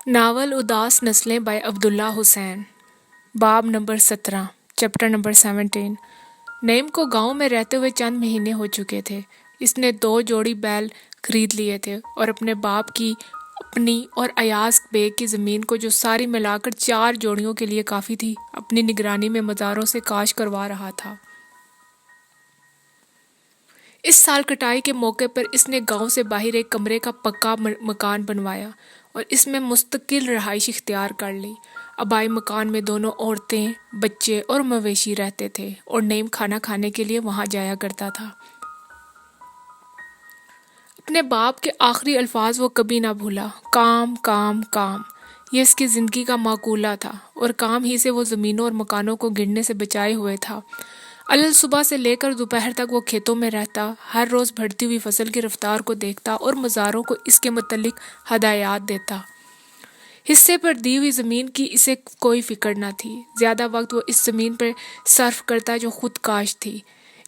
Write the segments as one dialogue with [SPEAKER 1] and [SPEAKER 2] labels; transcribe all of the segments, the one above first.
[SPEAKER 1] Novel اداس نسلیں by عبداللہ حسین، باب نمبر 17، چیپٹر نمبر 17۔ نعیم کو گاؤں میں رہتے ہوئے چند مہینے ہو چکے تھے۔ اس نے 2 جوڑی بیل خرید لیے تھے اور اپنے باپ کی، اپنی اور ایاز بیگ کی زمین کو، جو ساری ملا کر 4 جوڑیوں کے لیے کافی تھی، اپنی نگرانی میں مزاروں سے کاشت کروا رہا تھا۔ اس سال کٹائی کے موقع پر اس نے گاؤں سے باہر ایک کمرے کا پکا مکان بنوایا اور اس میں مستقل رہائش اختیار کر لی۔ آبائی مکان میں دونوں عورتیں، بچے اور مویشی رہتے تھے اور نعیم کھانا کھانے کے لیے وہاں جایا کرتا تھا۔ اپنے باپ کے آخری الفاظ وہ کبھی نہ بھولا، کام کام کام۔ یہ اس کی زندگی کا مقولہ تھا اور کام ہی سے وہ زمینوں اور مکانوں کو گرنے سے بچائے ہوئے تھا۔ صبح سے لے کر دوپہر تک وہ کھیتوں میں رہتا، ہر روز بڑھتی ہوئی فصل کی رفتار کو دیکھتا اور مزاروں کو اس کے متعلق ہدایات دیتا۔ حصے پر دی ہوئی زمین کی اسے کوئی فکر نہ تھی۔ زیادہ وقت وہ اس زمین پر صرف کرتا جو خود کاشت تھی،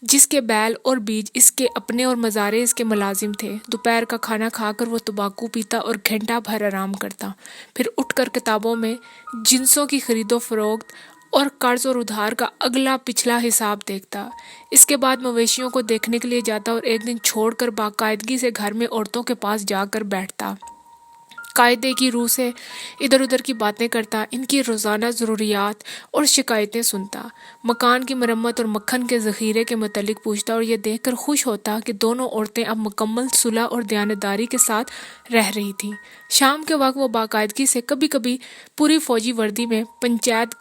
[SPEAKER 1] جس کے بیل اور بیج اس کے اپنے اور مزارے اس کے ملازم تھے۔ دوپہر کا کھانا کھا کر وہ تمباکو پیتا اور گھنٹہ بھر آرام کرتا، پھر اٹھ کر کتابوں میں جنسوں کی خرید و فروخت اور قرض اور ادھار کا اگلا پچھلا حساب دیکھتا۔ اس کے بعد مویشیوں کو دیکھنے کے لیے جاتا اور ایک دن چھوڑ کر باقاعدگی سے گھر میں عورتوں کے پاس جا کر بیٹھتا۔ قاعدے کی روح سے ادھر ادھر کی باتیں کرتا، ان کی روزانہ ضروریات اور شکایتیں سنتا، مکان کی مرمت اور مکھن کے ذخیرے کے متعلق پوچھتا اور یہ دیکھ کر خوش ہوتا کہ دونوں عورتیں اب مکمل صلح اور دیانتداری کے ساتھ رہ رہی تھیں۔ شام کے وقت وہ باقاعدگی سے کبھی کبھی پوری فوجی وردی میں پنچایت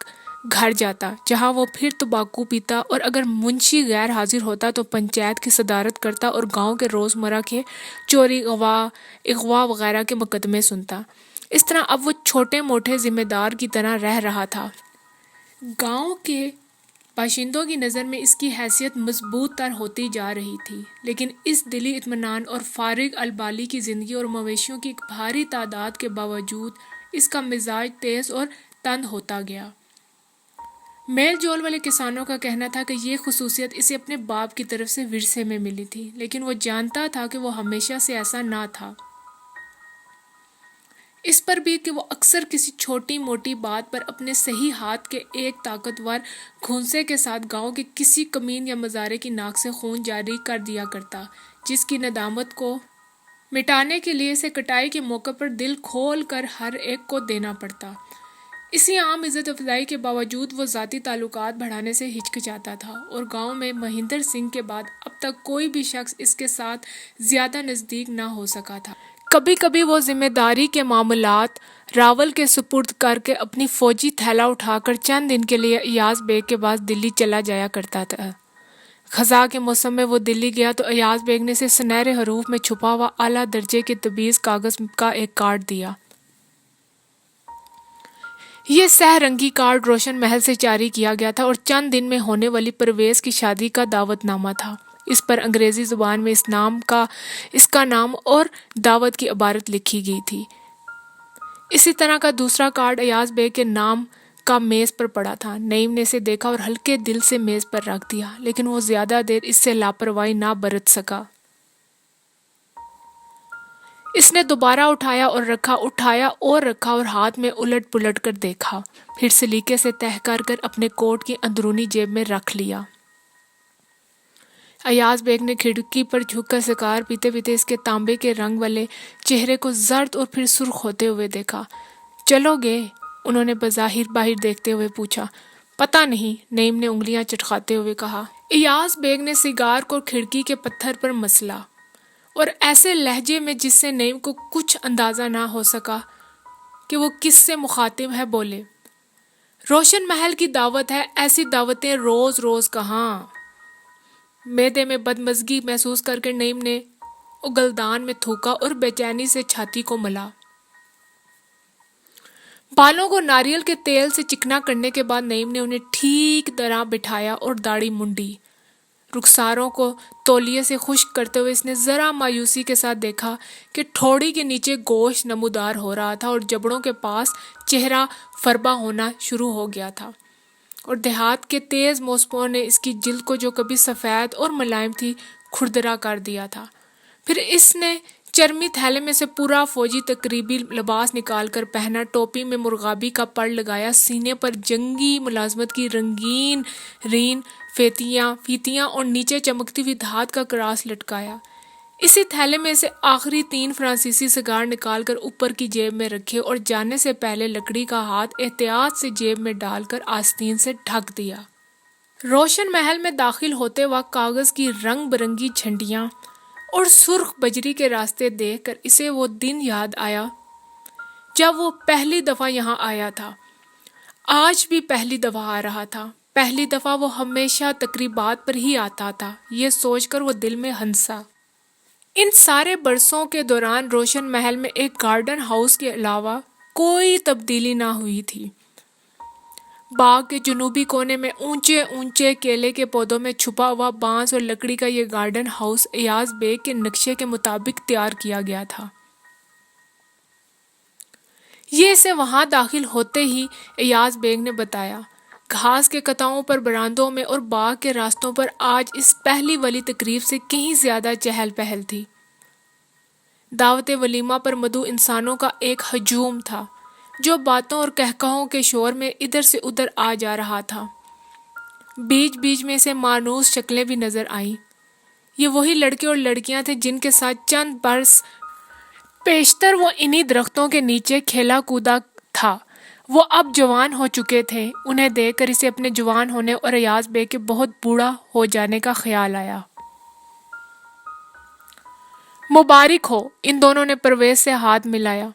[SPEAKER 1] گھر جاتا، جہاں وہ پھر تمباکو پیتا اور اگر منشی غیر حاضر ہوتا تو پنچایت کی صدارت کرتا اور گاؤں کے روزمرہ کے چوری، اغوا وغیرہ کے مقدمے سنتا۔ اس طرح اب وہ چھوٹے موٹے ذمہ دار کی طرح رہ رہا تھا۔ گاؤں کے باشندوں کی نظر میں اس کی حیثیت مضبوط تر ہوتی جا رہی تھی، لیکن اس دلی اطمینان اور فارغ البالی کی زندگی اور مویشیوں کی ایک بھاری تعداد کے باوجود اس کا مزاج تیز اور تند ہوتا گیا۔ میل جول والے کسانوں کا کہنا تھا کہ یہ خصوصیت اسے اپنے باپ کی طرف سے ورثے میں ملی تھی، لیکن وہ جانتا تھا کہ وہ ہمیشہ سے ایسا نہ تھا۔ اس پر بھی کہ وہ اکثر کسی چھوٹی موٹی بات پر اپنے صحیح ہاتھ کے ایک طاقتور گھونسے کے ساتھ گاؤں کے کسی کمین یا مزارے کی ناک سے خون جاری کر دیا کرتا، جس کی ندامت کو مٹانے کے لیے اسے کٹائی کے موقع پر دل کھول کر ہر ایک کو دینا پڑتا۔ اسی عام عزت افزائی کے باوجود وہ ذاتی تعلقات بڑھانے سے ہچکچاتا تھا اور گاؤں میں مہندر سنگھ کے بعد اب تک کوئی بھی شخص اس کے ساتھ زیادہ نزدیک نہ ہو سکا تھا۔ کبھی کبھی وہ ذمہ داری کے معاملات راول کے سپرد کر کے اپنی فوجی تھیلا اٹھا کر چند دن کے لیے ایاز بیگ کے پاس دلی چلا جایا کرتا تھا۔ خزاں کے موسم میں وہ دلی گیا تو ایاز بیگ نے اسے سنہرے حروف میں چھپا ہوا اعلیٰ درجے کے تبیض کاغذ کا ایک کارڈ دیا۔ یہ سہ رنگی کارڈ روشن محل سے جاری کیا گیا تھا اور چند دن میں ہونے والی پرویز کی شادی کا دعوت نامہ تھا۔ اس پر انگریزی زبان میں اس کا نام اور دعوت کی عبارت لکھی گئی تھی۔ اسی طرح کا دوسرا کارڈ ایاز بیگ کے نام کا میز پر پڑا تھا۔ نعیم نے اسے دیکھا اور ہلکے دل سے میز پر رکھ دیا، لیکن وہ زیادہ دیر اس سے لاپرواہی نہ برت سکا۔ اس نے دوبارہ اٹھایا اور رکھا اور ہاتھ میں الٹ پلٹ کر دیکھا، پھر سلیقے سے تہہ کر اپنے کوٹ کی اندرونی جیب میں رکھ لیا۔ ایاز بیگ نے کھڑکی پر جھک کر سگار پیتے پیتے اس کے تانبے کے رنگ والے چہرے کو زرد اور پھر سرخ ہوتے ہوئے دیکھا۔ چلو گے؟ انہوں نے بظاہر باہر دیکھتے ہوئے پوچھا۔ پتہ نہیں، نعیم نے انگلیاں چٹکاتے ہوئے کہا۔ ایاز بیگ نے سگار کو کھڑکی کے پتھر پر مسلا اور ایسے لہجے میں جس سے نعیم کو کچھ اندازہ نہ ہو سکا کہ وہ کس سے مخاطب ہے، بولے۔ روشن محل کی دعوت ہے، ایسی دعوتیں روز روز کہاں؟ معدے میں بدمزگی محسوس کر کے نعیم نے اگلدان میں تھوکا اور بے چینی سے چھاتی کو ملا۔ بالوں کو ناریل کے تیل سے چکنا کرنے کے بعد نعیم نے انہیں ٹھیک طرح بٹھایا اور داڑھی منڈی۔ رخساروں کو تولیے سے خشک کرتے ہوئے اس نے ذرا مایوسی کے ساتھ دیکھا کہ ٹھوڑی کے نیچے گوشت نمودار ہو رہا تھا اور جبڑوں کے پاس چہرہ فربا ہونا شروع ہو گیا تھا، اور دیہات کے تیز موسموں نے اس کی جلد کو، جو کبھی سفید اور ملائم تھی، کھردرا کر دیا تھا۔ پھر اس نے چرمی تھیلے میں سے پورا فوجی تقریبی لباس نکال کر پہنا، ٹوپی میں مرغابی کا پڑ لگایا، سینے پر جنگی ملازمت کی رنگین رین فیتیاں اور نیچے چمکتی ہوئی دھات کا کراس لٹکایا۔ اسی تھیلے میں سے آخری 3 فرانسیسی سگار نکال کر اوپر کی جیب میں رکھے اور جانے سے پہلے لکڑی کا ہاتھ احتیاط سے جیب میں ڈال کر آستین سے ڈھک دیا۔ روشن محل میں داخل ہوتے وقت کاغذ کی رنگ برنگی جھنڈیاں اور سرخ بجری کے راستے دیکھ کر اسے وہ دن یاد آیا جب وہ پہلی دفعہ یہاں آیا تھا۔ آج بھی پہلی دفعہ آ رہا تھا، پہلی دفعہ وہ ہمیشہ تقریبات پر ہی آتا تھا، یہ سوچ کر وہ دل میں ہنسا۔ ان سارے برسوں کے دوران روشن محل میں ایک گارڈن ہاؤس کے علاوہ کوئی تبدیلی نہ ہوئی تھی۔ باغ کے جنوبی کونے میں اونچے اونچے کیلے کے پودوں میں چھپا ہوا بانس اور لکڑی کا یہ گارڈن ہاؤس ایاز بیگ کے نقشے کے مطابق تیار کیا گیا تھا۔ یہ اسے وہاں داخل ہوتے ہی ایاز بیگ نے بتایا۔ گھاس کے قطعوں پر برآمدوں میں اور باغ کے راستوں پر آج اس پہلی ولی تقریب سے کہیں زیادہ چہل پہل تھی۔ دعوت ولیمہ پر مدعو انسانوں کا ایک ہجوم تھا جو باتوں اور کہکہوں کے شور میں ادھر سے ادھر آ جا رہا تھا۔ بیچ بیچ میں اسے مانوس شکلیں بھی نظر آئیں۔ یہ وہی لڑکے اور لڑکیاں تھے جن کے ساتھ چند برس پیشتر وہ انہی درختوں کے نیچے کھیلا کودا تھا۔ وہ اب جوان ہو چکے تھے۔ انہیں دیکھ کر اسے اپنے جوان ہونے اور ایاز بیگ کے بہت بوڑھا ہو جانے کا خیال آیا۔ مبارک ہو، ان دونوں نے پرویز سے ہاتھ ملایا۔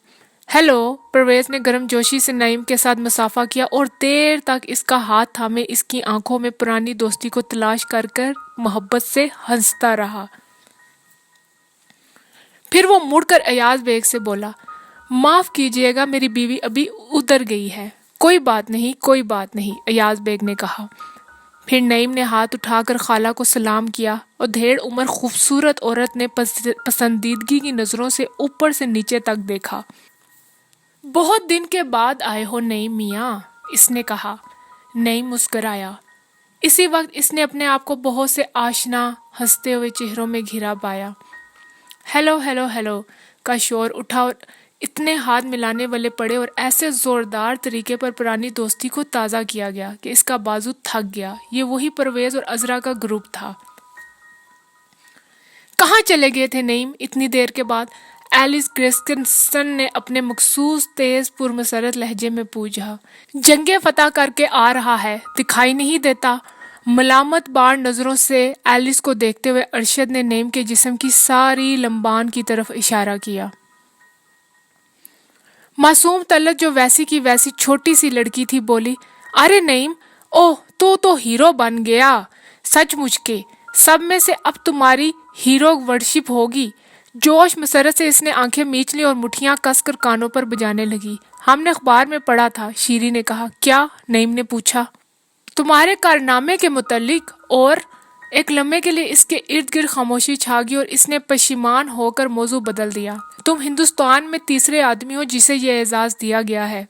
[SPEAKER 1] ہیلو، پرویز نے گرم جوشی سے نعیم کے ساتھ مصافحہ کیا اور دیر تک اس کا ہاتھ تھامے اس کی آنکھوں میں پرانی دوستی کو تلاش کر کر محبت سے ہنستا رہا۔ پھر وہ مڑ کر ایاز بیگ سے بولا، معاف کیجیے گا، میری بیوی ابھی ادھر گئی ہے۔ کوئی بات نہیں، کوئی بات نہیں، ایاز بیگ نے کہا۔ پھر نعیم نے ہاتھ اٹھا کر خالہ کو سلام کیا اور دھیڑ عمر خوبصورت عورت نے پسندیدگی کی نظروں سے اوپر سے نیچے تک دیکھا۔ بہت دن کے بعد آئے ہو نعیم میاں، اس نے کہا۔ نعیم مسکرایا۔ اسی وقت اس نے اپنے آپ کو بہت سے آشنا ہنستے ہوئے چہروں میں گھرا پایا۔ ہیلو ہیلو ہیلو کا شور اٹھا اور اتنے ہاتھ ملانے والے پڑے اور ایسے زوردار طریقے پر پرانی دوستی کو تازہ کیا گیا کہ اس کا بازو تھک گیا۔ یہ وہی پرویز اور عذرا کا گروپ تھا۔ کہاں چلے گئے تھے نعیم؟ اتنی دیر کے بعد ایلس گریسکن نے اپنے مخصوص تیز پرمسرت لہجے میں پوچھا۔ جنگیں فتح کر کے آ رہا ہے، دکھائی نہیں دیتا؟ ملامت بار نظروں سے ایلس کو دیکھتے ہوئے ارشد نے نعیم کے جسم کی ساری لمبان کی طرف اشارہ کیا۔ معصوم طلعت جو ویسی کی ویسی چھوٹی سی لڑکی تھی بولی، ارے نعیم، اوہ تو ہیرو بن گیا، سچ مچ کے سب میں سے اب تمہاری ہیرو ورشپ ہوگی۔ جوش مسرت سے اس نے آنکھیں میچ لی اور مٹھیاں کس کر کانوں پر بجانے لگی۔ ہم نے اخبار میں پڑھا تھا، شیری نے کہا۔ کیا؟ نعیم نے پوچھا۔ تمہارے کارنامے کے متعلق، اور ایک لمحے کے لیے اس کے ارد گرد خاموشی چھا گئی اور اس نے پشیمان ہو کر موضوع بدل دیا۔ تم ہندوستان میں تیسرے آدمی ہو جسے یہ اعزاز دیا گیا ہے۔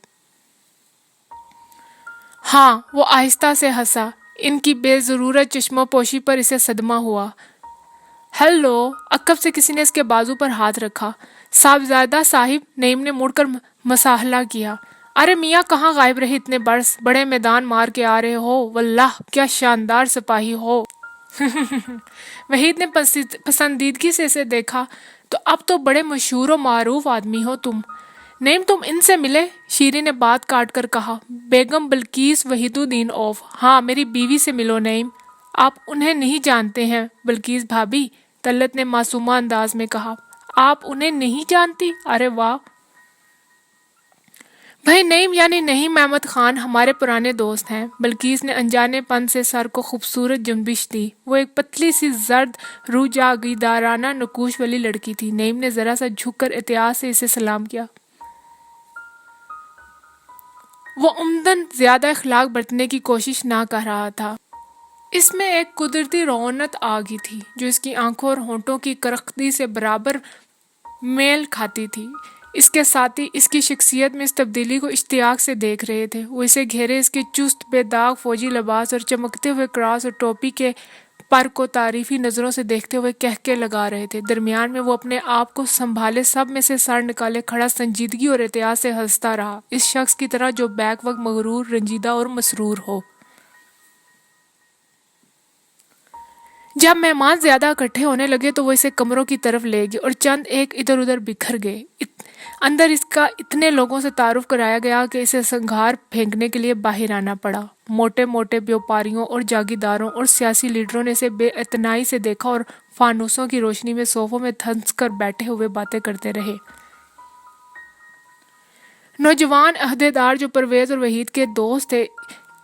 [SPEAKER 1] ہاں، وہ آہستہ سے ہنسا۔ ان کی بے ضرورت چشموں پوشی پر اسے صدمہ ہوا۔ ہیلو، عقب سے کسی نے اس کے بازو پر ہاتھ رکھا۔ صاحبزادہ صاحب، نعیم نے مڑ کر مصالحہ کیا۔ ارے میاں، کہاں غائب رہے اتنے برس؟ بڑے میدان مار کے آ رہے ہو، واللہ کیا شاندار سپاہی ہو۔ وحید نے پسندیدگی سے اسے دیکھا۔ تو اب تو بڑے مشہور و معروف آدمی ہو تم۔ نعیم، تم ان سے ملے؟ شیری نے بات کاٹ کر کہا۔ بیگم بلقیس وحید الدین اوف۔ ہاں، میری بیوی سے ملو نعیم۔ آپ انہیں نہیں جانتے ہیں بلقیس بھابی، طلعت نے معصومہ انداز میں کہا۔ آپ انہیں نہیں جانتی؟ ارے واہ! بھائی نعیم یعنی نعیم احمد خان ہمارے پرانے دوست ہیں۔ بلقیس نے انجانے پن سے سر کو خوبصورت جنبش دی۔ وہ ایک پتلی سی زرد روح جاگیردارانہ نقوش والی لڑکی تھی۔ نعیم نے ذرا سا جھک کر احتیاط سے اسے سلام کیا۔ وہ عمدن زیادہ اخلاق برتنے کی کوشش نہ کر رہا تھا۔ اس میں ایک قدرتی رونق آ گئی تھی جو اس کی آنکھوں اور ہونٹوں کی کرختی سے برابر میل کھاتی تھی۔ اس کے ساتھی اس کی شخصیت میں اس تبدیلی کو اشتیاق سے دیکھ رہے تھے۔ وہ اسے گھیرے اس کے چست بے داغ فوجی لباس اور چمکتے ہوئے کراس اور ٹوپی کے پر کو تعریفی نظروں سے دیکھتے ہوئے کہکے لگا رہے تھے۔ درمیان میں وہ اپنے آپ کو سنبھالے سب میں سے سر نکالے کھڑا سنجیدگی اور احتیاط سے ہنستا رہا، اس شخص کی طرح جو بیک وقت مغرور، رنجیدہ اور مسرور ہو۔ جب مہمان زیادہ اکٹھے ہونے لگے تو وہ اسے کمروں کی طرف لے گئے اور چند ایک ادھر ادھر بکھر گئے۔ اندر اس کا اتنے لوگوں سے تعارف کرایا گیا کہ اسے سنگھار پھینکنے کے لیے باہر آنا پڑا۔ موٹے موٹے بیوپاریوں اور جاگیرداروں اور سیاسی لیڈروں نے اسے بے اعتنائی سے دیکھا اور فانوسوں کی روشنی میں صوفوں میں دھنس کر بیٹھے ہوئے باتیں کرتے رہے۔ نوجوان عہدیدار جو پرویز اور وحید کے دوست تھے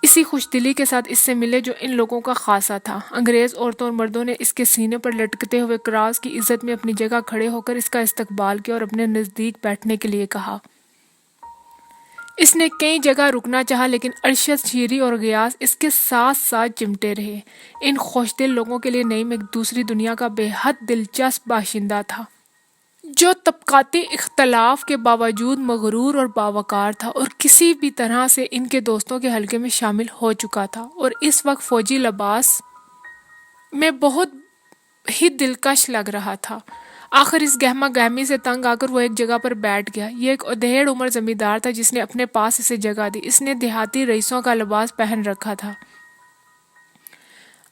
[SPEAKER 1] اسی خوش دلی کے ساتھ اس سے ملے جو ان لوگوں کا خاصہ تھا۔ انگریز عورتوں اور مردوں نے اس کے سینے پر لٹکتے ہوئے کراس کی عزت میں اپنی جگہ کھڑے ہو کر اس کا استقبال کیا اور اپنے نزدیک بیٹھنے کے لیے کہا۔ اس نے کئی جگہ رکنا چاہا لیکن ارشد، شیری اور غیاث اس کے ساتھ ساتھ چمٹے رہے۔ ان خوش دل لوگوں کے لیے نعیم ایک دوسری دنیا کا بے حد دلچسپ باشندہ تھا، جو طبقاتی اختلاف کے باوجود مغرور اور باوقار تھا اور کسی بھی طرح سے ان کے دوستوں کے حلقے میں شامل ہو چکا تھا، اور اس وقت فوجی لباس میں بہت ہی دلکش لگ رہا تھا۔ آخر اس گہما گہمی سے تنگ آ کر وہ ایک جگہ پر بیٹھ گیا۔ یہ ایک ادھیڑ عمر زمیندار تھا جس نے اپنے پاس اسے جگہ دی۔ اس نے دیہاتی رئیسوں کا لباس پہن رکھا تھا۔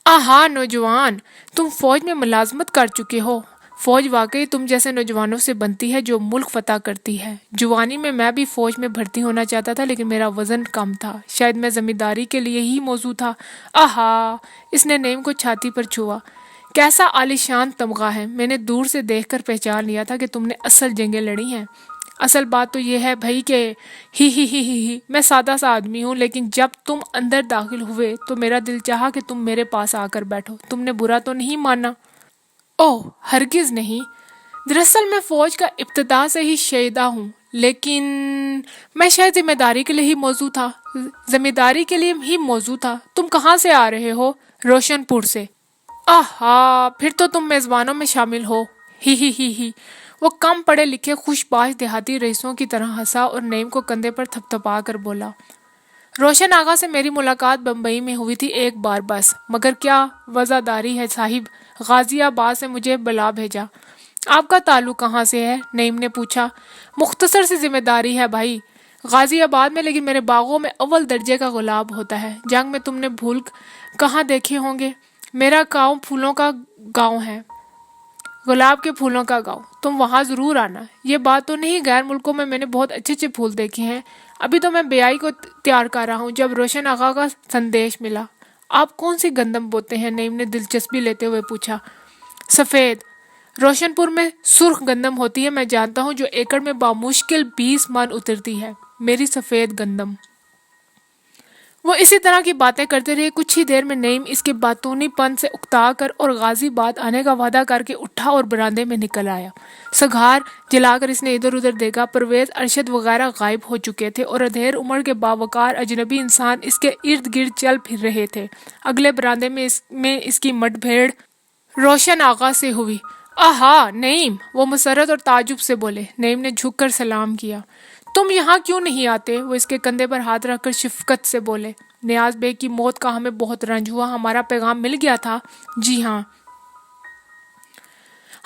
[SPEAKER 1] آہا نوجوان، تم فوج میں ملازمت کر چکے ہو۔ فوج واقعی تم جیسے نوجوانوں سے بنتی ہے جو ملک فتح کرتی ہے۔ جوانی میں بھی فوج میں بھرتی ہونا چاہتا تھا لیکن میرا وزن کم تھا، شاید میں زمینداری کے لیے ہی موزوں تھا۔ آہا، اس نے نعیم کو چھاتی پر چھوا۔ کیسا عالیشان تمغہ ہے، میں نے دور سے دیکھ کر پہچان لیا تھا کہ تم نے اصل جنگیں لڑی ہیں۔ اصل بات تو یہ ہے بھائی کہ ہی میں سادہ سا آدمی ہوں، لیکن جب تم اندر داخل ہوئے تو میرا دل چاہا کہ تم میرے پاس آ کر بیٹھو۔ تم نے برا تو نہیں مانا؟ اوہ ہرگز نہیں، دراصل میں فوج کا ابتدا سے ہی شیدا ہوں، لیکن میں شاید ذمہ داری کے لیے ہی موزوں تھا۔ ذمہ داری کے لیے ہی موزوں تھا۔ تم کہاں سے آ رہے ہو؟ روشن پور سے۔ آہا، پھر تو تم میزبانوں میں شامل ہو۔ ہی وہ کم پڑھے لکھے خوش باش دیہاتی رئیسوں کی طرح ہنسا اور نعیم کو کندھے پر تھپ تھپا کر بولا، روشن آغا سے میری ملاقات بمبئی میں ہوئی تھی ایک بار بس، مگر کیا وزاداری ہے صاحب، غازی آباد سے مجھے بلا بھیجا۔ آپ کا تعلق کہاں سے ہے؟ نعیم نے پوچھا۔ مختصر سی ذمہ داری ہے بھائی، غازی آباد میں، لیکن میرے باغوں میں اول درجے کا گلاب ہوتا ہے۔ جنگ میں تم نے پھول کہاں دیکھے ہوں گے؟ میرا گاؤں پھولوں کا گاؤں ہے، گلاب کے پھولوں کا گاؤں، تم وہاں ضرور آنا۔ یہ بات تو نہیں، غیر ملکوں میں نے بہت اچھے اچھے پھول دیکھے ہیں۔ ابھی تو میں بیائی کو تیار کر رہا ہوں جب روشن آغا کا سندیش ملا۔ آپ کون سی گندم بوتے ہیں؟ نعیم نے دلچسپی لیتے ہوئے پوچھا۔ سفید، روشن پور میں سرخ گندم ہوتی ہے، میں جانتا ہوں، جو ایکڑ میں بامشکل 20 من اترتی ہے، میری سفید گندم۔ وہ اسی طرح کی باتیں کرتے رہے۔ کچھ ہی دیر میں نعیم اس کے باتونی پن سے اکتا کر اور غازی آباد آنے کا وعدہ کر کے اٹھا اور برآمدے میں نکل آیا۔ سگار جلا کر اس نے ادھر ادھر دیکھا۔ پرویز، ارشد وغیرہ غائب ہو چکے تھے اور ادھیڑ عمر کے باوقار اجنبی انسان اس کے ارد گرد چل پھر رہے تھے۔ اگلے برآمدے میں اس کی مٹ بھیڑ روشن آغا سے ہوئی۔ آہا نعیم، وہ مسرت اور تعجب سے بولے۔ نعیم نے جھک کر سلام کیا۔ تم یہاں کیوں نہیں آتے؟ وہ اس کے کندھے پر ہاتھ رکھ کر شفقت سے بولے۔ نیاز بیگ کی موت کا ہمیں بہت رنج ہوا، ہمارا پیغام مل گیا تھا؟ جی ہاں،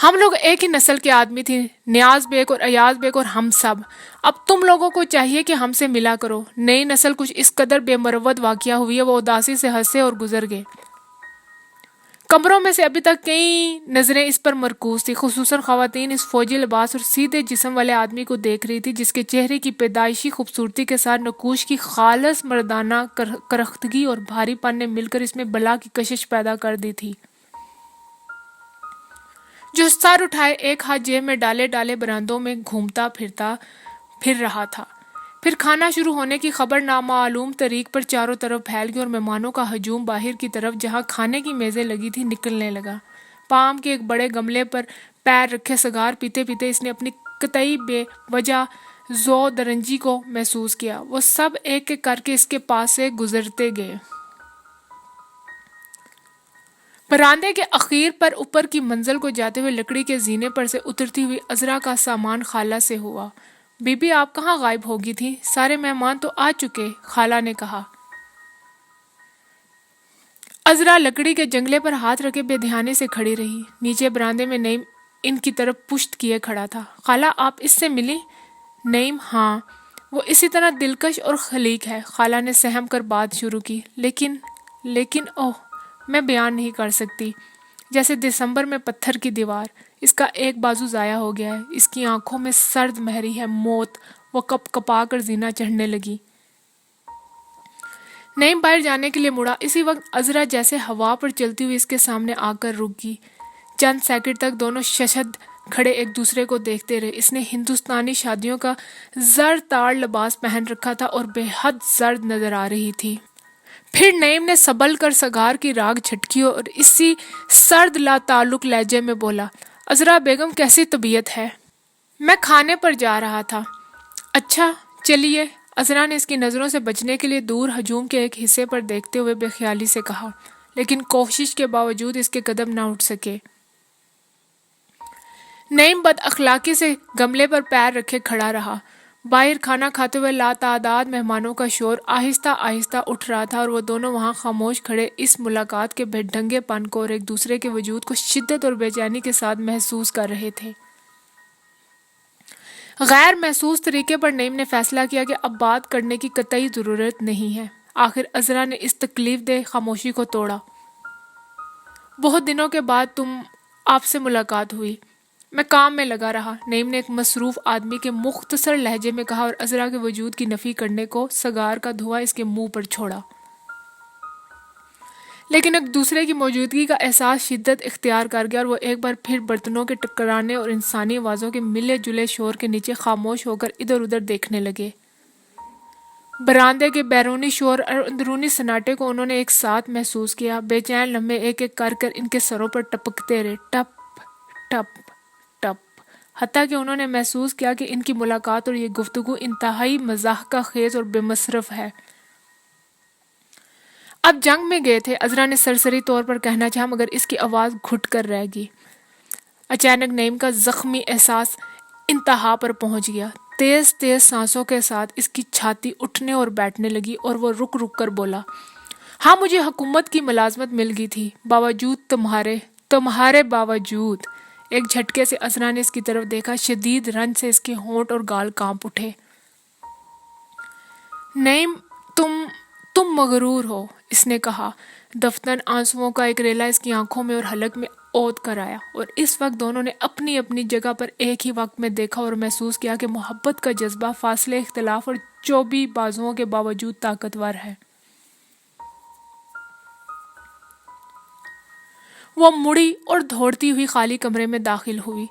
[SPEAKER 1] ہم لوگ ایک ہی نسل کے آدمی تھے، نیاز بیگ اور ایاز بیگ اور ہم سب۔ اب تم لوگوں کو چاہیے کہ ہم سے ملا کرو۔ نئی نسل کچھ اس قدر بے مروت واقعہ ہوئی ہے۔ وہ اداسی سے ہنسے اور گزر گئے۔ کمروں میں سے ابھی تک کئی نظریں اس پر مرکوز تھیں، خصوصاً خواتین اس فوجی لباس اور سیدھے جسم والے آدمی کو دیکھ رہی تھی جس کے چہرے کی پیدائشی خوبصورتی کے ساتھ نقوش کی خالص مردانہ کرختگی اور بھاری پن نے مل کر اس میں بلا کی کشش پیدا کر دی تھی۔ جو سر اٹھائے ایک ہاتھ جیب میں ڈالے ڈالے برآمدوں میں گھومتا پھر رہا تھا۔ پھر کھانا شروع ہونے کی خبر نامعلوم طریق پر چاروں طرف پھیل گئی اور مہمانوں کا ہجوم باہر کی طرف جہاں کھانے کی میزیں لگی تھی نکلنے لگا۔ پام کے ایک بڑے گملے پر پیر رکھے سگار پیتے پیتے اس نے اپنی قطعی بے وجہ ذو درنجی کو محسوس کیا۔ وہ سب ایک ایک کر کے اس کے پاس سے گزرتے گئے۔ برآمدے کے اخیر پر اوپر کی منزل کو جاتے ہوئے لکڑی کے زینے پر سے اترتی ہوئی عذرا کا سامان خالہ سے ہوا۔ بی بی آپ کہاں غائب ہوگی تھی؟ سارے مہمان تو آ چکے، خالہ نے کہا۔ عذرا لکڑی کے جنگلے پر ہاتھ رکھے بے دھیانے سے کھڑی رہی۔ نیچے برآمدے میں نعیم ان کی طرف پشت کیے کھڑا تھا۔ خالہ آپ اس سے ملی؟ نعیم ہاں، وہ اسی طرح دلکش اور خلیق ہے۔ خالہ نے سہم کر بات شروع کی۔ لیکن اوہ، میں بیان نہیں کر سکتی۔ جیسے دسمبر میں پتھر کی دیوار، اس کا ایک بازو ضائع ہو گیا ہے۔ اس کی آنکھوں میں سرد مہری ہے موت۔ وہ کپ کپا کر زینہ چڑھنے لگی۔ نعیم باہر جانے کے لیے مڑا۔ اسی وقت عذرا جیسے ہوا پر چلتی ہوئی اس کے سامنے آ کر رک گئی۔ چند سیکنڈ تک دونوں ششد کھڑے ایک دوسرے کو دیکھتے رہے۔ اس نے ہندوستانی شادیوں کا زرد تار لباس پہن رکھا تھا اور بے حد زرد نظر آ رہی تھی۔ پھر نعیم نے سنبھل کر سگار کی راکھ جھٹکی اور اسی سرد لا تعلق لہجے میں بولا، عذرا بیگم کیسی طبیعت ہے؟ میں کھانے پر جا رہا تھا۔ اچھا چلیے، عذرا نے اس کی نظروں سے بچنے کے لیے دور ہجوم کے ایک حصے پر دیکھتے ہوئے بے خیالی سے کہا، لیکن کوشش کے باوجود اس کے قدم نہ اٹھ سکے۔ نعیم بد اخلاقی سے گملے پر پیر رکھے کھڑا رہا۔ باہر کھانا کھاتے ہوئے لاتعداد مہمانوں کا شور آہستہ آہستہ اٹھ رہا تھا اور وہ دونوں وہاں خاموش کھڑے اس ملاقات کے بے ڈھنگے پن کو اور ایک دوسرے کے وجود کو شدت اور بے چینی کے ساتھ محسوس کر رہے تھے۔ غیر محسوس طریقے پر نعیم نے فیصلہ کیا کہ اب بات کرنے کی قطعی ضرورت نہیں ہے۔ آخر عذرا نے اس تکلیف دہ خاموشی کو توڑا۔ بہت دنوں کے بعد آپ سے ملاقات ہوئی۔ میں کام میں لگا رہا، نعیم نے ایک مصروف آدمی کے مختصر لہجے میں کہا اور عذرا کے وجود کی نفی کرنے کو سگار کا دھواں اس کے منہ پر چھوڑا۔ لیکن ایک دوسرے کی موجودگی کا احساس شدت اختیار کر گیا اور وہ ایک بار پھر برتنوں کے ٹکرانے اور انسانی آوازوں کے ملے جلے شور کے نیچے خاموش ہو کر ادھر ادھر دیکھنے لگے۔ برآمدے کے بیرونی شور اور اندرونی سناٹے کو انہوں نے ایک ساتھ محسوس کیا۔ بے چین لمحے ایک ایک کر ان کے سروں پر ٹپکتے رہے، ٹپ ٹپ ٹپ، حتیٰ کہ انہوں نے محسوس کیا کہ ان کی ملاقات اور یہ گفتگو انتہائی مضحکہ خیز اور بے مصرف ہے۔ اب جنگ میں گئے تھے، عذرا نے سرسری طور پر کہنا چاہا مگر اس کی آواز گھٹ کر رہ گئی۔ اچانک نعیم کا زخمی احساس انتہا پر پہنچ گیا۔ تیز تیز سانسوں کے ساتھ اس کی چھاتی اٹھنے اور بیٹھنے لگی اور وہ رک رک کر بولا، ہاں مجھے حکومت کی ملازمت مل گئی تھی، باوجود تمہارے باوجود۔ ایک جھٹکے سے عذرا نے اس کی طرف دیکھا، شدید رنج سے اس کے ہونٹ اور گال کانپ اٹھے۔ نعیم تم مغرور ہو، اس نے کہا۔ دفتن آنسوؤں کا ایک ریلا اس کی آنکھوں میں اور حلق میں اود کر آیا، اور اس وقت دونوں نے اپنی اپنی جگہ پر ایک ہی وقت میں دیکھا اور محسوس کیا کہ محبت کا جذبہ فاصلے، اختلاف اور چوبی بازوؤں کے باوجود طاقتور ہے۔ وہ مڑی اور دوڑتی ہوئی خالی کمرے میں داخل ہوئی۔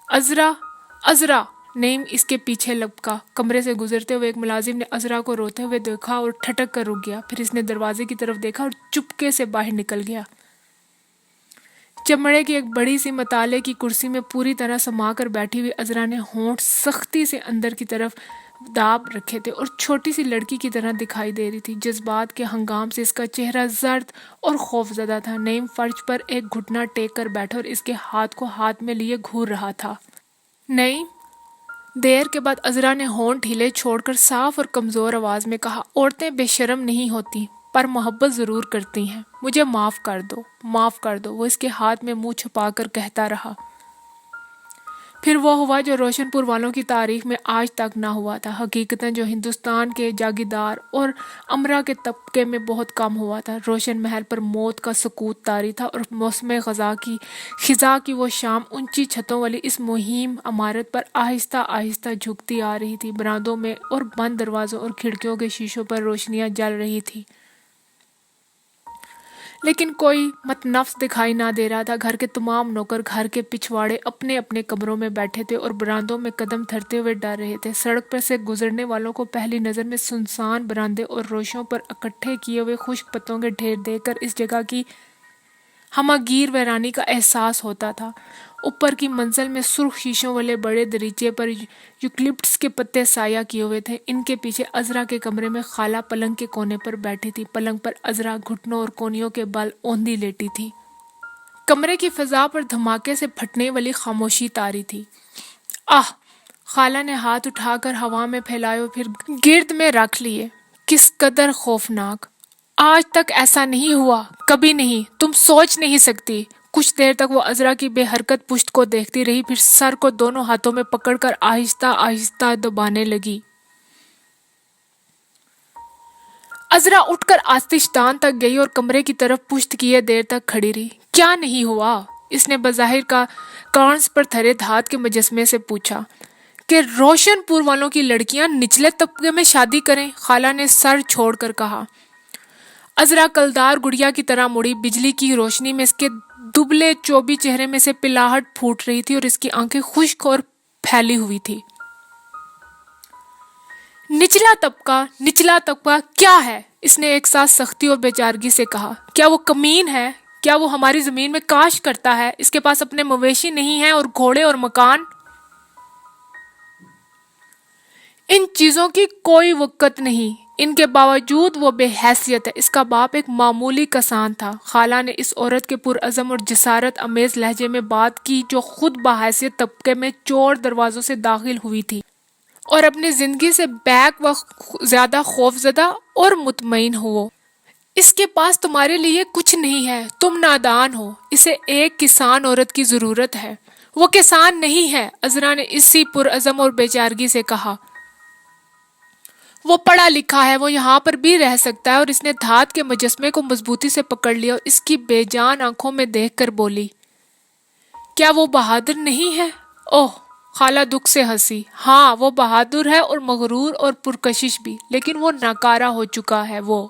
[SPEAKER 1] عذرا نعیم اس کے پیچھے لپکا۔ کمرے سے گزرتے ہوئے ایک ملازم نے عذرا کو روتے ہوئے دیکھا اور ٹھٹک کر رک گیا۔ پھر اس نے دروازے کی طرف دیکھا اور چپکے سے باہر نکل گیا۔ چمڑے کی ایک بڑی سی مطالعے کی کرسی میں پوری طرح سما کر بیٹھی ہوئی عذرا نے ہونٹ سختی سے اندر کی طرف داب رکھے تھے اور چھوٹی سی لڑکی کی طرح دکھائی دے رہی تھی۔ جذبات کے ہنگام سے اس کا چہرہ زرد اور خوفزدہ تھا۔ نعیم فرش پر ایک گھٹنا ٹیک کر بیٹھا اور اس کے ہاتھ کو ہاتھ میں لیے گھور رہا تھا۔ نعیم، دیر کے بعد عذرا نے ہونٹ ڈھیلے چھوڑ کر صاف اور کمزور آواز میں کہا، عورتیں بے شرم نہیں ہوتی پر محبت ضرور کرتی ہیں، مجھے معاف کر دو۔ وہ اس کے ہاتھ میں منہ چھپا کر کہتا رہا۔ پھر وہ ہوا جو روشن پور والوں کی تاریخ میں آج تک نہ ہوا تھا، حقیقتاً جو ہندوستان کے جاگیردار اور امرا کے طبقے میں بہت کم ہوا تھا۔ روشن محل پر موت کا سکوت طاری تھا اور موسم خزاں کی وہ شام اونچی چھتوں والی اس مہم عمارت پر آہستہ آہستہ جھکتی آ رہی تھی۔ برآمدوں میں اور بند دروازوں اور کھڑکیوں کے شیشوں پر روشنیاں جل رہی تھیں، لیکن کوئی متنفس دکھائی نہ دے رہا تھا۔ گھر کے تمام نوکر گھر کے پچھواڑے اپنے اپنے کمروں میں بیٹھے تھے اور برآمدوں میں قدم دھرتے ہوئے ڈر رہے تھے۔ سڑک پر سے گزرنے والوں کو پہلی نظر میں سنسان برآمدے اور روشوں پر اکٹھے کیے ہوئے خشک پتوں کے ڈھیر دیکھ کر اس جگہ کی ہمہ گیر ویرانی کا احساس ہوتا تھا۔ اوپر کی منزل میں سرخ شیشوں والے بڑے دریچے پر یوکلپٹس کے پتے سایہ کیے ہوئے تھے۔ ان کے پیچھے عذرا کے کمرے میں خالہ پلنگ کے کونے پر بیٹھی تھی۔ پلنگ پر عذرا گھٹنوں اور کونیوں کے بل اوندھی لیٹی تھی۔ کمرے کی فضا پر دھماکے سے پھٹنے والی خاموشی طاری تھی۔ آہ! خالہ نے ہاتھ اٹھا کر ہوا میں پھیلائے اور پھر گرد میں رکھ لیے۔ کس قدر خوفناک! آج تک ایسا نہیں ہوا، کبھی نہیں، تم سوچ نہیں سکتی۔ کچھ دیر تک وہ عذرا کی بے حرکت پشت کو دیکھتی رہی، پھر سر کو دونوں ہاتھوں میں پکڑ کر آہستہ آہستہ دبانے لگی۔ عذرا اٹھ کر آتش دان تک گئی اور کمرے کی طرف پشت کیے دیر تک کھڑی رہی۔ کیا نہیں ہوا؟ اس نے بظاہر کانس پر تھرے دھات کے مجسمے سے پوچھا۔ کہ روشن پور والوں کی لڑکیاں نچلے طبقے میں شادی کریں، خالہ نے سر چھوڑ کر کہا۔ عذرا کلدار گڑیا کی طرح مڑی، بجلی کی روشنی میں اس کے دبلے چوبی چہرے میں سے پلاہٹ پھوٹ رہی تھی اور اس کی آنکھیں خشک اور پھیلی ہوئی تھی۔ نچلا طبقہ کیا ہے؟ اس نے ایک ساتھ سختی اور بیچارگی سے کہا۔ کیا وہ کمین ہے؟ کیا وہ ہماری زمین میں کاشت کرتا ہے؟ اس کے پاس اپنے مویشی نہیں ہیں اور گھوڑے اور مکان؟ ان چیزوں کی کوئی وقت نہیں، ان کے باوجود وہ بے حیثیت ہے۔ اس کا باپ ایک معمولی کسان تھا۔ خالہ نے اس عورت کے پرعزم اور جسارت امیز لہجے میں بات کی جو خود بحیثیت طبقے میں چور دروازوں سے داخل ہوئی تھی اور اپنی زندگی سے بیک وقت زیادہ خوفزدہ اور مطمئن ہو۔ اس کے پاس تمہارے لیے کچھ نہیں ہے، تم نادان ہو، اسے ایک کسان عورت کی ضرورت ہے۔ وہ کسان نہیں ہے، عذرا نے اسی پرعزم اور بیچارگی سے کہا۔ وہ پڑھا لکھا ہے، وہ یہاں پر بھی رہ سکتا ہے۔ اور اس نے دھات کے مجسمے کو مضبوطی سے پکڑ لیا اور اس کی بے جان آنکھوں میں دیکھ کر بولی۔ کیا وہ بہادر نہیں ہے؟ اوہ! خالہ دکھ سے ہنسی۔ ہاں، وہ بہادر ہے اور مغرور اور پرکشش بھی، لیکن وہ ناکارہ ہو چکا ہے۔ وہ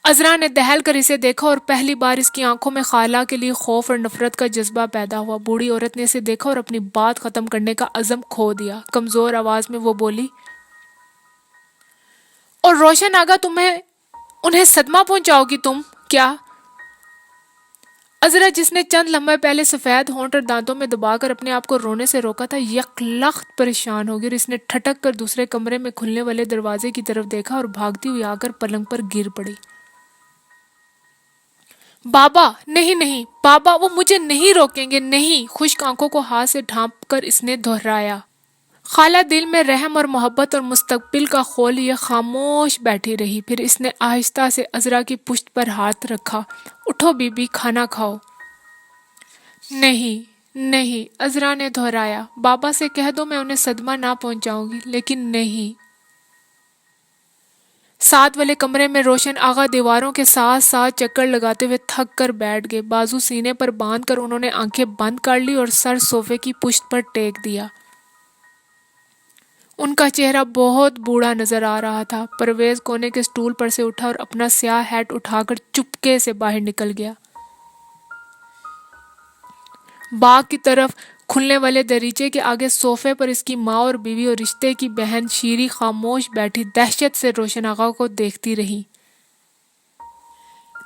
[SPEAKER 1] عذرا نے دہل کر اسے دیکھا اور پہلی بار اس کی آنکھوں میں خالہ کے لیے خوف اور نفرت کا جذبہ پیدا ہوا۔ بوڑھی عورت نے اسے دیکھا اور اپنی بات ختم کرنے کا عزم کھو دیا۔ کمزور آواز میں وہ بولی۔ اور روشن آگا انہیں صدمہ پہنچاؤ گی تم کیا؟ عذرا جس نے چند لمحے پہلے سفید ہونٹ اور دانتوں میں دبا کر اپنے آپ کو رونے سے روکا تھا، یک لخت پریشان ہو گئی اور اس نے ٹھٹک کر دوسرے کمرے میں کھلنے والے دروازے کی طرف دیکھا اور بھاگتی ہوئی آ کر پلنگ پر گر پڑی۔ بابا! نہیں، بابا، وہ مجھے نہیں روکیں گے، نہیں! خشک آنکھوں کو ہاتھ سے ڈھانپ کر اس نے دہرایا۔ خالہ دل میں رحم اور محبت اور مستقبل کا خول لیے خاموش بیٹھی رہی، پھر اس نے آہستہ سے عذرا کی پشت پر ہاتھ رکھا۔ اٹھو بی بی، کھانا کھاؤ۔ نہیں، عذرا نے دہرایا۔ بابا سے کہہ دو میں انہیں صدمہ نہ پہنچاؤں گی، لیکن نہیں۔ ساتھ والے کمرے میں روشن آغا دیواروں کے ساتھ چکر لگاتے ہوئے تھک کر بیٹھ گئے۔ بازو سینے پر باندھ کر انہوں نے آنکھیں بند کر لی اور سر صوفے کی پشت پر ٹیک دیا۔ ان کا چہرہ بہت بوڑھا نظر آ رہا تھا۔ پرویز کونے کے سٹول پر سے اٹھا اور اپنا سیاہ ہیٹ اٹھا کر چپکے سے باہر نکل گیا۔ باغ کی طرف کھلنے والے دریچے کے آگے صوفے پر اس کی ماں اور بیوی اور رشتے کی بہن شیری خاموش بیٹھی دہشت سے روشن آغا کو دیکھتی رہی۔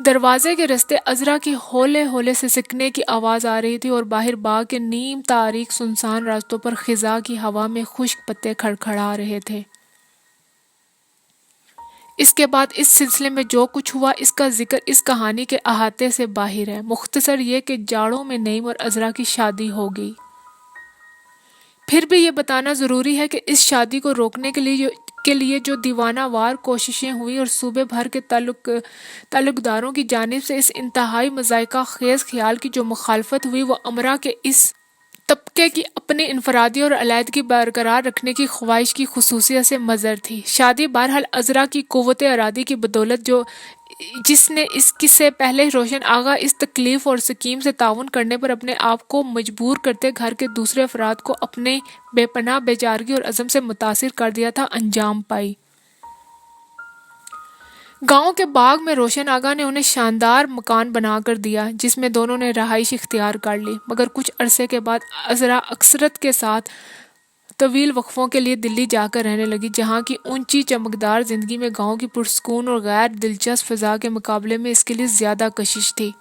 [SPEAKER 1] دروازے کے رستے عذرا کی ہولے ہولے سے سکنے کی آواز آ رہی تھی اور باہر باغ کے نیم تاریک سنسان راستوں پر خزاں کی ہوا میں خشک پتے کھڑکھڑا رہے تھے۔ اس کے بعد اس سلسلے میں جو کچھ ہوا، اس کا ذکر اس کہانی کے احاطے سے باہر ہے۔ مختصر یہ کہ جاڑوں میں نعیم اور عذرا کی شادی ہو گئی۔ پھر بھی یہ بتانا ضروری ہے کہ اس شادی کو روکنے کے لیے جو دیوانہ وار کوششیں ہوئیں اور صوبے بھر کے تعلقداروں کی جانب سے اس انتہائی مضحکہ خیز خیال کی جو مخالفت ہوئی، وہ امرا کے اس طبقے کی اپنی انفرادی اور علیحدگی برقرار رکھنے کی خواہش کی خصوصیت سے مظہر تھی۔ شادی بہرحال عذرا کی قوت ارادی کی بدولت، جس نے اس سے پہلے روشن آغا اس تکلیف اور سکیم سے تعاون کرنے پر اپنے آپ کو مجبور کرتے گھر کے دوسرے افراد کو اپنے بے پناہ بیچارگی اور عزم سے متاثر کر دیا تھا، انجام پائی۔ گاؤں کے باغ میں روشن آغا نے انہیں شاندار مکان بنا کر دیا، جس میں دونوں نے رہائش اختیار کر لی، مگر کچھ عرصے کے بعد عذرا اکثرت کے ساتھ طویل وقفوں کے لیے دلی جا کر رہنے لگی، جہاں کی اونچی چمکدار زندگی میں گاؤں کی پرسکون اور غیر دلچسپ فضا کے مقابلے میں اس کے لیے زیادہ کشش تھی۔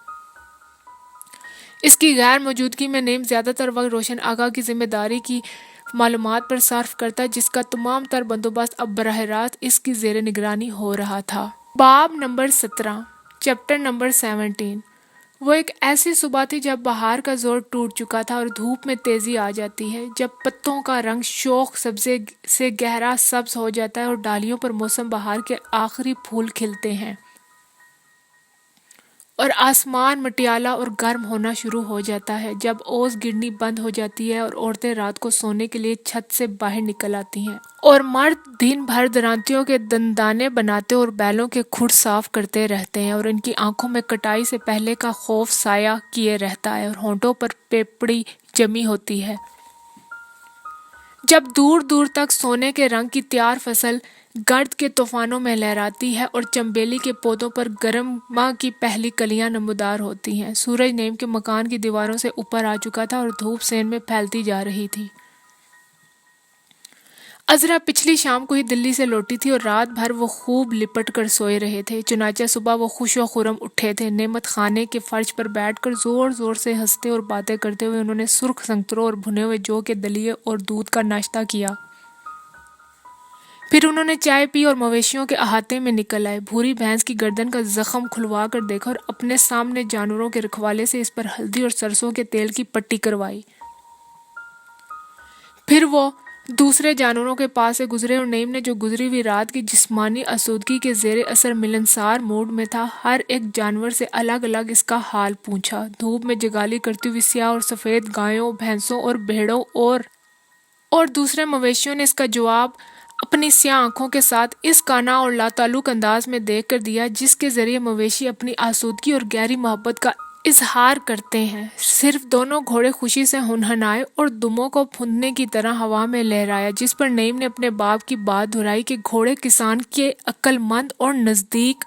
[SPEAKER 1] اس کی غیر موجودگی میں نعیم زیادہ تر وقت روشن آغا کی ذمہ داری کی معلومات پر صرف کرتا، جس کا تمام تر بندوبست اب براہ راست اس کی زیر نگرانی ہو رہا تھا۔ باب نمبر 17، چیپٹر نمبر 17، وہ ایک ایسی صبح تھی جب بہار کا زور ٹوٹ چکا تھا اور دھوپ میں تیزی آ جاتی ہے، جب پتوں کا رنگ شوخ سبزے سے گہرا سبز ہو جاتا ہے اور ڈالیوں پر موسم بہار کے آخری پھول کھلتے ہیں اور آسمان مٹیالہ اور گرم ہونا شروع ہو جاتا ہے، جب اوس گرنی بند ہو جاتی ہے اور عورتیں رات کو سونے کے لیے چھت سے باہر نکل آتی ہیں اور مرد دن بھر درانتیوں کے دندانے بناتے اور بیلوں کے کھڑ صاف کرتے رہتے ہیں اور ان کی آنکھوں میں کٹائی سے پہلے کا خوف سایہ کیے رہتا ہے اور ہونٹوں پر پیپڑی جمی ہوتی ہے، جب دور دور تک سونے کے رنگ کی تیار فصل گرد کے طوفانوں میں لہراتی ہے اور چنبیلی کے پودوں پر گرما کی پہلی کلیاں نمودار ہوتی ہیں۔ سورج نیم کے مکان کی دیواروں سے اوپر آ چکا تھا اور دھوپ سین میں پھیلتی جا رہی تھی۔ عذرا پچھلی شام کو ہی دلی سے لوٹی تھی اور رات بھر وہ خوب لپٹ کر سوئے رہے تھے، چنانچہ صبح وہ خوش و خرم اٹھے تھے۔ نعمت خانے کے فرش پر بیٹھ کر زور زور سے ہنستے اور باتیں کرتے ہوئے انہوں نے سرخ سنگتروں اور بھنے ہوئے جو کے دلیے اور دودھ کا ناشتہ کیا۔ پھر انہوں نے چائے پی اور مویشیوں کے احاطے میں نکل آئے، بھوری بھینس کی گردن کا زخم کھلوا کر دیکھا اور اپنے سامنے جانوروں کے رکھوالے سے اس پر ہلدی اور سرسوں کے تیل کی پٹی کروائی۔ پھر وہ دوسرے جانوروں کے پاس سے گزرے اور نعیم نے جو گزری ہوئی رات کی جسمانی آسودگی کے زیر اثر ملنسار موڈ میں تھا، ہر ایک جانور سے الگ الگ اس کا حال پوچھا۔ دھوپ میں جگالی کرتی ہوئی سیاہ اور سفید گایوں، بھینسوں اور بھیڑوں اور دوسرے مویشیوں نے اس کا جواب اپنی سیاہ آنکھوں کے ساتھ اس کانا اور لاتعلق انداز میں دیکھ کر دیا جس کے ذریعے مویشی اپنی آسودگی اور گہری محبت کا اظہار کرتے ہیں۔ صرف دونوں گھوڑے خوشی سے ہنہنائے اور دموں کو پھندنے کی طرح ہوا میں لہرایا، جس پر نعیم نے اپنے باپ کی بات دہرائی کہ گھوڑے کسان کے عقل مند اور نزدیک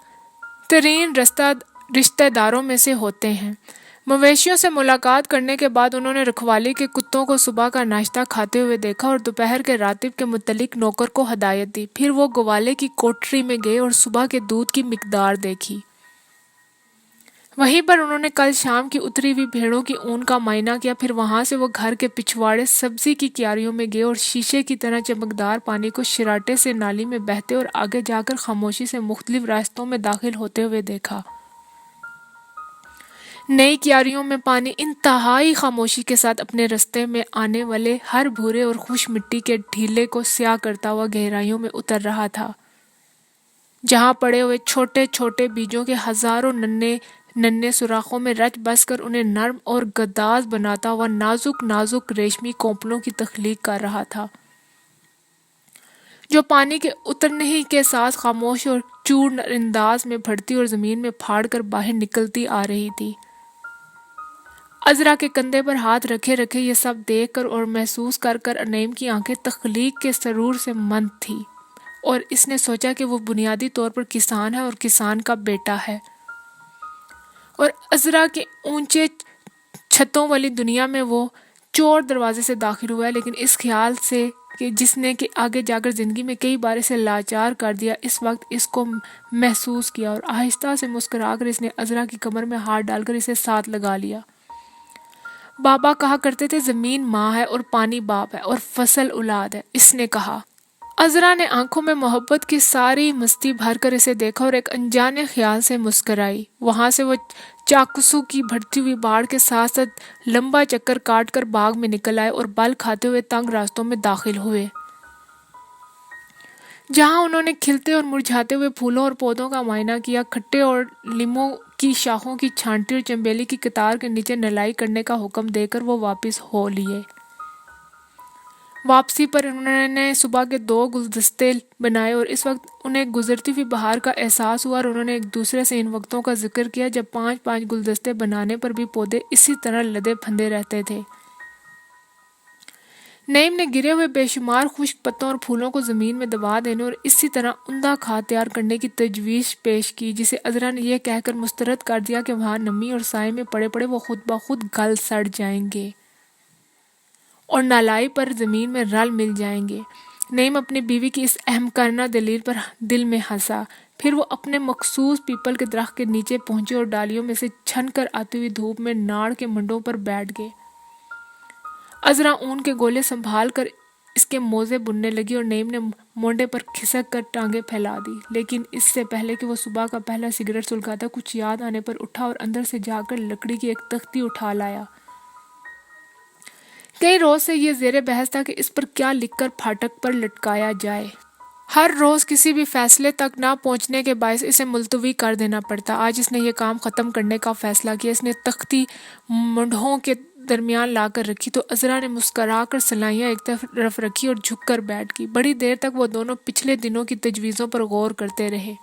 [SPEAKER 1] ترین رشتہ داروں میں سے ہوتے ہیں۔ مویشیوں سے ملاقات کرنے کے بعد انہوں نے رکھوالی کے کتوں کو صبح کا ناشتہ کھاتے ہوئے دیکھا اور دوپہر کے راتب کے متعلق نوکر کو ہدایت دی۔ پھر وہ گوالے کی کوٹری میں گئے اور صبح کے دودھ کی مقدار دیکھی۔ وہیں پر انہوں نے کل شام کی اتری ہوئی بھیڑوں کی اون کا معائنہ کیا، پھر وہاں سے وہ گھر کے پچھواڑے سبزی کی کیاریوں میں گئے اور شیشے کی طرح چمکدار پانی کو شراٹے سے نالی میں بہتے اور آگے جا کر خاموشی سے مختلف راستوں میں داخل ہوتے ہوئے دیکھا۔ نئی کیاریوں میں پانی انتہائی خاموشی کے ساتھ اپنے رستے میں آنے والے ہر بھورے اور خوش مٹی کے ڈھیلے کو سیاہ کرتا ہوا گہرائیوں میں اتر رہا تھا، جہاں پڑے ہوئے چھوٹے چھوٹے بیجوں کے ہزاروں ننھے سوراخوں میں رچ بس کر انہیں نرم اور گداز بناتا ہوا نازک نازک ریشمی کونپلوں کی تخلیق کر رہا تھا، جو پانی کے اترنے ہی کے ساتھ خاموش اور چور انداز میں بڑھتی اور زمین میں پھاڑ کر باہر نکلتی آ رہی تھی۔ عذرا کے کندھے پر ہاتھ رکھے رکھے یہ سب دیکھ کر اور محسوس کر کر نعیم کی آنکھیں تخلیق کے سرور سے مند تھیں اور اس نے سوچا کہ وہ بنیادی طور پر کسان ہے اور کسان کا بیٹا ہے، اور عذرا کے اونچے چھتوں والی دنیا میں وہ چور دروازے سے داخل ہوا ہے، لیکن اس خیال سے کہ جس نے کہ آگے جا کر زندگی میں کئی بار اسے لاچار کر دیا، اس وقت اس کو محسوس کیا اور آہستہ سے مسکرا کر اس نے عذرا کی کمر میں ہاتھ ڈال کر اسے ساتھ لگا لیا۔ بابا کہا کرتے تھے زمین ماں ہے اور پانی باپ ہے اور فصل اولاد ہے، اس نے کہا۔ عذرا نے آنکھوں میں محبت کی ساری مستی بھر کر اسے دیکھا اور ایک انجانے خیال سے مسکرائی۔ وہاں سے وہ چاکسو کی بڑھتی ہوئی باڑ کے ساتھ ساتھ لمبا چکر کاٹ کر باغ میں نکل آئے اور بل کھاتے ہوئے تنگ راستوں میں داخل ہوئے، جہاں انہوں نے کھلتے اور مرجھاتے ہوئے پھولوں اور پودوں کا معائنہ کیا، کھٹے اور لیموں کی شاخوں کی چھانٹی اور چنبیلی کی قطار کے نیچے نلائی کرنے کا حکم دے کر وہ واپس ہو لیے۔ واپسی پر انہوں نے صبح کے 2 گلدستے بنائے اور اس وقت انہیں گزرتی ہوئی بہار کا احساس ہوا اور انہوں نے ایک دوسرے سے ان وقتوں کا ذکر کیا جب 5 گلدستے بنانے پر بھی پودے اسی طرح لدے پھندے رہتے تھے۔ نعیم نے گرے ہوئے بے شمار خشک پتوں اور پھولوں کو زمین میں دبا دینے اور اسی طرح عمدہ کھاد تیار کرنے کی تجویز پیش کی، جسے عذرا نے یہ کہہ کر مسترد کر دیا کہ وہاں نمی اور سائے میں پڑے پڑے وہ خود بخود گل سڑ جائیں گے اور نالائی پر زمین میں رل مل جائیں گے۔ نعیم اپنی بیوی کی اس احمقانہ دلیل پر دل میں ہنسا، پھر وہ اپنے مخصوص پیپل کے درخت کے نیچے پہنچے اور ڈالیوں میں سے چھن کر آتی ہوئی دھوپ میں ناڑ کے منڈوں پر بیٹھ گئے۔ عذرا اون کے گولے سنبھال کر اس کے موزے بننے لگی اور نعیم نے مونڈے پر کھسک کر ٹانگیں پھیلا دی، لیکن اس سے پہلے کہ وہ صبح کا پہلا سگریٹ سلگاتا کچھ یاد آنے پر اٹھا اور اندر سے جا کر لکڑی کی ایک تختی اٹھا لایا۔ کئی روز سے یہ زیر بحث تھا کہ اس پر کیا لکھ کر پھاٹک پر لٹکایا جائے۔ ہر روز کسی بھی فیصلے تک نہ پہنچنے کے باعث اسے ملتوی کر دینا پڑتا۔ آج اس نے یہ کام ختم کرنے کا فیصلہ کیا۔ اس نے تختی منڈھوں کے درمیان لا کر رکھی تو عذرا نے مسکرا کر سلائیاں ایک طرف رکھی اور جھک کر بیٹھ گئی۔ بڑی دیر تک وہ دونوں پچھلے دنوں کی تجویزوں پر غور کرتے رہے۔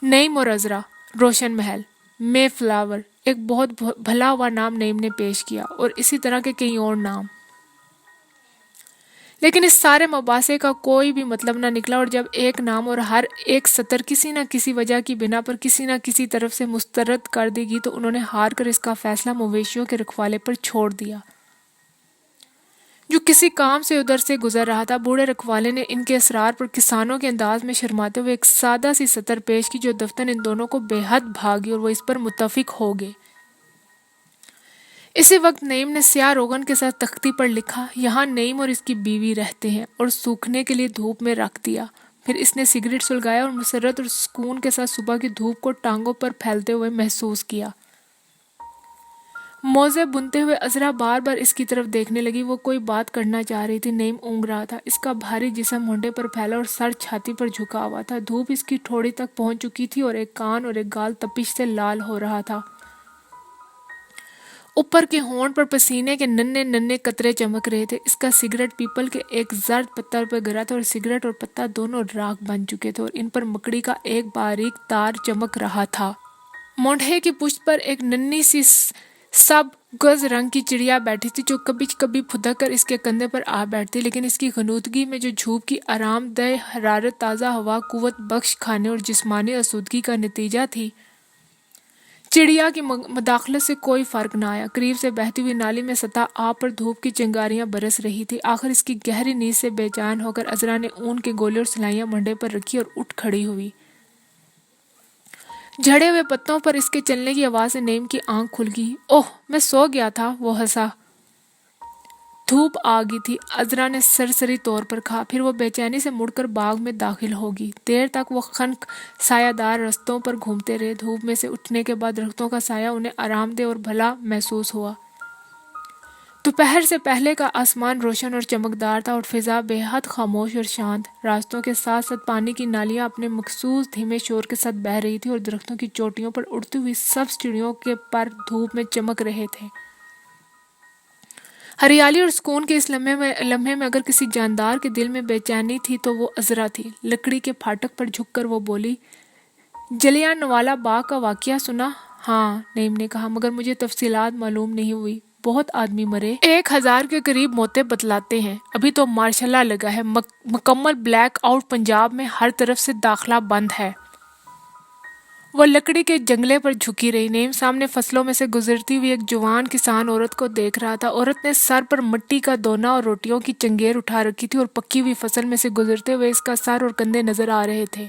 [SPEAKER 1] نعیم اور عذرا، روشن محل، مے فلاور، ایک بہت بھلا ہوا نام نعیم نے پیش کیا، اور اسی طرح کے کئی اور نام، لیکن اس سارے مباحثے کا کوئی بھی مطلب نہ نکلا، اور جب ایک نام اور ہر ایک سطر کسی نہ کسی وجہ کی بنا پر کسی نہ کسی طرف سے مسترد کر دی گئی تو انہوں نے ہار کر اس کا فیصلہ مویشیوں کے رکھوالے پر چھوڑ دیا۔ جو کسی کام سے ادھر سے گزر رہا تھا، بوڑھے رکھوالے نے ان کے اسرار پر کسانوں کے انداز میں شرماتے ہوئے ایک سادہ سی سطر پیش کی جو دفتن ان دونوں کو بے حد بھاگی اور وہ اس پر متفق ہو گئے۔ اسی وقت نعیم نے سیاہ روغن کے ساتھ تختی پر لکھا، یہاں نعیم اور اس کی بیوی رہتے ہیں، اور سوکھنے کے لیے دھوپ میں رکھ دیا۔ پھر اس نے سگریٹ سلگایا اور مسرت اور سکون کے ساتھ صبح کی دھوپ کو ٹانگوں پر پھیلتے ہوئے محسوس کیا۔ موزے بنتے ہوئے عذرا بار بار اس کی طرف دیکھنے لگی۔ وہ کوئی بات کرنا چاہ رہی تھی۔ نعیم اونگ رہا تھا، اس کا بھاری جسم مونڈے پر پھیلا اور سر چھاتی پر جھکا ہوا تھا۔ دھوپ اس کی ٹھوڑی تک پہنچ چکی تھی اور ایک کان اور ایک گال تپش سے لال ہو رہا تھا۔ اوپر کے ہونٹ پر پسینے کے ننھے ننھے قطرے چمک رہے تھے۔ اس کا سگریٹ پیپل کے ایک زرد پتر پر گرا تھا اور سگریٹ اور پتا دونوں راکھ بن چکے تھے اور ان پر مکڑی کا ایک باریک تار چمک رہا تھا۔ مونڈھے کی پشت پر ایک ننھی سی سب گز رنگ کی چڑیا بیٹھی تھی جو کبھی کبھی پھدک کر اس کے کندھے پر آ بیٹھتی، لیکن اس کی غنودگی میں جو دھوپ کی آرام دہ حرارت، تازہ ہوا، قوت بخش کھانے اور جسمانی آسودگی کا نتیجہ تھی، چڑیا کی مداخلت سے کوئی فرق نہ آیا۔ قریب سے بہتی ہوئی نالی میں سطح آب پر دھوپ کی چنگاریاں برس رہی تھی۔ آخر اس کی گہری نیند سے بے چین ہو کر عذرا نے اون کے گولے اور سلائیاں منڈے پر رکھی اور اٹھ کھڑی ہوئی۔ جھڑے ہوئے پتوں پر اس کے چلنے کی آواز سے نعیم کی آنکھ کھل گئی۔ اوہ، میں سو گیا تھا، وہ ہنسا۔ دھوپ آ گئی تھی، عذرا نے سرسری طور پر کہا، پھر وہ بے چینی سے مڑ کر باغ میں داخل ہوگی۔ دیر تک وہ خنک سایہ دار رستوں پر گھومتے رہے۔ دھوپ میں سے اٹھنے کے بعد درختوں کا سایہ انہیں آرام دہ اور بھلا محسوس ہوا۔ دوپہر سے پہلے کا آسمان روشن اور چمکدار تھا اور فضا بے حد خاموش اور شانت۔ راستوں کے ساتھ ساتھ پانی کی نالیاں اپنے مخصوص دھیمے شور کے ساتھ بہہ رہی تھی اور درختوں کی چوٹیوں پر اڑتی ہوئی سبز چڑیوں کے پر دھوپ میں چمک رہے تھے۔ ہریالی اور سکون کے اس لمحے میں اگر کسی جاندار کے دل میں بے چینی تھی تو وہ عذرا تھی۔ لکڑی کے پھاٹک پر جھک کر وہ بولی، جلیانوالہ باغ کا واقعہ سنا؟ ہاں، نعیم نے کہا، مگر مجھے تفصیلات معلوم نہیں ہوئی۔ بہت آدمی مرے؟ 1000 کے قریب موتیں بتلاتے ہیں۔ ابھی تو مارشل لا لگا ہے، مکمل بلیک آؤٹ۔ پنجاب میں ہر طرف سے داخلہ بند ہے۔ وہ لکڑی کے جنگلے پر جھکی رہی۔ نعیم سامنے فصلوں میں سے گزرتی ہوئی ایک جوان کسان عورت کو دیکھ رہا تھا۔ عورت نے سر پر مٹی کا دونا اور روٹیوں کی چنگیر اٹھا رکھی تھی اور پکی ہوئی فصل میں سے گزرتے ہوئے اس کا سر اور کندھے نظر آ رہے تھے۔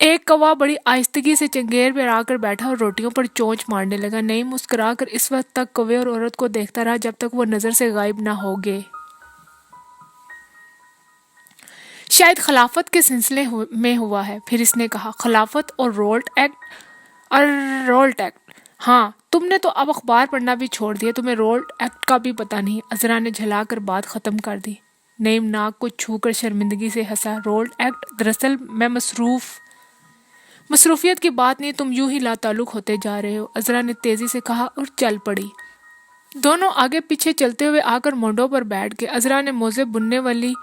[SPEAKER 1] ایک کوا بڑی آہستگی سے چنگیر پر آ کر بیٹھا اور روٹیوں پر چونچ مارنے لگا۔ نعیم مسکرا کر اس وقت تک کوے اور عورت کو دیکھتا رہا جب تک وہ نظر سے غائب نہ ہو گئے۔ شاید خلافت کے سلسلے میں ہوا ہے۔ پھر اس نے کہا، خلافت اور رولٹ ایکٹ؟ ہاں، تم نے تو اب اخبار پڑھنا بھی چھوڑ دیا، تمہیں رولٹ ایکٹ کا بھی پتہ نہیں۔ عذرا نے جھلا کر بات ختم کر دی۔ نعیم ناک کو چھو کر شرمندگی سے ہنسا۔ Rowlatt act? دراصل میں مصروفیت کی بات نہیں، تم یوں ہی لا تعلق ہوتے جا رہے ہو، عذرا نے تیزی سے کہا اور چل پڑی۔ دونوں آگے پیچھے چلتے ہوئے آ کر مونڈوں پر بیٹھ گئے۔ عذرا نے موزے بننے والی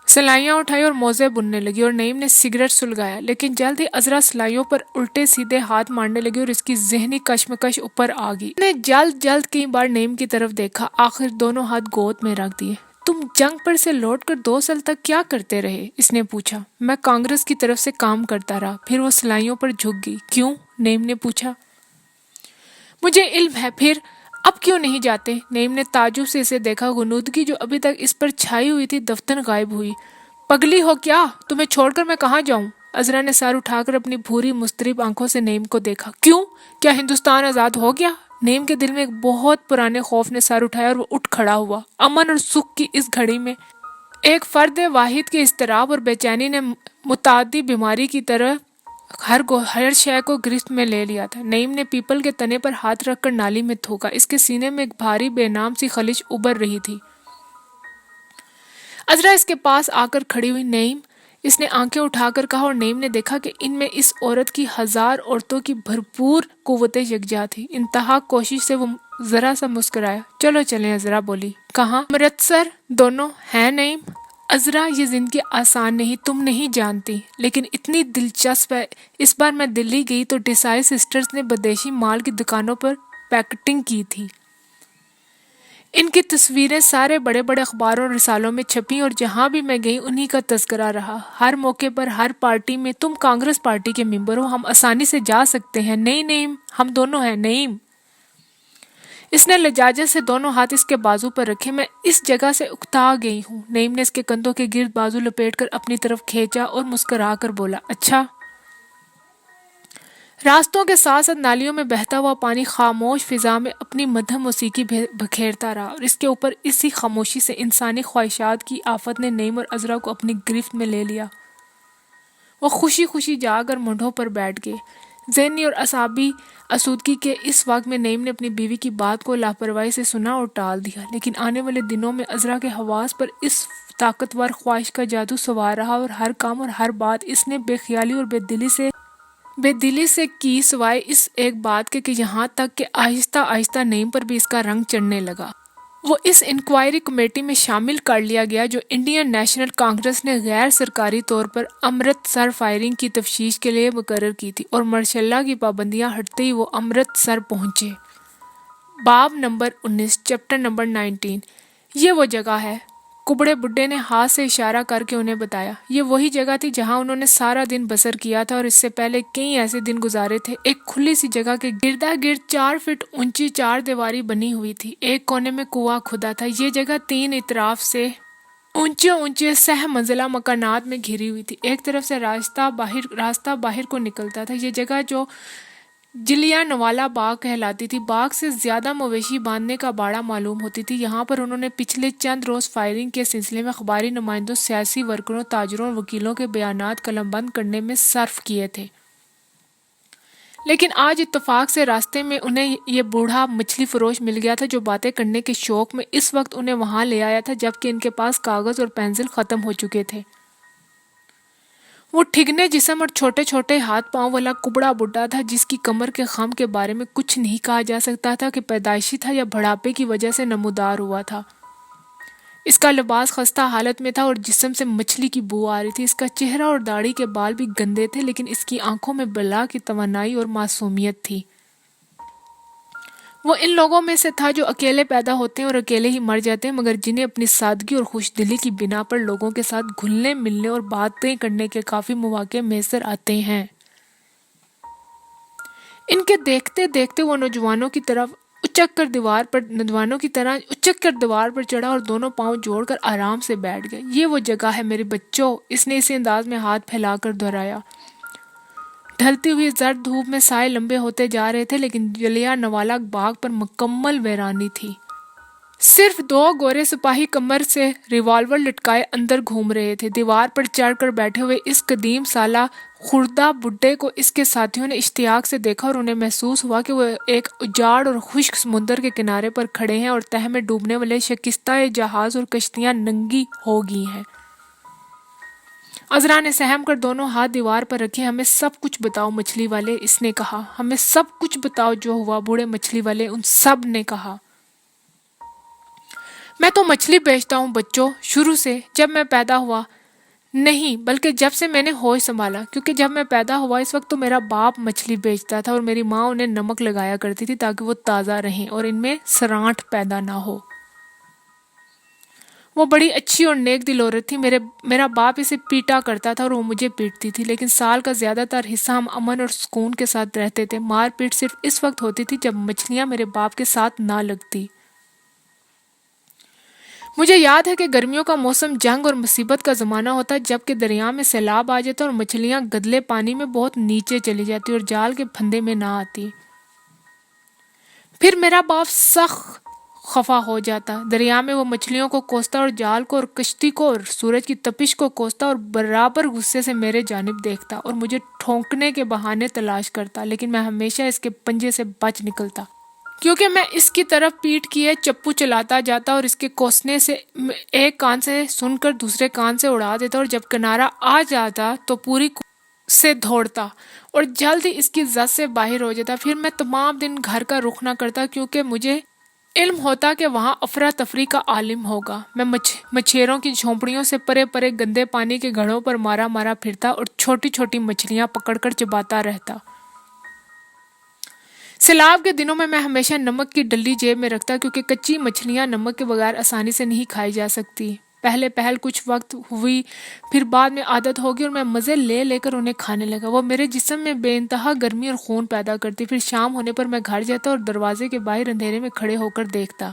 [SPEAKER 1] سلائیاں اٹھائی اور موزے بننے لگی اور نعیم نے سگریٹ سلگایا، لیکن جلد ہی عذرا سلائیوں پر الٹے سیدھے ہاتھ مارنے لگی اور اس کی ذہنی کشمکش اوپر آ گئی۔ اس نے جلد کئی بار نعیم کی طرف دیکھا، آخر دونوں ہاتھ گود میں رکھ دیے۔ تم جنگ پر سے لوٹ کر 2 سال تک کیا کرتے رہے؟ اس نے پوچھا۔ میں کانگریس کی طرف سے کام کرتا رہا۔ پھر وہ سلائیوں پر جھک گئی۔ کیوں؟ نعیم نے پوچھا۔ مجھے علم ہے۔ پھر اب کیوں نہیں جاتے؟ نعیم نے تعجب سے اسے دیکھا۔ غنودگی جو ابھی تک اس پر چھائی ہوئی تھی دفتن غائب ہوئی۔ پگلی ہو کیا؟ تمہیں چھوڑ کر میں کہاں جاؤں؟ عذرا نے سر اٹھا کر اپنی بھوری مضطرب آنکھوں سے نعیم کو دیکھا۔ کیوں؟ کیا ہندوستان آزاد ہو گیا؟ نیم کے دل میں ایک بہت پرانے خوف نے سر اٹھایا اور وہ اٹھ کھڑا ہوا۔ امن اور سکھ کی اس گھڑی میں ایک فرد واحد کے اضطراب اور بے چینی نے متعدی بیماری کی طرح ہر شے کو گرفت میں لے لیا تھا۔ نعیم نے پیپل کے تنے پر ہاتھ رکھ کر نالی میں تھوکا۔ اس کے سینے میں ایک بھاری بے نام سی خلش ابھر رہی تھی۔ عذرا اس کے پاس آ کر کھڑی ہوئی۔ نعیم، اس نے آنکھیں اٹھا کر کہا، اور نعیم نے دیکھا کہ ان میں اس عورت کی ہزار عورتوں کی بھرپور قوت یکجا تھی۔ انتہا کوشش سے وہ ذرا سا مسکرایا۔ چلو چلیں، عذرا بولی۔ کہاں؟ امرتسر۔ دونوں ہیں نعیم؟ عذرا، یہ زندگی آسان نہیں، تم نہیں جانتی، لیکن اتنی دلچسپ ہے۔ اس بار میں دلی گئی تو ڈیسائی سسٹرز نے بدیشی مال کی دکانوں پر پیکٹنگ کی تھی۔ ان کی تصویریں سارے بڑے بڑے اخباروں اور رسالوں میں چھپیں، اور جہاں بھی میں گئی انہی کا تذکرہ رہا۔ ہر موقع پر، ہر پارٹی میں۔ تم کانگریس پارٹی کے ممبر ہو، ہم آسانی سے جا سکتے ہیں۔ نہیں نعیم، ہم دونوں ہیں نعیم۔ اس نے لجاجت سے دونوں ہاتھ اس کے بازو پر رکھے۔ میں اس جگہ سے اکتا گئی ہوں۔ نعیم نے اس کے کندھوں کے گرد بازو لپیٹ کر اپنی طرف کھینچا اور مسکرا کر بولا، اچھا۔ راستوں کے ساتھ ساتھ نالیوں میں بہتا ہوا پانی خاموش فضا میں اپنی مدھم موسیقی بکھیرتا رہا، اور اس کے اوپر اسی خاموشی سے انسانی خواہشات کی آفت نے نعیم اور عذرا کو اپنی گرفت میں لے لیا۔ وہ خوشی خوشی جا کر مونڈھوں پر بیٹھ گئے۔ ذہنی اور اعصابی آسودگی کے اس وقت میں نعیم نے اپنی بیوی کی بات کو لاپرواہی سے سنا اور ٹال دیا، لیکن آنے والے دنوں میں عذرا کے حواس پر اس طاقتور خواہش کا جادو سوار رہا، اور ہر کام اور ہر بات اس نے بے خیالی اور بے دلی سے کی، سوائے اس ایک بات کے کہ یہاں تک کہ آہستہ آہستہ نعیم پر بھی اس کا رنگ چڑھنے لگا۔ وہ اس انکوائری کمیٹی میں شامل کر لیا گیا جو انڈین نیشنل کانگریس نے غیر سرکاری طور پر امرتسر فائرنگ کی تفتیش کے لیے مقرر کی تھی، اور مارشل لا کی پابندیاں ہٹتے ہی وہ امرتسر پہنچے۔ باب نمبر 19، چیپٹر نمبر 19۔ یہ وہ جگہ ہے، کبڑے بڈھے نے ہاتھ سے اشارہ کر کے انہیں بتایا۔ یہ وہی جگہ تھی جہاں انہوں نے سارا دن بسر کیا تھا، اور اس سے پہلے کئی ایسے دن گزارے تھے۔ ایک کھلی سی جگہ کے گردا گرد 4 فٹ اونچی چار دیواری بنی ہوئی تھی۔ ایک کونے میں کنواں کھدا تھا۔ یہ جگہ 3 اطراف سے اونچے سہ منزلہ مکانات میں گھری ہوئی تھی۔ ایک طرف سے راستہ باہر کو نکلتا تھا۔ یہ جگہ جو جلیانوالہ باغ کہلاتی تھی، باغ سے زیادہ مویشی باندھنے کا باڑہ معلوم ہوتی تھی۔ یہاں پر انہوں نے پچھلے چند روز فائرنگ کے سلسلے میں اخباری نمائندوں، سیاسی ورکروں، تاجروں اور وکیلوں کے بیانات قلم بند کرنے میں صرف کیے تھے، لیکن آج اتفاق سے راستے میں انہیں یہ بوڑھا مچھلی فروش مل گیا تھا جو باتیں کرنے کے شوق میں اس وقت انہیں وہاں لے آیا تھا جبکہ ان کے پاس کاغذ اور پینسل ختم ہو چکے تھے۔ وہ ٹھگنے جسم اور چھوٹے چھوٹے ہاتھ پاؤں والا کبڑا بڈھا تھا جس کی کمر کے خم کے بارے میں کچھ نہیں کہا جا سکتا تھا کہ پیدائشی تھا یا بڑھاپے کی وجہ سے نمودار ہوا تھا۔ اس کا لباس خستہ حالت میں تھا اور جسم سے مچھلی کی بو آ رہی تھی۔ اس کا چہرہ اور داڑھی کے بال بھی گندے تھے، لیکن اس کی آنکھوں میں بلا کی توانائی اور معصومیت تھی۔ وہ ان لوگوں میں سے تھا جو اکیلے پیدا ہوتے ہیں اور اکیلے ہی مر جاتے ہیں، مگر جنہیں اپنی سادگی اور خوش دلی کی بنا پر لوگوں کے ساتھ گھلنے ملنے اور باتیں کرنے کے کافی مواقع میسر آتے ہیں۔ ان کے دیکھتے دیکھتے وہ نوجوانوں کی طرح اچک کر دیوار پر چڑھا اور دونوں پاؤں جوڑ کر آرام سے بیٹھ گیا۔ یہ وہ جگہ ہے میرے بچوں، اس نے اسی انداز میں ہاتھ پھیلا کر دہرایا۔ ڈھلتی ہوئی زرد دھوپ میں سائے لمبے ہوتے جا رہے تھے، لیکن جلیانوالہ باغ پر مکمل ویرانی تھی۔ صرف 2 گورے سپاہی کمر سے ریوالور لٹکائے اندر گھوم رہے تھے۔ دیوار پر چڑھ کر بیٹھے ہوئے اس قدیم سالہ خردہ بڈھے کو اس کے ساتھیوں نے اشتیاق سے دیکھا، اور انہیں محسوس ہوا کہ وہ ایک اجاڑ اور خشک سمندر کے کنارے پر کھڑے ہیں اور تہ میں ڈوبنے والے شکستہ جہاز اور کشتیاں ننگی ہو گئی ہیں۔ عذرا نے سہم کر دونوں ہاتھ دیوار پر رکھے۔ ہمیں سب کچھ بتاؤ مچھلی والے، اس نے کہا۔ ہمیں سب کچھ بتاؤ جو ہوا بوڑھے مچھلی والے، ان سب نے کہا۔ میں تو مچھلی بیچتا ہوں بچوں، شروع سے، جب میں پیدا ہوا نہیں بلکہ جب سے میں نے ہوش سنبھالا، کیونکہ جب میں پیدا ہوا اس وقت تو میرا باپ مچھلی بیچتا تھا اور میری ماں انہیں نمک لگایا کرتی تھی تاکہ وہ تازہ رہیں اور ان میں سرانٹھ پیدا نہ ہو۔ وہ بڑی اچھی اور نیک دل عورت تھی۔ میرا باپ اسے پیٹا کرتا تھا اور وہ مجھے پیٹتی تھی، لیکن سال کا زیادہ تر حصہ ہم امن اور سکون کے ساتھ رہتے تھے۔ مار پیٹ صرف اس وقت ہوتی تھی جب مچھلیاں میرے باپ کے ساتھ نہ لگتی۔ مجھے یاد ہے کہ گرمیوں کا موسم جنگ اور مصیبت کا زمانہ ہوتا، جبکہ دریا میں سیلاب آ جاتا اور مچھلیاں گدلے پانی میں بہت نیچے چلی جاتی اور جال کے پھندے میں نہ آتی۔ پھر میرا باپ سخت خفا ہو جاتا، دریا میں وہ مچھلیوں کو کوستا اور جال کو اور کشتی کو اور سورج کی تپش کو کوستا اور برابر غصے سے میرے جانب دیکھتا اور مجھے ٹھونکنے کے بہانے تلاش کرتا، لیکن میں ہمیشہ اس کے پنجے سے بچ نکلتا، کیونکہ میں اس کی طرف پیٹ کیے چپو چلاتا جاتا اور اس کے کوسنے سے ایک کان سے سن کر دوسرے کان سے اڑا دیتا، اور جب کنارہ آ جاتا تو پوری سے دھوڑتا اور جلد ہی اس کی زد سے باہر ہو جاتا۔ پھر میں تمام دن گھر کا رخ نہ کرتا، کیونکہ مجھے علم ہوتا کہ وہاں افراتفری کا عالم ہوگا۔ میں مچھیروں کی جھونپڑیوں سے پرے پرے گندے پانی کے گھڑوں پر مارا مارا پھرتا اور چھوٹی چھوٹی مچھلیاں پکڑ کر چباتا رہتا۔ سیلاب کے دنوں میں ہمیشہ نمک کی ڈلی جیب میں رکھتا، کیونکہ کچی مچھلیاں نمک کے بغیر آسانی سے نہیں کھائی جا سکتی۔ پہل کچھ وقت ہوئی، پھر بعد میں عادت ہوگی اور میں مزے لے لے کر انہیں کھانے لگا۔ وہ میرے جسم میں بے انتہا گرمی اور خون پیدا کرتی۔ پھر شام ہونے پر میں گھر جاتا اور دروازے کے باہر اندھیرے میں کھڑے ہو کر دیکھتا۔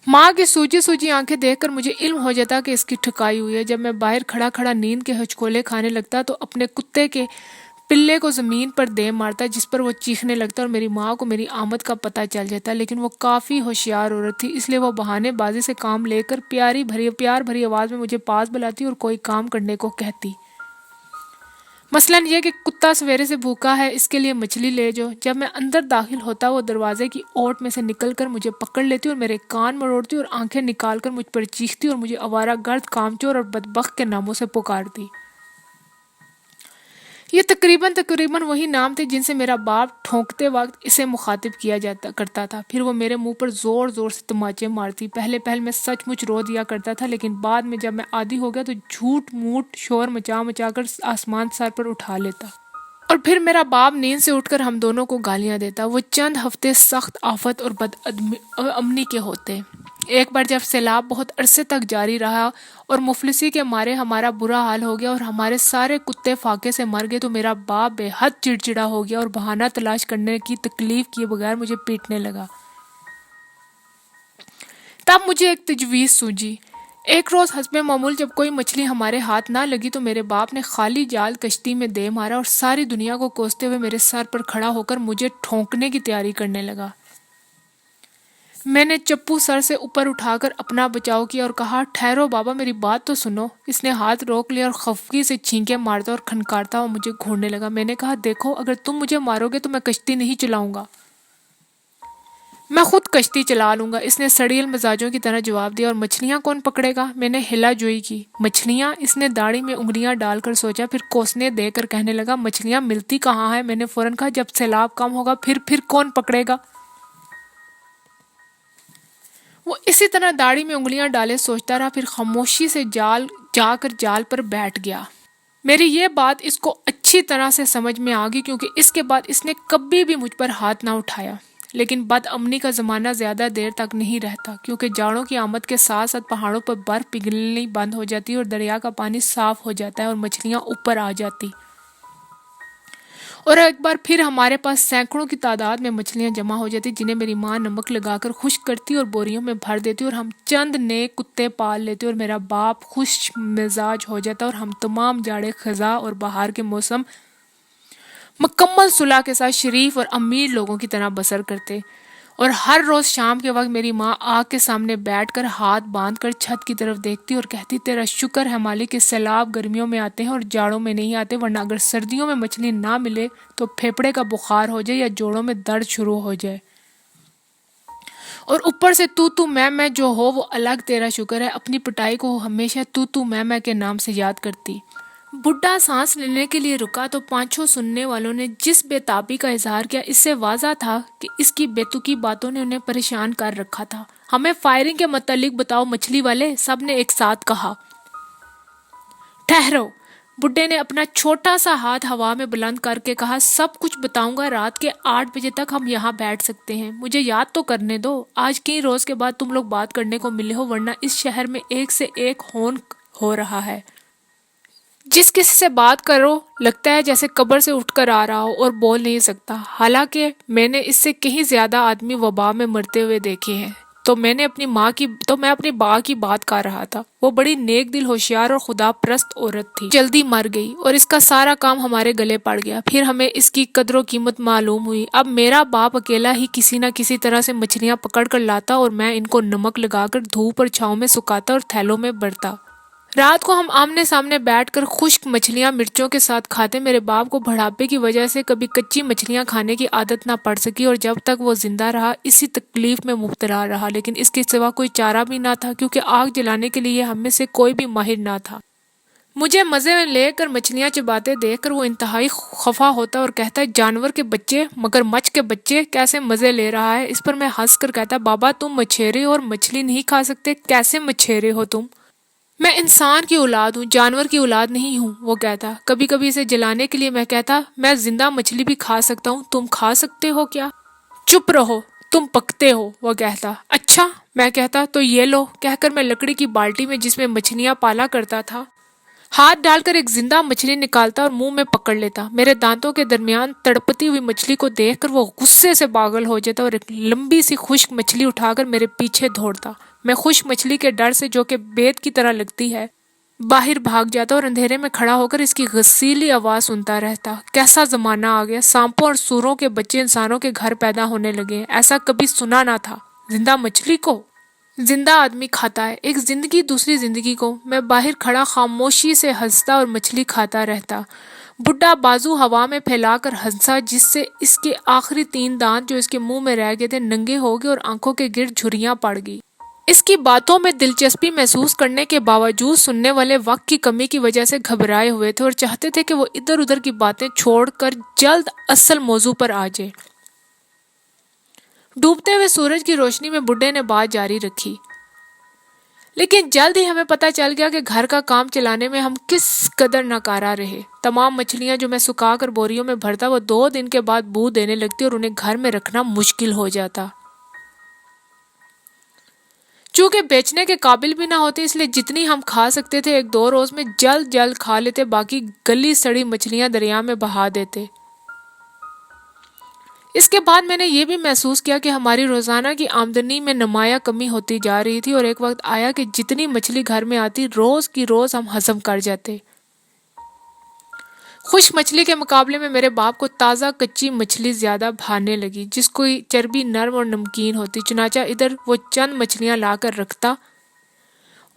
[SPEAKER 1] ماں کی سوجی سوجی آنکھیں دیکھ کر مجھے علم ہو جاتا کہ اس کی ٹھکائی ہوئی ہے۔ جب میں باہر کھڑا کھڑا نیند کے ہچکولے کھانے لگتا تو اپنے کتے کے پلے کو زمین پر دے مارتا، جس پر وہ چیخنے لگتا، اور میری ماں کو میری آمد کا پتہ چل جاتا، لیکن وہ کافی ہوشیار عورت تھی، اس لیے وہ بہانے بازی سے کام لے کر پیار بھری آواز میں مجھے پاس بلاتی اور کوئی کام کرنے کو کہتی۔ مثلاً یہ کہ کتا سویرے سے بھوکا ہے، اس کے لیے مچھلی لے جو۔ جب میں اندر داخل ہوتا وہ دروازے کی اوٹ میں سے نکل کر مجھے پکڑ لیتی اور میرے کان مروڑتی اور آنکھیں نکال کر مجھ پر چیختی اور مجھے آوارہ گرد، کامچور اور بدبخت کے ناموں سے پکارتی۔ یہ تقریباً وہی نام تھے جن سے میرا باپ ٹھونکتے وقت اسے مخاطب کیا کرتا تھا۔ پھر وہ میرے منہ پر زور زور سے تماچے مارتی۔ پہلے میں سچ مچ رو دیا کرتا تھا، لیکن بعد میں جب میں عادی ہو گیا تو جھوٹ موٹ شور مچا مچا کر آسمان سر پر اٹھا لیتا۔ اور پھر میرا باپ نیند سے اٹھ کر ہم دونوں کو گالیاں دیتا۔ وہ چند ہفتے سخت آفت اور بد امنی کے ہوتے۔ ایک بار جب سیلاب بہت عرصے تک جاری رہا اور مفلسی کے مارے ہمارا برا حال ہو گیا اور ہمارے سارے کتے فاقے سے مر گئے، تو میرا باپ بے حد چڑچڑا ہو گیا اور بہانہ تلاش کرنے کی تکلیف کیے بغیر مجھے پیٹنے لگا۔ تب مجھے ایک تجویز سوجی۔ ایک روز حسب معمول جب کوئی مچھلی ہمارے ہاتھ نہ لگی تو میرے باپ نے خالی جال کشتی میں دے مارا اور ساری دنیا کو کوستے ہوئے میرے سر پر کھڑا ہو کر مجھے ٹھونکنے کی تیاری کرنے لگا۔ میں نے چپو سر سے اوپر اٹھا کر اپنا بچاؤ کیا اور کہا، ٹھہرو بابا، میری بات تو سنو۔ اس نے ہاتھ روک لیا اور خفگی سے چھینکیں مارتا اور کھنکارتا اور مجھے گھورنے لگا۔ میں نے کہا، دیکھو، اگر تم مجھے مارو گے تو میں کشتی نہیں چلاؤں گا، میں خود کشتی چلا لوں گا۔ اس نے سڑیل مزاجوں کی طرح جواب دیا، اور مچھلیاں کون پکڑے گا؟ میں نے ہلا جوئی کی۔ مچھلیاں؟ اس نے داڑھی میں انگلیاں ڈال کر سوچا، پھر کوسنے دے کر کہنے لگا، مچھلیاں ملتی کہاں ہیں؟ میں نے فوراً کہا، جب سیلاب کم ہوگا پھر کون پکڑے گا؟ وہ اسی طرح داڑھی میں انگلیاں ڈالے سوچتا رہا، پھر خاموشی سے جا کر جال پر بیٹھ گیا۔ میری یہ بات اس کو اچھی طرح سے سمجھ میں آ گئی، کیونکہ اس کے بعد اس نے کبھی بھی مجھ پر ہاتھ نہ اٹھایا۔ لیکن بد امنی کا زمانہ زیادہ دیر تک نہیں رہتا، کیونکہ جاڑوں کی آمد کے ساتھ ساتھ پہاڑوں پر برف پگھلنی بند ہو جاتی ہے اور دریا کا پانی صاف ہو جاتا ہے اور مچھلیاں اوپر آ جاتی۔ اور ایک بار پھر ہمارے پاس سینکڑوں کی تعداد میں مچھلیاں جمع ہو جاتی، جنہیں میری ماں نمک لگا کر خشک کرتی اور بوریوں میں بھر دیتی، اور ہم چند نئے کتے پال لیتے اور میرا باپ خوش مزاج ہو جاتا اور ہم تمام جاڑے خزاں اور بہار کے موسم مکمل صلح کے ساتھ شریف اور امیر لوگوں کی طرح بسر کرتے۔ اور ہر روز شام کے وقت میری ماں آگ کے سامنے بیٹھ کر ہاتھ باندھ کر چھت کی طرف دیکھتی اور کہتی، تیرا شکر ہے مالک کہ سیلاب گرمیوں میں آتے ہیں اور جاڑوں میں نہیں آتے، ورنہ اگر سردیوں میں مچھلی نہ ملے تو پھیپھڑے کا بخار ہو جائے یا جوڑوں میں درد شروع ہو جائے، اور اوپر سے تو میں جو ہو وہ الگ تیرا شکر ہے۔ اپنی پٹائی کو ہمیشہ تو میں کے نام سے یاد کرتی۔ بڈھا سانس لینے کے لیے رکا تو پانچوں سننے والوں نے جس بے تابی کا اظہار کیا، اس سے واضح تھا کہ اس کی بے تکی باتوں نے انہیں پریشان کر رکھا تھا۔ ہمیں فائرنگ کے متعلق بتاؤ مچھلی والے، سب نے ایک ساتھ کہا۔ ٹھہرو، بڈھے نے اپنا چھوٹا سا ہاتھ ہوا میں بلند کر کے کہا، سب کچھ بتاؤں گا، رات کے 8 بجے تک ہم یہاں بیٹھ سکتے ہیں۔ مجھے یاد تو کرنے دو، آج کئی روز کے بعد تم لوگ بات کرنے کو ملے ہو، ورنہ اس شہر میں ایک سے ایک ہون ہو رہا ہے۔ جس کسی سے بات کرو لگتا ہے جیسے قبر سے اٹھ کر آ رہا ہو اور بول نہیں سکتا، حالانکہ میں نے اس سے کہیں زیادہ آدمی وبا میں مرتے ہوئے دیکھے ہیں۔ تو میں اپنی ماں کی بات کر رہا تھا۔ وہ بڑی نیک دل، ہوشیار اور خدا پرست عورت تھی، جلدی مر گئی اور اس کا سارا کام ہمارے گلے پڑ گیا۔ پھر ہمیں اس کی قدر و قیمت معلوم ہوئی۔ اب میرا باپ اکیلا ہی کسی نہ کسی طرح سے مچھلیاں پکڑ کر لاتا اور میں ان کو نمک لگا کر دھوپ اور چھاؤں میں سکھاتا اور تھیلوں میں بھرتا۔ رات کو ہم آمنے سامنے بیٹھ کر خشک مچھلیاں مرچوں کے ساتھ کھاتے۔ میرے باپ کو بڑھاپے کی وجہ سے کبھی کچی مچھلیاں کھانے کی عادت نہ پڑ سکی اور جب تک وہ زندہ رہا اسی تکلیف میں مبتلا رہا، لیکن اس کے سوا کوئی چارہ بھی نہ تھا کیونکہ آگ جلانے کے لیے ہم میں سے کوئی بھی ماہر نہ تھا۔ مجھے مزے میں لے کر مچھلیاں چباتے دیکھ کر وہ انتہائی خفا ہوتا اور کہتا ہے، جانور کے بچے، مگر مچھ کے بچے، کیسے مزے لے رہا ہے۔ اس پر میں ہنس کر کہتا، بابا تم مچھیرے اور مچھلی نہیں کھا سکتے، کیسے مچھیرے ہو تم؟ میں انسان کی اولاد ہوں، جانور کی اولاد نہیں ہوں، وہ کہتا۔ کبھی کبھی اسے جلانے کے لیے میں کہتا، میں زندہ مچھلی بھی کھا سکتا ہوں، تم کھا سکتے ہو کیا؟ چپ رہو، تم پکتے ہو، وہ کہتا۔ اچھا، میں کہتا، تو یہ لو، کہہ کر میں لکڑی کی بالٹی میں جس میں مچھلیاں پالا کرتا تھا ہاتھ ڈال کر ایک زندہ مچھلی نکالتا اور منہ میں پکڑ لیتا۔ میرے دانتوں کے درمیان تڑپتی ہوئی مچھلی کو دیکھ کر وہ غصے سے پاگل ہو جاتا اور ایک لمبی سی خشک مچھلی اٹھا کر میرے پیچھے دوڑتا۔ میں خشک مچھلی کے ڈر سے، جو کہ بید کی طرح لگتی ہے، باہر بھاگ جاتا اور اندھیرے میں کھڑا ہو کر اس کی غسیلی آواز سنتا رہتا۔ کیسا زمانہ آ گیا، سانپوں اور سوروں کے بچے انسانوں کے گھر پیدا ہونے لگے، ایسا کبھی سنا نہ تھا۔ زندہ مچھلی کو زندہ آدمی کھاتا ہے، ایک زندگی دوسری زندگی کو۔ میں باہر کھڑا خاموشی سے ہنستا اور مچھلی کھاتا رہتا۔ بڈھا بازو ہوا میں پھیلا کر ہنسا، جس سے اس کے آخری 3 دانت جو اس کے منہ میں رہ گئے تھے ننگے ہو گئے اور آنکھوں کے گرد جھریاں پڑ گئی۔ اس کی باتوں میں دلچسپی محسوس کرنے کے باوجود سننے والے وقت کی کمی کی وجہ سے گھبرائے ہوئے تھے اور چاہتے تھے کہ وہ ادھر ادھر کی باتیں چھوڑ کر جلد اصل موضوع پر آ جائے۔ ڈوبتے ہوئے سورج کی روشنی میں بڈھے نے بات جاری رکھی، لیکن جلد ہی ہمیں پتہ چل گیا کہ گھر کا کام چلانے میں ہم کس قدر ناکارہ رہے۔ تمام مچھلیاں جو میں سکھا کر بوریوں میں بھرتا وہ 2 دن کے بعد بو دینے لگتی اور انہیں گھر میں رکھنا مشکل ہو جاتا۔ چونکہ بیچنے کے قابل بھی نہ ہوتے، اس لیے جتنی ہم کھا سکتے تھے 1-2 روز میں جلد کھا لیتے، باقی گلی سڑی مچھلیاں دریا میں بہا دیتے۔ اس کے بعد میں نے یہ بھی محسوس کیا کہ ہماری روزانہ کی آمدنی میں نمایاں کمی ہوتی جا رہی تھی اور ایک وقت آیا کہ جتنی مچھلی گھر میں آتی روز کی روز ہم ہضم کر جاتے۔ خشک مچھلی کے مقابلے میں میرے باپ کو تازہ کچی مچھلی زیادہ بھانے لگی، جس کی چربی نرم اور نمکین ہوتی۔ چنانچہ ادھر وہ چند مچھلیاں لا کر رکھتا،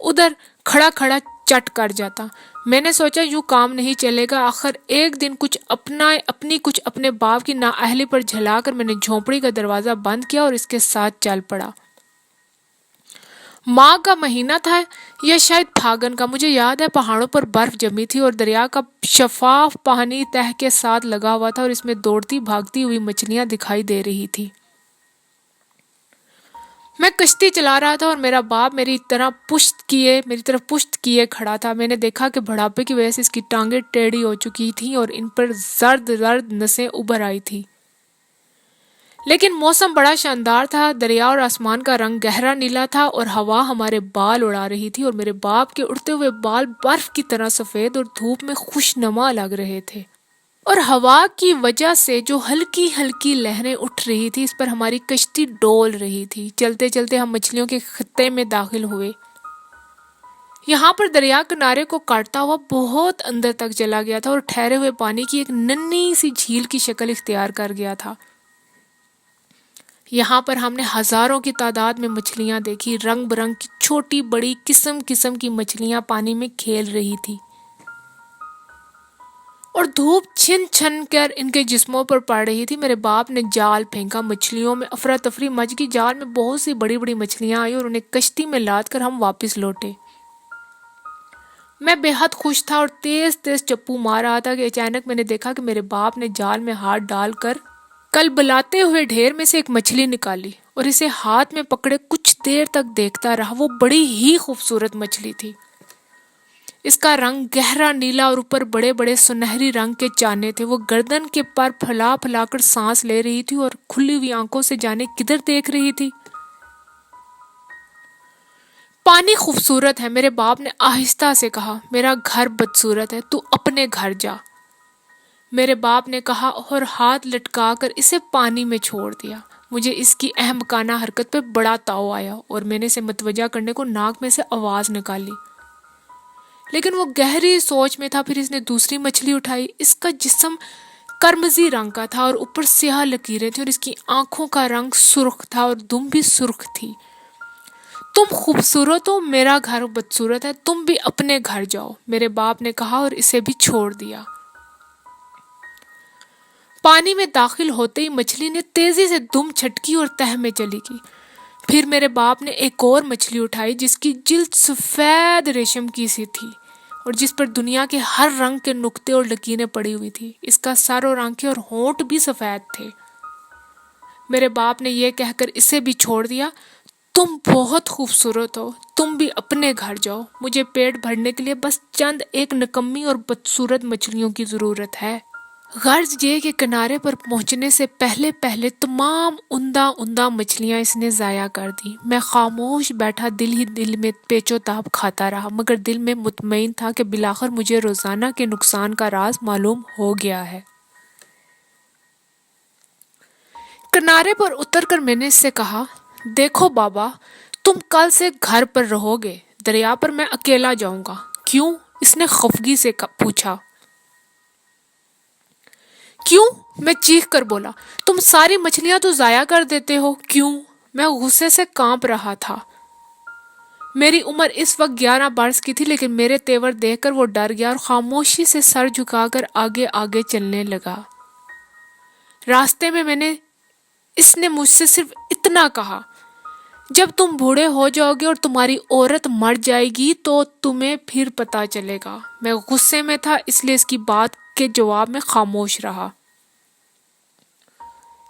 [SPEAKER 1] ادھر کھڑا کھڑا چٹ کر جاتا۔ میں نے سوچا یوں کام نہیں چلے گا۔ آخر ایک دن کچھ اپنے باپ کی نااہلی پر جھلا کر میں نے جھونپڑی کا دروازہ بند کیا اور اس کے ساتھ چل پڑا۔ ماہ کا مہینہ تھا یا شاید پھاگن کا، مجھے یاد ہے پہاڑوں پر برف جمی تھی اور دریا کا شفاف پانی تہہ کے ساتھ لگا ہوا تھا اور اس میں دوڑتی بھاگتی ہوئی مچھلیاں دکھائی دے رہی تھی۔ میں کشتی چلا رہا تھا اور میرا باپ میری طرف پشت کیے کھڑا تھا۔ میں نے دیکھا کہ بڑھاپے کی وجہ سے اس کی ٹانگیں ٹیڑھی ہو چکی تھیں اور ان پر زرد نسیں ابھر آئی تھی، لیکن موسم بڑا شاندار تھا۔ دریا اور آسمان کا رنگ گہرا نیلا تھا اور ہوا ہمارے بال اڑا رہی تھی اور میرے باپ کے اڑتے ہوئے بال برف کی طرح سفید اور دھوپ میں خوشنما لگ رہے تھے، اور ہوا کی وجہ سے جو ہلکی ہلکی لہریں اٹھ رہی تھی اس پر ہماری کشتی ڈول رہی تھی۔ چلتے چلتے ہم مچھلیوں کے خطے میں داخل ہوئے۔ یہاں پر دریا کنارے کو کاٹتا ہوا بہت اندر تک چلا گیا تھا اور ٹھہرے ہوئے پانی کی ایک ننھی سی جھیل کی شکل اختیار کر گیا تھا۔ یہاں پر ہم نے ہزاروں کی تعداد میں مچھلیاں دیکھی، رنگ برنگ کی چھوٹی بڑی قسم قسم کی مچھلیاں پانی میں کھیل رہی تھی اور دھوپ چھن چھن کر ان کے جسموں پر پڑ رہی تھی۔ میرے باپ نے جال پھینکا، مچھلیوں میں افراتفری مچ گئی، جال میں بہت سی بڑی بڑی مچھلیاں آئی اور انہیں کشتی میں لاد کر ہم واپس لوٹے۔ میں بے حد خوش تھا اور تیز تیز چپو مار رہا تھا کہ اچانک میں نے دیکھا کہ میرے باپ نے جال میں ہاتھ ڈال کر کلبلاتے ہوئے ڈھیر میں سے ایک مچھلی نکالی اور اسے ہاتھ میں پکڑے کچھ دیر تک دیکھتا رہا۔ وہ بڑی ہی خوبصورت مچھلی تھی۔ اس کا رنگ گہرا نیلا اور اوپر بڑے بڑے سنہری رنگ کے چانے تھے۔ وہ گردن کے پر پھیلا پھیلا کر سانس لے رہی تھی اور کھلی ہوئی آنکھوں سے جانے کدھر دیکھ رہی تھی۔ پانی خوبصورت ہے، میرے باپ نے آہستہ سے کہا، میرا گھر بدصورت ہے، تو اپنے گھر جا، میرے باپ نے کہا اور ہاتھ لٹکا کر اسے پانی میں چھوڑ دیا۔ مجھے اس کی احمقانہ حرکت پہ بڑا تاؤ آیا اور میں نے اسے متوجہ کرنے کو ناک میں سے آواز نکالی، لیکن وہ گہری سوچ میں تھا۔ پھر اس نے دوسری مچھلی اٹھائی۔ اس کا جسم کرمزی رنگ کا تھا اور اوپر سیاہ لکیریں تھیں اور اس کی آنکھوں کا رنگ سرخ تھا اور دم بھی سرخ تھی۔ تم خوبصورت ہو، میرا گھر بدصورت ہے، تم بھی اپنے گھر جاؤ، میرے باپ نے کہا اور اسے بھی چھوڑ دیا۔ پانی میں داخل ہوتے ہی مچھلی نے تیزی سے دم چھٹکی اور تہہ میں چلی گئی۔ پھر میرے باپ نے ایک اور مچھلی اٹھائی جس کی جلد سفید ریشم کی سی تھی اور جس پر دنیا کے ہر رنگ کے نقطے اور لکیریں پڑی ہوئی تھی۔ اس کا سر اور آنکھیں اور ہونٹ بھی سفید تھے۔ میرے باپ نے یہ کہہ کر اسے بھی چھوڑ دیا۔ تم بہت خوبصورت ہو، تم بھی اپنے گھر جاؤ، مجھے پیٹ بھرنے کے لیے بس چند ایک نکمی اور بدصورت مچھلیوں کی ضرورت ہے۔ غرض یہ کہ کنارے پر پہنچنے سے پہلے تمام عمدہ مچھلیاں اس نے ضائع کر دی۔ میں خاموش بیٹھا دل ہی دل میں پیچ و تاب کھاتا رہا، مگر دل میں مطمئن تھا کہ بالآخر مجھے روزانہ کے نقصان کا راز معلوم ہو گیا ہے۔ کنارے پر اتر کر میں نے اس سے کہا، دیکھو بابا، تم کل سے گھر پر رہو گے، دریا پر میں اکیلا جاؤں گا۔ کیوں؟ اس نے خفگی سے پوچھا۔ کیوں؟ میں چیخ کر بولا، تم ساری مچھلیاں تو ضائع کر دیتے ہو، کیوں؟ میں غصے سے کانپ رہا تھا۔ میری عمر اس وقت 11 برس کی تھی، لیکن میرے تیور دیکھ کر وہ ڈر گیا اور خاموشی سے سر جھکا کر آگے چلنے لگا۔ راستے میں اس نے مجھ سے صرف اتنا کہا، جب تم بوڑھے ہو جاؤ گے اور تمہاری عورت مر جائے گی تو تمہیں پھر پتہ چلے گا۔ میں غصے میں تھا، اس لیے اس کی بات کے جواب میں خاموش رہا۔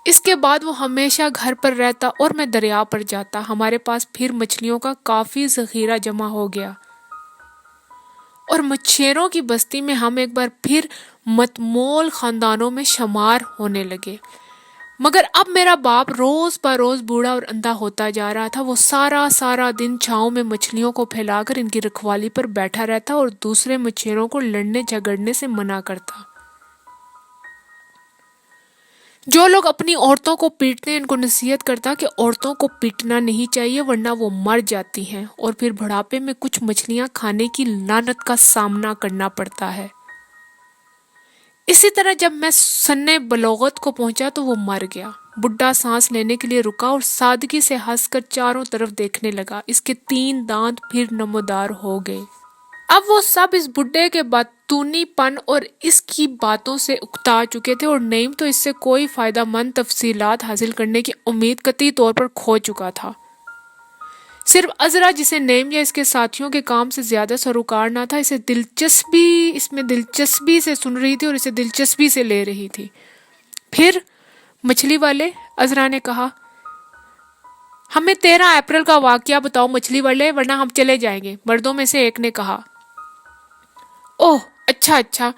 [SPEAKER 1] اس کے بعد وہ ہمیشہ گھر پر رہتا اور میں دریا پر جاتا۔ ہمارے پاس پھر مچھلیوں کا کافی ذخیرہ جمع ہو گیا اور مچھیروں کی بستی میں ہم ایک بار پھر متمول خاندانوں میں شمار ہونے لگے۔ مگر اب میرا باپ روز بروز بوڑھا اور اندھا ہوتا جا رہا تھا۔ وہ سارا دن چھاؤں میں مچھلیوں کو پھیلا کر ان کی رکھوالی پر بیٹھا رہتا اور دوسرے مچھیروں کو لڑنے جھگڑنے سے منع کرتا۔ جو لوگ اپنی عورتوں کو پیٹتے ہیں ان کو نصیحت کرتا کہ عورتوں کو پیٹنا نہیں چاہیے ورنہ وہ مر جاتی ہیں اور پھر بڑھاپے میں کچھ مچھلیاں کھانے کی لعنت کا سامنا کرنا پڑتا ہے۔ اسی طرح جب میں سنِ بلوغت کو پہنچا تو وہ مر گیا۔ بڈھا سانس لینے کے لیے رکا اور سادگی سے ہنس کر چاروں طرف دیکھنے لگا۔ اس کے 3 دانت پھر نمودار ہو گئے۔ اب وہ سب اس بڈھے کے باتونی پن اور اس کی باتوں سے اکتا چکے تھے اور نعیم تو اس سے کوئی فائدہ مند تفصیلات حاصل کرنے کی امید قطعی طور پر کھو چکا تھا۔ صرف عذرا جسے نعیم یا اس کے ساتھیوں کے کام سے زیادہ سروکار نہ تھا، اس میں دلچسپی سے سن رہی تھی اور اسے دلچسپی سے لے رہی تھی۔ پھر مچھلی والے، عذرا نے کہا، ہمیں 13 اپریل کا واقعہ بتاؤ مچھلی والے، ورنہ ہم چلے جائیں گے، مردوں میں سے ایک نے کہا۔ اوہ اچھا،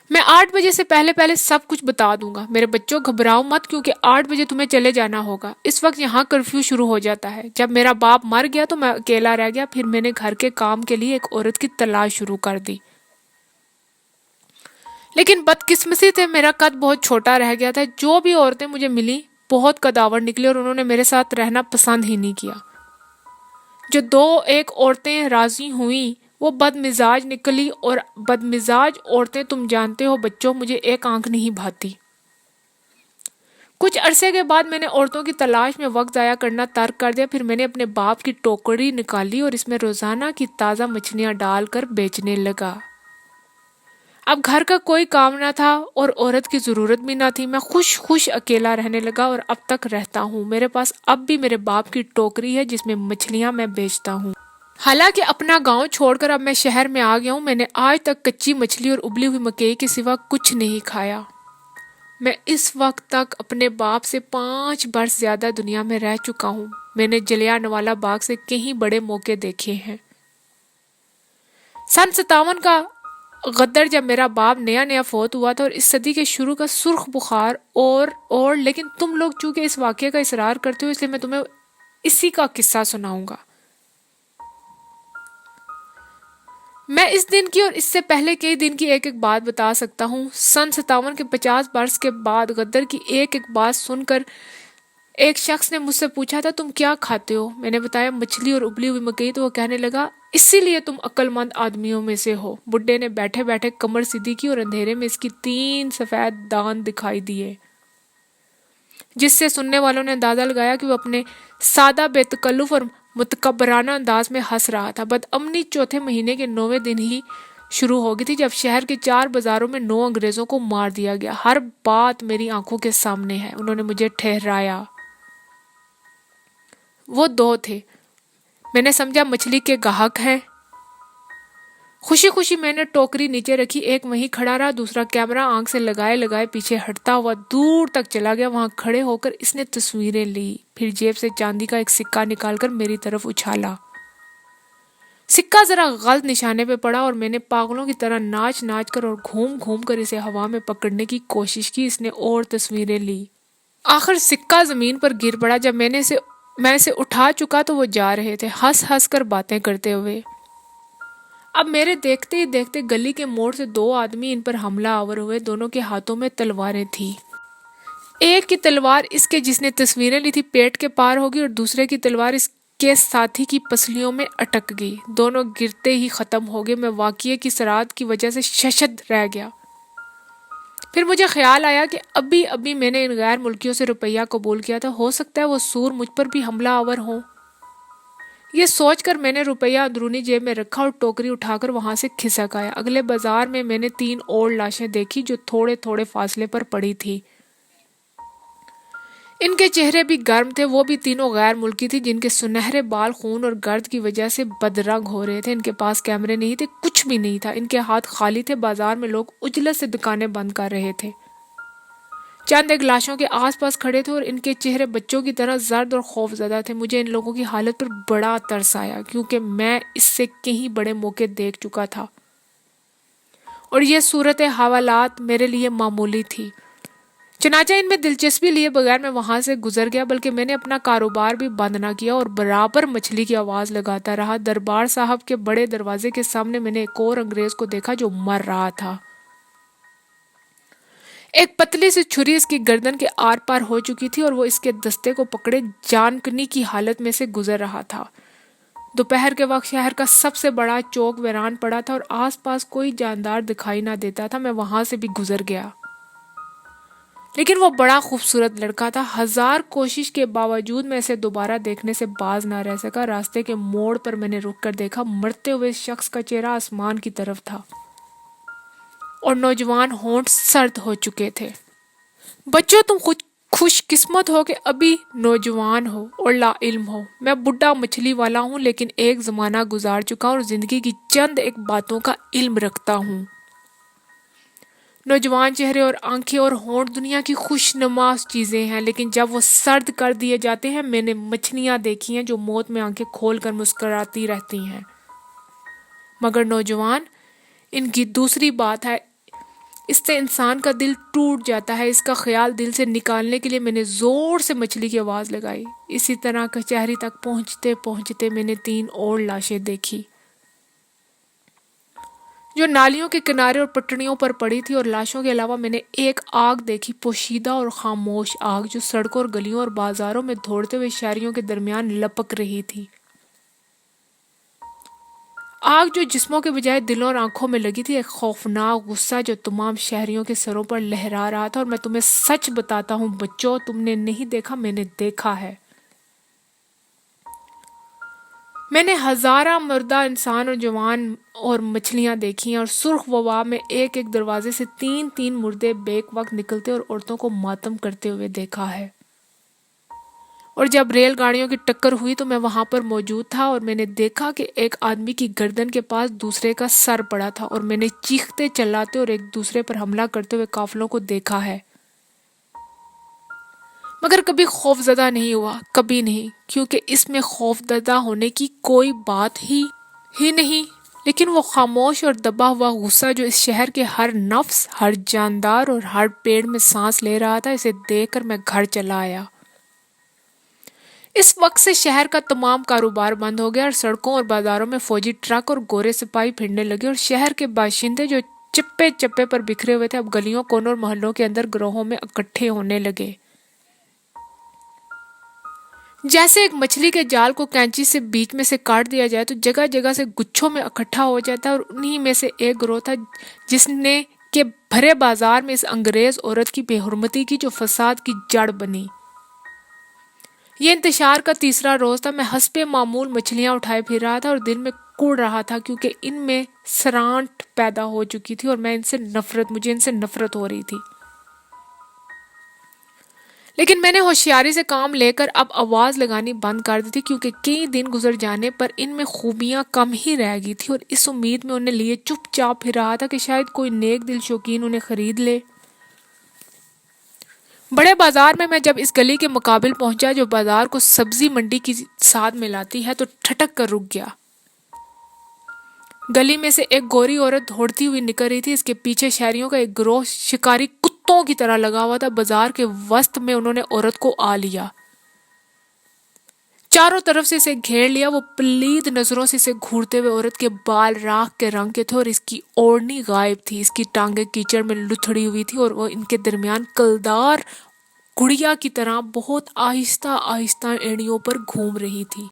[SPEAKER 1] میں 8 بجے سے پہلے سب کچھ بتا دوں گا۔ میرے بچوں گھبراؤ مت، کیونکہ 8 بجے تمہیں چلے جانا ہوگا۔ اس وقت یہاں کرفیو شروع ہو جاتا ہے۔ جب میرا باپ مر گیا تو میں اکیلا رہ گیا، پھر میں نے گھر کے کام کے لیے ایک عورت کی تلاش شروع کر دی۔ لیکن بدقسمتی سے میرا قد بہت چھوٹا رہ گیا تھا۔ جو بھی عورتیں مجھے ملی بہت قداور نکلی اور انہوں نے میرے ساتھ رہنا پسند ہی نہیں کیا۔ جو 2 عورتیں راضی ہوئیں وہ بد مزاج نکلی، اور بد مزاج عورتیں تم جانتے ہو بچوں، مجھے ایک آنکھ نہیں بھاتی۔ کچھ عرصے کے بعد میں نے عورتوں کی تلاش میں وقت ضائع کرنا ترک کر دیا۔ پھر میں نے اپنے باپ کی ٹوکری نکالی اور اس میں روزانہ کی تازہ مچھلیاں ڈال کر بیچنے لگا۔ اب گھر کا کوئی کام نہ تھا اور عورت کی ضرورت بھی نہ تھی۔ میں خوش اکیلا رہنے لگا اور اب تک رہتا ہوں۔ میرے پاس اب بھی میرے باپ کی ٹوکری ہے جس میں مچھلیاں میں بیچتا ہوں۔ حالانکہ اپنا گاؤں چھوڑ کر اب میں شہر میں آ گیا ہوں، میں نے آج تک کچی مچھلی اور ابلی ہوئی مکئی کے سوا کچھ نہیں کھایا۔ میں اس وقت تک اپنے باپ سے 5 برس زیادہ دنیا میں رہ چکا ہوں۔ میں نے جلیانوالہ باغ سے کہیں بڑے موقع دیکھے ہیں۔ سن 57 کا غدر جب میرا باپ نیا فوت ہوا تھا اور اس صدی کے شروع کا سرخ بخار اور لیکن تم لوگ چونکہ اس واقعے کا اصرار کرتے ہو اس لیے میں تمہیں اسی کا قصہ سناؤں گا۔ میں اس دن کی اور اس سے پہلے کئی دن کی ایک بات بتا سکتا ہوں۔ سن 57 کے 50 برس کے بعد غدر کی ایک بات سن کر ایک شخص نے مجھ سے پوچھا تھا تم کیا کھاتے ہو؟ میں نے بتایا مچھلی اور ابلی ہوئی مکئی، تو وہ کہنے لگا اسی لیے تم عقل مند آدمیوں میں سے ہو۔ بڈھے نے بیٹھے بیٹھے کمر سیدھی کی اور اندھیرے میں اس کی 3 سفید دان دکھائی دیے، جس سے سننے والوں نے اندازہ لگایا کہ وہ اپنے سادہ بے تکلف اور متکبرانہ انداز میں ہنس رہا تھا۔ بدامنی چوتھے مہینے کے 9ویں دن ہی شروع ہو گئی تھی، جب شہر کے 4 بازاروں میں 9 انگریزوں کو مار دیا گیا۔ ہر بات میری آنکھوں کے سامنے ہے۔ انہوں نے مجھے ٹھہرایا۔ وہ 2 تھے۔ میں نے سمجھا مچھلی کے گاہک ہیں۔ خوشی خوشی میں نے ٹوکری نیچے رکھی، ایک وہیں کھڑا رہا، دوسرا کیمرہ آنکھ سے لگائے لگائے پیچھے ہٹتا ہوا دور تک چلا گیا۔ وہاں کھڑے ہو کر اس نے تصویریں لی، پھر جیب سے چاندی کا ایک سکہ نکال کر میری طرف اچھالا۔ سکہ ذرا غلط نشانے پہ پڑا اور میں نے پاگلوں کی طرح ناچ ناچ کر اور گھوم گھوم کر اسے ہوا میں پکڑنے کی کوشش کی۔ اس نے اور تصویریں لی۔ آخر سکہ زمین پر گر پڑا۔ جب میں اسے اٹھا چکا تو وہ جا رہے تھے، ہنس ہنس کر باتیں کرتے ہوئے۔ اب میرے دیکھتے ہی دیکھتے گلی کے موڑ سے 2 آدمی ان پر حملہ آور ہوئے۔ دونوں کے ہاتھوں میں تلواریں تھیں۔ ایک کی تلوار اس کے جس نے تصویریں لی تھی پیٹ کے پار ہوگی اور دوسرے کی تلوار اس کے ساتھی کی پسلیوں میں اٹک گئی۔ دونوں گرتے ہی ختم ہو گئے۔ میں واقعے کی سرعت کی وجہ سے ششد رہ گیا۔ پھر مجھے خیال آیا کہ ابھی میں نے ان غیر ملکیوں سے روپیہ قبول کیا تھا، ہو سکتا ہے وہ سور مجھ پر بھی حملہ آور ہوں۔ یہ سوچ کر میں نے روپیہ اندرونی جیب میں رکھا اور ٹوکری اٹھا کر وہاں سے کھسک آیا۔ اگلے بازار میں نے 3 اور لاشیں دیکھی جو تھوڑے تھوڑے فاصلے پر پڑی تھی۔ ان کے چہرے بھی گرم تھے۔ وہ بھی تینوں غیر ملکی تھی، جن کے سنہرے بال خون اور گرد کی وجہ سے بدرنگ ہو رہے تھے۔ ان کے پاس کیمرے نہیں تھے، کچھ بھی نہیں تھا۔ ان کے ہاتھ خالی تھے۔ بازار میں لوگ عجلت سے دکانیں بند کر رہے تھے۔ چند ایک لاشوں کے آس پاس کھڑے تھے اور ان کے چہرے بچوں کی طرح زرد اور خوف زدہ تھے۔ مجھے ان لوگوں کی حالت پر بڑا ترس آیا، کیونکہ میں اس سے کہیں بڑے موقع دیکھ چکا تھا اور یہ صورت حوالات میرے لیے معمولی تھی۔ چنانچہ ان میں دلچسپی لیے بغیر میں وہاں سے گزر گیا، بلکہ میں نے اپنا کاروبار بھی بند نہ کیا اور برابر مچھلی کی آواز لگاتا رہا۔ دربار صاحب کے بڑے دروازے کے سامنے میں نے ایک اور انگریز کو دیکھا جو مر رہا تھا۔ ایک پتلی سی چھری اس کی گردن کے آر پار ہو چکی تھی اور وہ اس کے دستے کو پکڑے جان کنی کی حالت میں سے گزر رہا تھا۔ دوپہر کے وقت شہر کا سب سے بڑا چوک ویران پڑا تھا اور آس پاس کوئی جاندار دکھائی نہ دیتا تھا۔ میں وہاں سے بھی گزر گیا، لیکن وہ بڑا خوبصورت لڑکا تھا۔ 1000 کوشش کے باوجود میں اسے دوبارہ دیکھنے سے باز نہ رہ سکا۔ راستے کے موڑ پر میں نے رک کر دیکھا، مرتے ہوئے شخص کا چہرہ آسمان کی طرف تھا اور نوجوان ہونٹ سرد ہو چکے تھے۔ بچوں، تم خود خوش قسمت ہو کہ ابھی نوجوان ہو اور لا علم ہو۔ میں بڈھا مچھلی والا ہوں، لیکن ایک زمانہ گزار چکا ہوں اور زندگی کی چند ایک باتوں کا علم رکھتا ہوں۔ نوجوان چہرے اور آنکھیں اور ہونٹ دنیا کی خوش نما چیزیں ہیں، لیکن جب وہ سرد کر دیے جاتے ہیں، میں نے مچھلیاں دیکھی ہیں جو موت میں آنکھیں کھول کر مسکراتی رہتی ہیں، مگر نوجوان ان کی دوسری بات ہے۔ اس سے انسان کا دل ٹوٹ جاتا ہے۔ اس کا خیال دل سے نکالنے کے لیے میں نے زور سے مچھلی کی آواز لگائی۔ اسی طرح کچہری تک پہنچتے پہنچتے میں نے 3 اور لاشیں دیکھی جو نالیوں کے کنارے اور پٹڑیوں پر پڑی تھی، اور لاشوں کے علاوہ میں نے ایک آگ دیکھی، پوشیدہ اور خاموش آگ جو سڑکوں اور گلیوں اور بازاروں میں دوڑتے ہوئے شہریوں کے درمیان لپک رہی تھی۔ آگ جو جسموں کے بجائے دلوں اور آنکھوں میں لگی تھی، ایک خوفناک غصہ جو تمام شہریوں کے سروں پر لہرا رہا تھا۔ اور میں تمہیں سچ بتاتا ہوں بچوں، تم نے نہیں دیکھا، میں نے دیکھا ہے۔ میں نے ہزارہ مردہ انسان اور جوان اور مچھلیاں دیکھی ہیں، اور سرخ وبا میں ایک ایک دروازے سے 3 مردے بیک وقت نکلتے اور عورتوں کو ماتم کرتے ہوئے دیکھا ہے۔ اور جب ریل گاڑیوں کی ٹکر ہوئی تو میں وہاں پر موجود تھا، اور میں نے دیکھا کہ ایک آدمی کی گردن کے پاس دوسرے کا سر پڑا تھا، اور میں نے چیختے چلاتے اور ایک دوسرے پر حملہ کرتے ہوئے قافلوں کو دیکھا ہے، مگر کبھی خوف زدہ نہیں ہوا، کبھی نہیں، کیونکہ اس میں خوف زدہ ہونے کی کوئی بات ہی نہیں، لیکن وہ خاموش اور دبا ہوا غصہ جو اس شہر کے ہر نفس، ہر جاندار اور ہر پیڑ میں سانس لے رہا تھا، اسے دیکھ کر میں گھر چلا آیا۔ اس وقت سے شہر کا تمام کاروبار بند ہو گیا، اور سڑکوں اور بازاروں میں فوجی ٹرک اور گورے سپاہی پھرنے لگے، اور شہر کے باشندے جو چپے چپے پر بکھرے ہوئے تھے اب گلیوں، کونوں اور محلوں کے اندر گروہوں میں اکٹھے ہونے لگے۔ جیسے ایک مچھلی کے جال کو کینچی سے بیچ میں سے کاٹ دیا جائے تو جگہ جگہ سے گچھوں میں اکٹھا ہو جاتا ہے، اور انہی میں سے ایک گروہ تھا جس نے کہ بھرے بازار میں اس انگریز عورت کی بے حرمتی کی جو فساد کی جڑ بنی۔ یہ انتشار کا تیسرا روز تھا۔ میں حسب معمول مچھلیاں اٹھائے پھر رہا تھا اور دل میں کڑ رہا تھا کیونکہ ان میں سرانٹ پیدا ہو چکی تھی اور مجھے ان سے نفرت ہو رہی تھی۔ لیکن میں نے ہوشیاری سے کام لے کر اب آواز لگانی بند کر دی تھی کیونکہ کئی دن گزر جانے پر ان میں خوبیاں کم ہی رہ گئی تھی، اور اس امید میں انہیں لیے چپ چاپ پھر رہا تھا کہ شاید کوئی نیک دل شوقین انہیں خرید لے۔ بڑے بازار میں جب اس گلی کے مقابل پہنچا جو بازار کو سبزی منڈی کی ساتھ ملاتی ہے تو ٹھٹک کر رک گیا۔ گلی میں سے ایک گوری عورت دوڑتی ہوئی نکل رہی تھی، اس کے پیچھے شہریوں کا ایک گروہ شکاری کتوں کی طرح لگا ہوا تھا۔ بازار کے وسط میں انہوں نے عورت کو آ لیا، چاروں طرف سے اسے گھیر لیا۔ وہ پلید نظروں سے اسے گھورتے ہوئے، عورت کے بال راکھ کے رنگ کے تھے اور اس کی اوڑھنی غائب تھی، اس کی ٹانگیں کیچڑ میں لتھڑی ہوئی تھی اور وہ ان کے درمیان کلدار گڑیا کی طرح بہت آہستہ آہستہ اینڑیوں پر گھوم رہی تھی۔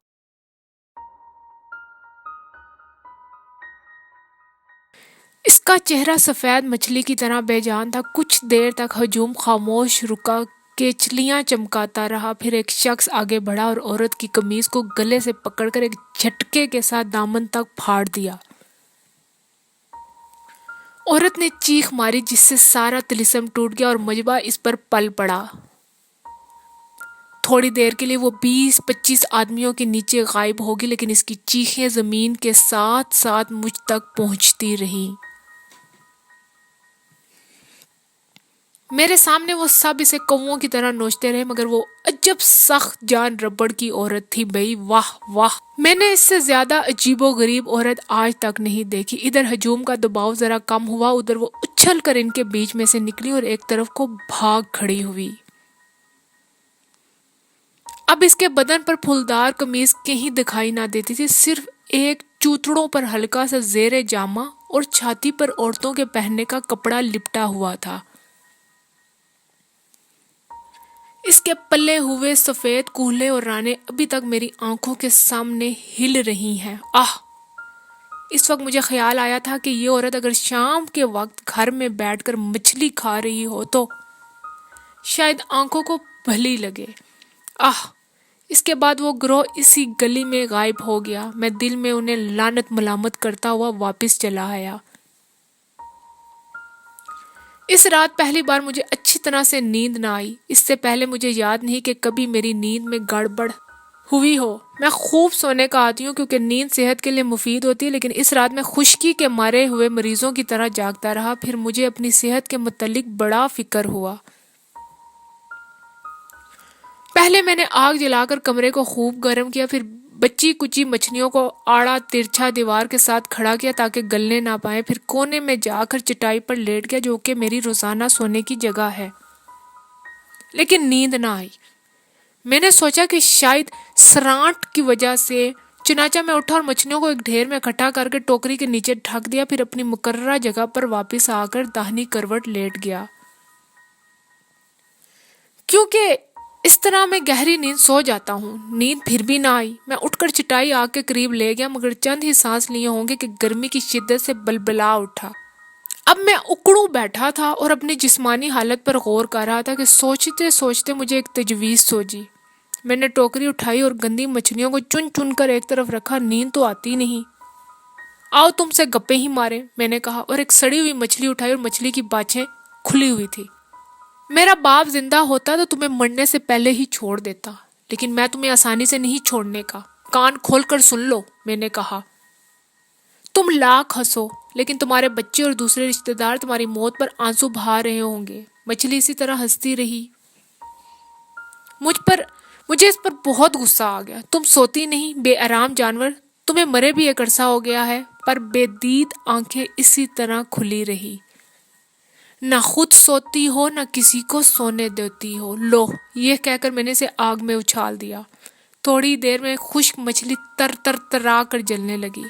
[SPEAKER 1] اس کا چہرہ سفید مچھلی کی طرح بے جان تھا۔ کچھ دیر تک ہجوم خاموش رکا، کیچلیاں چمکاتا رہا، پھر ایک شخص آگے بڑھا اور عورت کی قمیض کو گلے سے پکڑ کر ایک جھٹکے کے ساتھ دامن تک پھاڑ دیا۔ عورت نے چیخ ماری جس سے سارا طلسم ٹوٹ گیا اور مجمع اس پر پل پڑا۔ تھوڑی دیر کے لیے وہ 20-25 آدمیوں کے نیچے غائب ہوگی، لیکن اس کی چیخیں زمین کے ساتھ ساتھ مجھ تک پہنچتی رہیں۔ میرے سامنے وہ سب اسے کووں کی طرح نوچتے رہے، مگر وہ عجب سخت جان ربڑ کی عورت تھی بھئی، واہ واہ! میں نے اس سے زیادہ عجیب و غریب عورت آج تک نہیں دیکھی۔ ادھر ہجوم کا دباؤ ذرا کم ہوا، ادھر وہ اچھل کر ان کے بیچ میں سے نکلی اور ایک طرف کو بھاگ کھڑی ہوئی۔ اب اس کے بدن پر پھولدار قمیض کہیں دکھائی نہ دیتی تھی، صرف ایک چوتڑوں پر ہلکا سا زیر جامہ اور چھاتی پر عورتوں کے پہننے کا کپڑا لپٹا ہوا تھا۔ اس کے پلے ہوئے سفید کولھے اور رانے ابھی تک میری آنکھوں کے سامنے ہل رہی ہیں۔ اس وقت مجھے خیال آیا تھا کہ یہ عورت اگر شام کے وقت گھر میں بیٹھ کر مچھلی کھا رہی ہو تو شاید آنکھوں کو بھلی لگے۔ اس کے بعد وہ گروہ اسی گلی میں غائب ہو گیا۔ میں دل میں انہیں لعنت ملامت کرتا ہوا واپس چلا آیا۔ اس رات پہلی بار مجھے اچھی طرح سے نیند نہ آئی۔ اس سے پہلے مجھے یاد نہیں کہ کبھی میری نیند میں گڑبڑ ہوئی ہو۔ میں خوب سونے کا عادی ہوں کیونکہ نیند صحت کے لیے مفید ہوتی ہے، لیکن اس رات میں خشکی کے مارے ہوئے مریضوں کی طرح جاگتا رہا۔ پھر مجھے اپنی صحت کے متعلق بڑا فکر ہوا۔ پہلے میں نے آگ جلا کر کمرے کو خوب گرم کیا، پھر بچی کچی مچھلیوں کو آڑا ترچھا دیوار کے ساتھ کھڑا کیا تاکہ گلنے نہ پائیں، پھر کونے میں جا کر چٹائی پر لیٹ گیا جو کہ میری روزانہ سونے کی جگہ ہے، لیکن نیند نہ آئی۔ میں نے سوچا کہ شاید سرانٹ کی وجہ سے، چنانچہ میں اٹھا اور مچھلیوں کو ایک ڈھیر میں اکٹھا کر کے ٹوکری کے نیچے ڈھک دیا، پھر اپنی مقررہ جگہ پر واپس آ کر داہنی کروٹ لیٹ گیا۔ کیونکہ اس طرح میں گہری نیند سو جاتا ہوں۔ نیند پھر بھی نہ آئی۔ میں اٹھ کر چٹائی آگ کے قریب لے گیا، مگر چند ہی سانس لیے ہوں گے کہ گرمی کی شدت سے بلبلا اٹھا۔ اب میں اکڑوں بیٹھا تھا اور اپنی جسمانی حالت پر غور کر رہا تھا کہ سوچتے سوچتے مجھے ایک تجویز سوچی۔ میں نے ٹوکری اٹھائی اور گندی مچھلیوں کو چن چن کر ایک طرف رکھا۔ نیند تو آتی نہیں، آؤ تم سے گپیں ہی مارے، میں نے کہا، اور ایک سڑی ہوئی مچھلی اٹھائی اور مچھلی کی باچھیں کھلی ہوئی تھی۔ میرا باپ زندہ ہوتا تو تمہیں مرنے سے پہلے ہی چھوڑ دیتا، لیکن میں تمہیں آسانی سے نہیں چھوڑنے کا۔ کان کھول کر سن لو، میں نے کہا۔ تم لاکھ ہنسو، لیکن تمہارے بچے اور دوسرے رشتہ دار تمہاری موت پر آنسو بہا رہے ہوں گے۔ مچھلی اسی طرح ہنستی رہی۔ مجھے اس پر بہت غصہ آ گیا۔ تم سوتی نہیں، بے آرام جانور، تمہیں مرے بھی ایک عرصہ ہو گیا ہے۔ پر بے دید آنکھیں اسی طرح کھلی رہی۔ نہ خود سوتی ہو نہ کسی کو سونے دیتی ہو۔ لو، یہ کہہ کر میں نے اسے آگ میں اچھال دیا۔ تھوڑی دیر میں خشک مچھلی تر تر ترا کر جلنے لگی،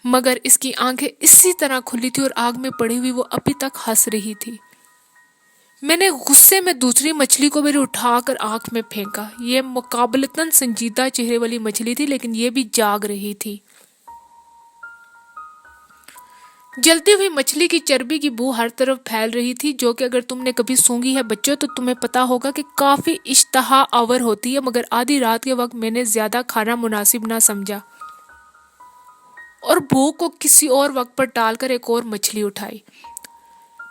[SPEAKER 1] مگر اس کی آنکھیں اسی طرح کھلی تھی اور آگ میں پڑی ہوئی وہ ابھی تک ہنس رہی تھی۔ میں نے غصے میں دوسری مچھلی کو میرے اٹھا کر آنکھ میں پھینکا. یہ مقابلتاً سنجیدہ چہرے والی مچھلی تھی لیکن یہ بھی جاگ رہی تھی. جلتی ہوئی مچھلی کی چربی کی بو ہر طرف پھیل رہی تھی جو کہ اگر تم نے کبھی سونگھی ہے بچوں تو تمہیں پتا ہوگا کہ کافی اشتہا آور ہوتی ہے. مگر آدھی رات کے وقت میں نے زیادہ کھانا مناسب نہ سمجھا اور بھوک کو کسی اور وقت پر ٹال کر ایک اور مچھلی اٹھائی.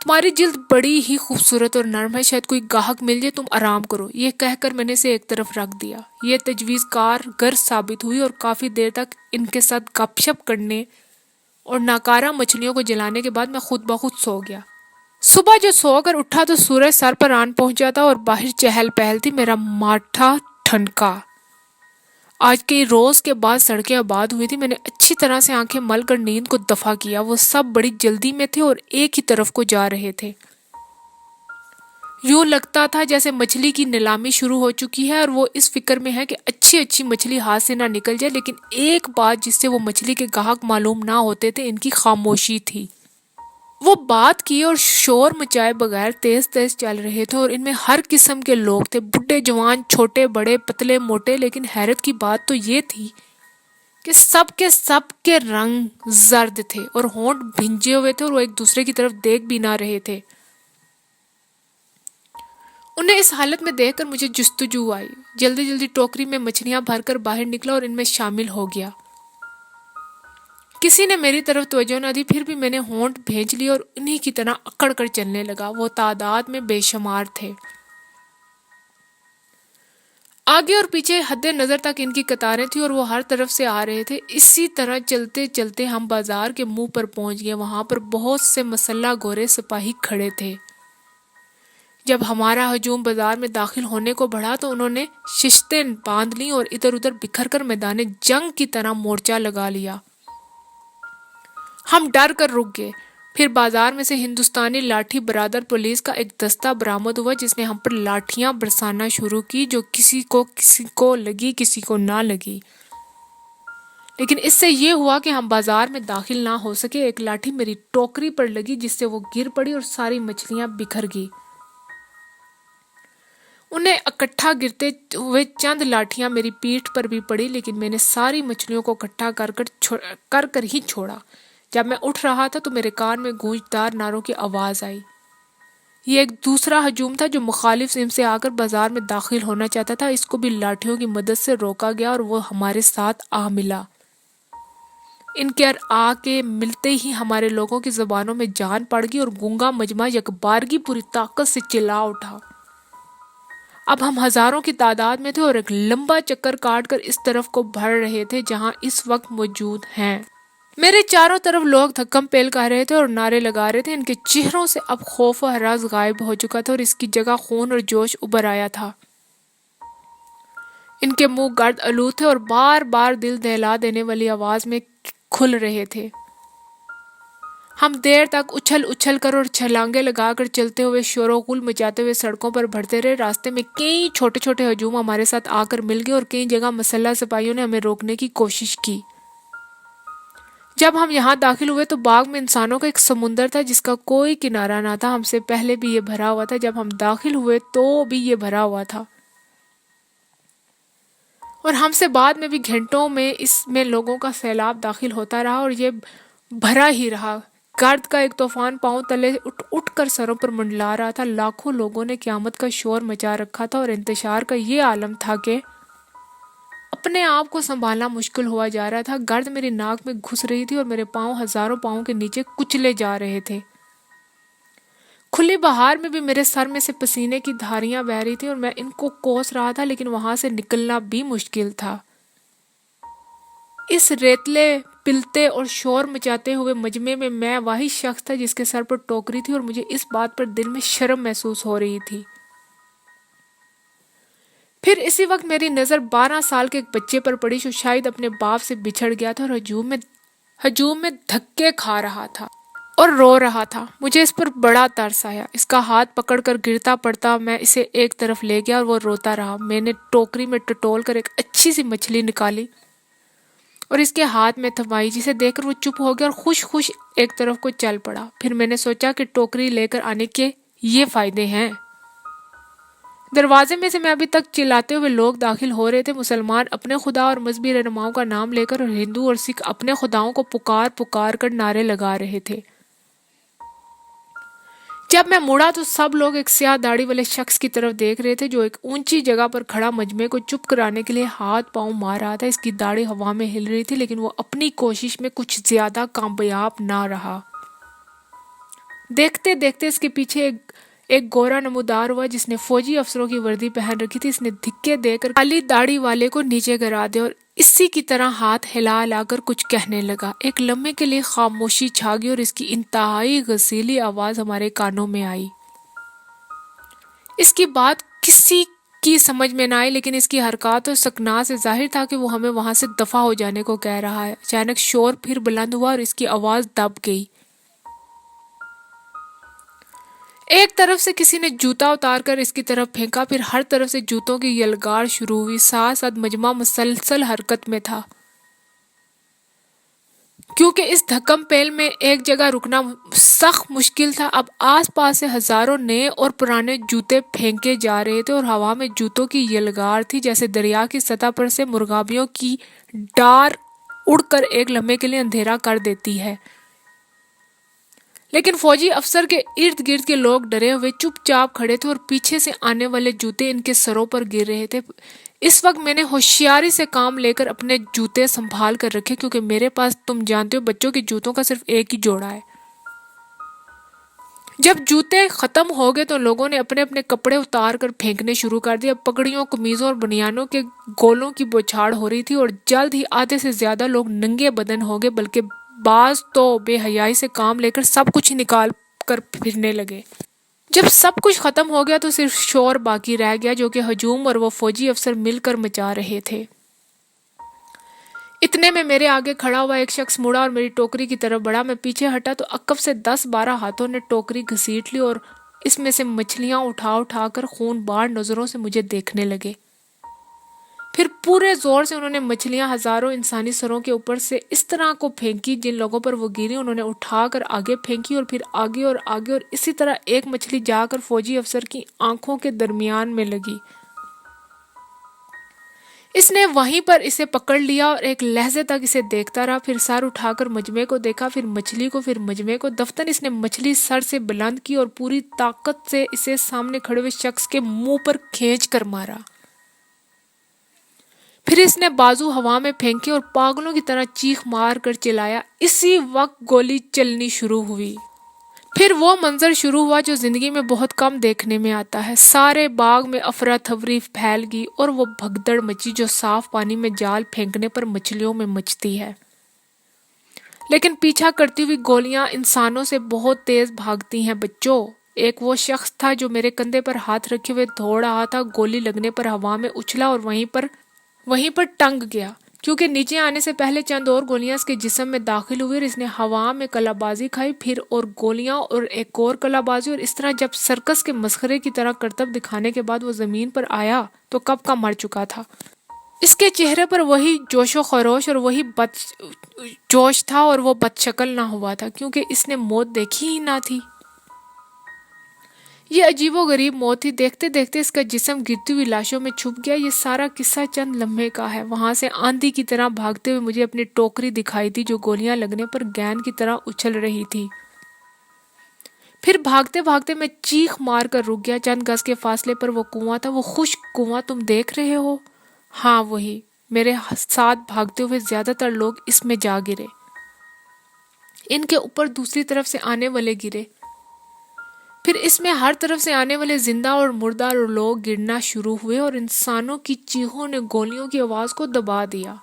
[SPEAKER 1] تمہاری جلد بڑی ہی خوبصورت اور نرم ہے، شاید کوئی گاہک مل جائے، تم آرام کرو. یہ کہہ کر میں نے اسے ایک طرف رکھ دیا. یہ تجویز کار گر ثابت ہوئی اور کافی دیر تک ان کے ساتھ گپ شپ کرنے اور ناکارہ مچھلیوں کو جلانے کے بعد میں خود بخود سو گیا. صبح جو سو کر اٹھا تو سورج سر پر آن پہنچا تھا اور باہر چہل پہل تھی. میرا ماتھا ٹھنکا. آج کے روز کے بعد سڑکیں آباد ہوئی تھی. میں نے اچھی طرح سے آنکھیں مل کر نیند کو دفع کیا. وہ سب بڑی جلدی میں تھے اور ایک ہی طرف کو جا رہے تھے. یوں لگتا تھا جیسے مچھلی کی نیلامی شروع ہو چکی ہے اور وہ اس فکر میں ہے کہ اچھی مچھلی ہاتھ سے نہ نکل جائے. لیکن ایک بات جس سے وہ مچھلی کے گاہک معلوم نہ ہوتے تھے ان کی خاموشی تھی. وہ بات کیے اور شور مچائے بغیر تیز تیز چل رہے تھے اور ان میں ہر قسم کے لوگ تھے، بڈھے جوان، چھوٹے بڑے، پتلے موٹے. لیکن حیرت کی بات تو یہ تھی کہ سب کے رنگ زرد تھے اور ہونٹ بھنجے ہوئے تھے اور وہ ایک دوسرے کی طرف دیکھ بھی نہ رہے تھے. انہیں اس حالت میں دیکھ کر مجھے جستجو آئی. جلدی ٹوکری میں مچھلیاں بھر کر باہر نکلا اور ان میں شامل ہو گیا. کسی نے میری طرف توجہ نہ دی، پھر بھی میں نے ہونٹ بھینچ لی اور انہی کی طرح اکڑ کر چلنے لگا. وہ تعداد میں بے شمار تھے. آگے اور پیچھے حد نظر تک ان کی قطاریں تھیں اور وہ ہر طرف سے آ رہے تھے. اسی طرح چلتے چلتے ہم بازار کے منہ پر پہنچ گئے. وہاں پر بہت سے مسلح گورے سپاہی کھڑے تھے. جب ہمارا ہجوم بازار میں داخل ہونے کو بڑھا تو انہوں نے ششتیں باندھ لیں اور ادھر ادھر بکھر کر میدان جنگ کی طرح مورچہ لگا لیا. ہم ڈر کر رک گئے. پھر بازار میں سے ہندوستانی لاٹھی برادر پولیس کا ایک دستہ برآمد ہوا جس نے ہم پر لاٹھیاں برسانا شروع کی، جو کسی کو لگی کسی کو نہ لگی. لیکن اس سے یہ ہوا کہ ہم بازار میں داخل نہ ہو سکے. ایک لاٹھی میری ٹوکری پر لگی جس سے وہ گر پڑی اور ساری مچھلیاں بکھر گئی. انہیں اکٹھا گرتے ہوئے چند لاٹھیاں میری پیٹھ پر بھی پڑی، لیکن میں نے ساری مچھلیوں کو اکٹھا کر ہی چھوڑا. جب میں اٹھ رہا تھا تو میرے کان میں گونجدار نعروں کی آواز آئی. یہ ایک دوسرا ہجوم تھا جو مخالف سمت سے آ کر بازار میں داخل ہونا چاہتا تھا. اس کو بھی لاٹھیوں کی مدد سے روکا گیا اور وہ ہمارے ساتھ آ ملا. ان کے آ کے ملتے ہی ہمارے لوگوں کی زبانوں میں جان پڑ گئی اور گونگا مجمع یکبارگی پوری طاقت سے چلا اٹھا. اب ہم ہزاروں کی تعداد میں تھے اور ایک لمبا چکر کاٹ کر اس طرف کو بڑھ رہے تھے جہاں اس وقت موجود ہیں. میرے چاروں طرف لوگ دھکم پیل کر رہے تھے اور نعرے لگا رہے تھے. ان کے چہروں سے اب خوف و ہراس غائب ہو چکا تھا اور اس کی جگہ خون اور جوش ابھر آیا تھا. ان کے منہ گرد آلود تھے اور بار بار دل دہلا دینے والی آواز میں کھل رہے تھے. ہم دیر تک اچھل کر اور چھلانگیں لگا کر چلتے ہوئے شور و غل مچاتے ہوئے سڑکوں پر بڑھتے رہے. راستے میں کئی چھوٹے ہجوم ہمارے ساتھ آ کر مل گئے اور کئی جگہ مسلح سپاہیوں نے ہمیں روکنے کی کوشش کی. جب ہم یہاں داخل ہوئے تو باغ میں انسانوں کا ایک سمندر تھا جس کا کوئی کنارہ نہ تھا. ہم سے پہلے بھی یہ بھرا ہوا تھا، جب ہم داخل ہوئے تو بھی یہ بھرا ہوا تھا، اور ہم سے بعد میں بھی گھنٹوں میں اس میں لوگوں کا سیلاب داخل ہوتا رہا اور یہ بھرا ہی رہا. گرد کا ایک طوفان پاؤں تلے اٹھ کر سروں پر منڈلا رہا تھا. لاکھوں لوگوں نے قیامت کا شور مچا رکھا تھا اور انتشار کا یہ عالم تھا کہ اپنے آپ کو سنبھالنا مشکل ہوا جا رہا تھا. گرد میری ناک میں گھس رہی تھی اور میرے پاؤں ہزاروں پاؤں کے نیچے کچلے جا رہے تھے. کھلی بہار میں بھی میرے سر میں سے پسینے کی دھاریاں بہہ رہی تھیں اور میں ان کو کوس رہا تھا، لیکن وہاں سے نکلنا بھی مشکل تھا. اس ریتلے پلتے اور شور مچاتے ہوئے مجمع میں میں وہی شخص تھا جس کے سر پر ٹوکری تھی اور مجھے اس بات پر دل میں شرم محسوس ہو رہی تھی. پھر اسی وقت میری نظر 12 سال کے ایک بچے پر پڑی جو شاید اپنے باپ سے بچھڑ گیا تھا اور ہجوم میں دھکے کھا رہا تھا اور رو رہا تھا. مجھے اس پر بڑا ترس آیا. اس کا ہاتھ پکڑ کر گرتا پڑتا میں اسے ایک طرف لے گیا اور وہ روتا رہا. میں نے ٹوکری میں ٹٹول کر ایک اچھی سی مچھلی نکالی اور اس کے ہاتھ میں تھمائی، جسے دیکھ کر وہ چپ ہو گیا اور خوش ایک طرف کو چل پڑا. پھر میں نے سوچا کہ ٹوکری لے کر آنے کے یہ فائدے ہیں. دروازے میں سے میں ابھی تک چلاتے ہوئے لوگ داخل ہو رہے تھے، مسلمان اپنے خدا اور مذہبی رہنماؤں کا نام لے کر، اور ہندو اور سکھ اپنے خداؤں کو پکار پکار کر نعرے لگا رہے تھے۔ جب میں مڑا تو سب لوگ ایک سیاہ داڑھی والے شخص کی طرف دیکھ رہے تھے جو ایک اونچی جگہ پر کھڑا مجمع کو چپ کرانے کے لیے ہاتھ پاؤں مار رہا تھا۔ اس کی داڑھی ہوا میں ہل رہی تھی لیکن وہ اپنی کوشش میں کچھ زیادہ کامیاب نہ رہا۔ دیکھتے دیکھتے اس کے پیچھے ایک گورا نمودار ہوا جس نے فوجی افسروں کی وردی پہن رکھی تھی۔ اس نے دھکے دے کر کالی داڑھی والے کو نیچے گرا دیا اور اسی کی طرح ہاتھ ہلا ہلا کر کچھ کہنے لگا۔ ایک لمحے کے لیے خاموشی چھا گئی اور اس کی انتہائی غسیلی آواز ہمارے کانوں میں آئی۔ اس کی بات کسی کی سمجھ میں نہ آئی لیکن اس کی حرکات اور سکنات سے ظاہر تھا کہ وہ ہمیں وہاں سے دفع ہو جانے کو کہہ رہا ہے۔ اچانک شور پھر بلند ہوا اور اس کی آواز دب گئی۔ ایک طرف سے کسی نے جوتا اتار کر اس کی طرف پھینکا، پھر ہر طرف سے جوتوں کی یلغار شروع ہوئی۔ ساتھ ساتھ مجمع مسلسل حرکت میں تھا کیونکہ اس دھکم پیل میں ایک جگہ رکنا سخت مشکل تھا۔ اب آس پاس سے ہزاروں نئے اور پرانے جوتے پھینکے جا رہے تھے اور ہوا میں جوتوں کی یلغار تھی جیسے دریا کی سطح پر سے مرغابیوں کی ڈار اڑ کر ایک لمحے کے لیے اندھیرا کر دیتی ہے۔ لیکن فوجی افسر کے ارد گرد کے لوگ ڈرے ہوئے چپ چاپ کھڑے تھے اور پیچھے سے آنے والے جوتے ان کے سروں پر گر رہے تھے۔ اس وقت میں نے ہوشیاری سے کام لے کر اپنے جوتے سنبھال کر رکھے کیونکہ میرے پاس تم جانتے ہو بچوں کے جوتوں کا صرف ایک ہی جوڑا ہے۔ جب جوتے ختم ہو گئے تو لوگوں نے اپنے اپنے کپڑے اتار کر پھینکنے شروع کر دیے۔ اب پگڑیوں، قمیضوں اور بنیانوں کے گولوں کی بوچھاڑ ہو رہی تھی اور جلد ہی آدھے سے زیادہ لوگ ننگے بدن ہو گئے، بلکہ بعض تو بے حیائی سے کام لے کر سب کچھ نکال کر پھرنے لگے۔ جب سب کچھ ختم ہو گیا تو صرف شور باقی رہ گیا جو کہ ہجوم اور وہ فوجی افسر مل کر مچا رہے تھے۔ اتنے میں میرے آگے کھڑا ہوا ایک شخص مڑا اور میری ٹوکری کی طرف بڑھا۔ میں پیچھے ہٹا تو عقب سے 10-12 ہاتھوں نے ٹوکری گھسیٹ لی اور اس میں سے مچھلیاں اٹھا اٹھا کر خون بار نظروں سے مجھے دیکھنے لگے۔ پھر پورے زور سے انہوں نے مچھلیاں ہزاروں انسانی سروں کے اوپر سے اس طرح کو پھینکی، جن لوگوں پر وہ گری انہوں نے اٹھا کر آگے پھینکی اور پھر آگے اور آگے، اور اسی طرح ایک مچھلی جا کر فوجی افسر کی آنکھوں کے درمیان میں لگی۔ اس نے وہیں پر اسے پکڑ لیا اور ایک لحظے تک اسے دیکھتا رہا، پھر سر اٹھا کر مجمع کو دیکھا، پھر مچھلی کو، پھر مجمع کو۔ دفتن اس نے مچھلی سر سے بلند کی اور پوری طاقت سے اسے سامنے کھڑے ہوئے شخص کے منہ پر کھینچ کر مارا۔ پھر اس نے بازو ہوا میں پھینکے اور پاگلوں کی طرح چیخ مار کر چلایا۔ اسی وقت گولی چلنی شروع ہوئی۔ پھر وہ منظر شروع ہوا جو زندگی میں بہت کم دیکھنے میں آتا ہے۔ سارے باغ میں افراتفری پھیل گئی اور وہ بھگدڑ مچی جو صاف پانی میں جال پھینکنے پر مچھلیوں میں مچتی ہے، لیکن پیچھا کرتی ہوئی گولیاں انسانوں سے بہت تیز بھاگتی ہیں۔ بچوں، ایک وہ شخص تھا جو میرے کندھے پر ہاتھ رکھے ہوئے دوڑ رہا تھا۔ گولی لگنے پر ہوا میں اچھلا اور وہیں پر ٹنگ گیا کیونکہ نیچے آنے سے پہلے چند اور گولیاں اس کے جسم میں داخل ہوئی اور اس نے ہوا میں کلا بازی کھائی، پھر اور گولیاں اور ایک اور کلا بازی، اور اس طرح جب سرکس کے مسخرے کی طرح کرتب دکھانے کے بعد وہ زمین پر آیا تو کب کا مر چکا تھا۔ اس کے چہرے پر وہی جوش و خروش اور وہی جوش تھا اور وہ بد شکل نہ ہوا تھا کیونکہ اس نے موت دیکھی ہی نہ تھی۔ یہ عجیب و غریب موت تھی۔ دیکھتے دیکھتے اس کا جسم گرتی ہوئی لاشوں میں چھپ گیا۔ یہ سارا قصہ چند لمحے کا ہے۔ وہاں سے آندھی کی طرح بھاگتے ہوئے مجھے اپنی ٹوکری دکھائی دی جو گولیاں لگنے پر گیند کی طرح اچھل رہی تھی۔ پھر بھاگتے بھاگتے میں چیخ مار کر رک گیا۔ چند گز کے فاصلے پر وہ کنواں تھا، وہ خشک کنواں تم دیکھ رہے ہو؟ ہاں وہی۔ میرے ساتھ بھاگتے ہوئے زیادہ تر لوگ اس میں جا گرے۔ ان کے اوپر دوسری طرف سے آنے والے گرے، پھر اس میں ہر طرف سے آنے والے زندہ اور مردہ لوگ گرنا شروع ہوئے اور انسانوں کی چیخوں نے گولیوں کی آواز کو دبا دیا۔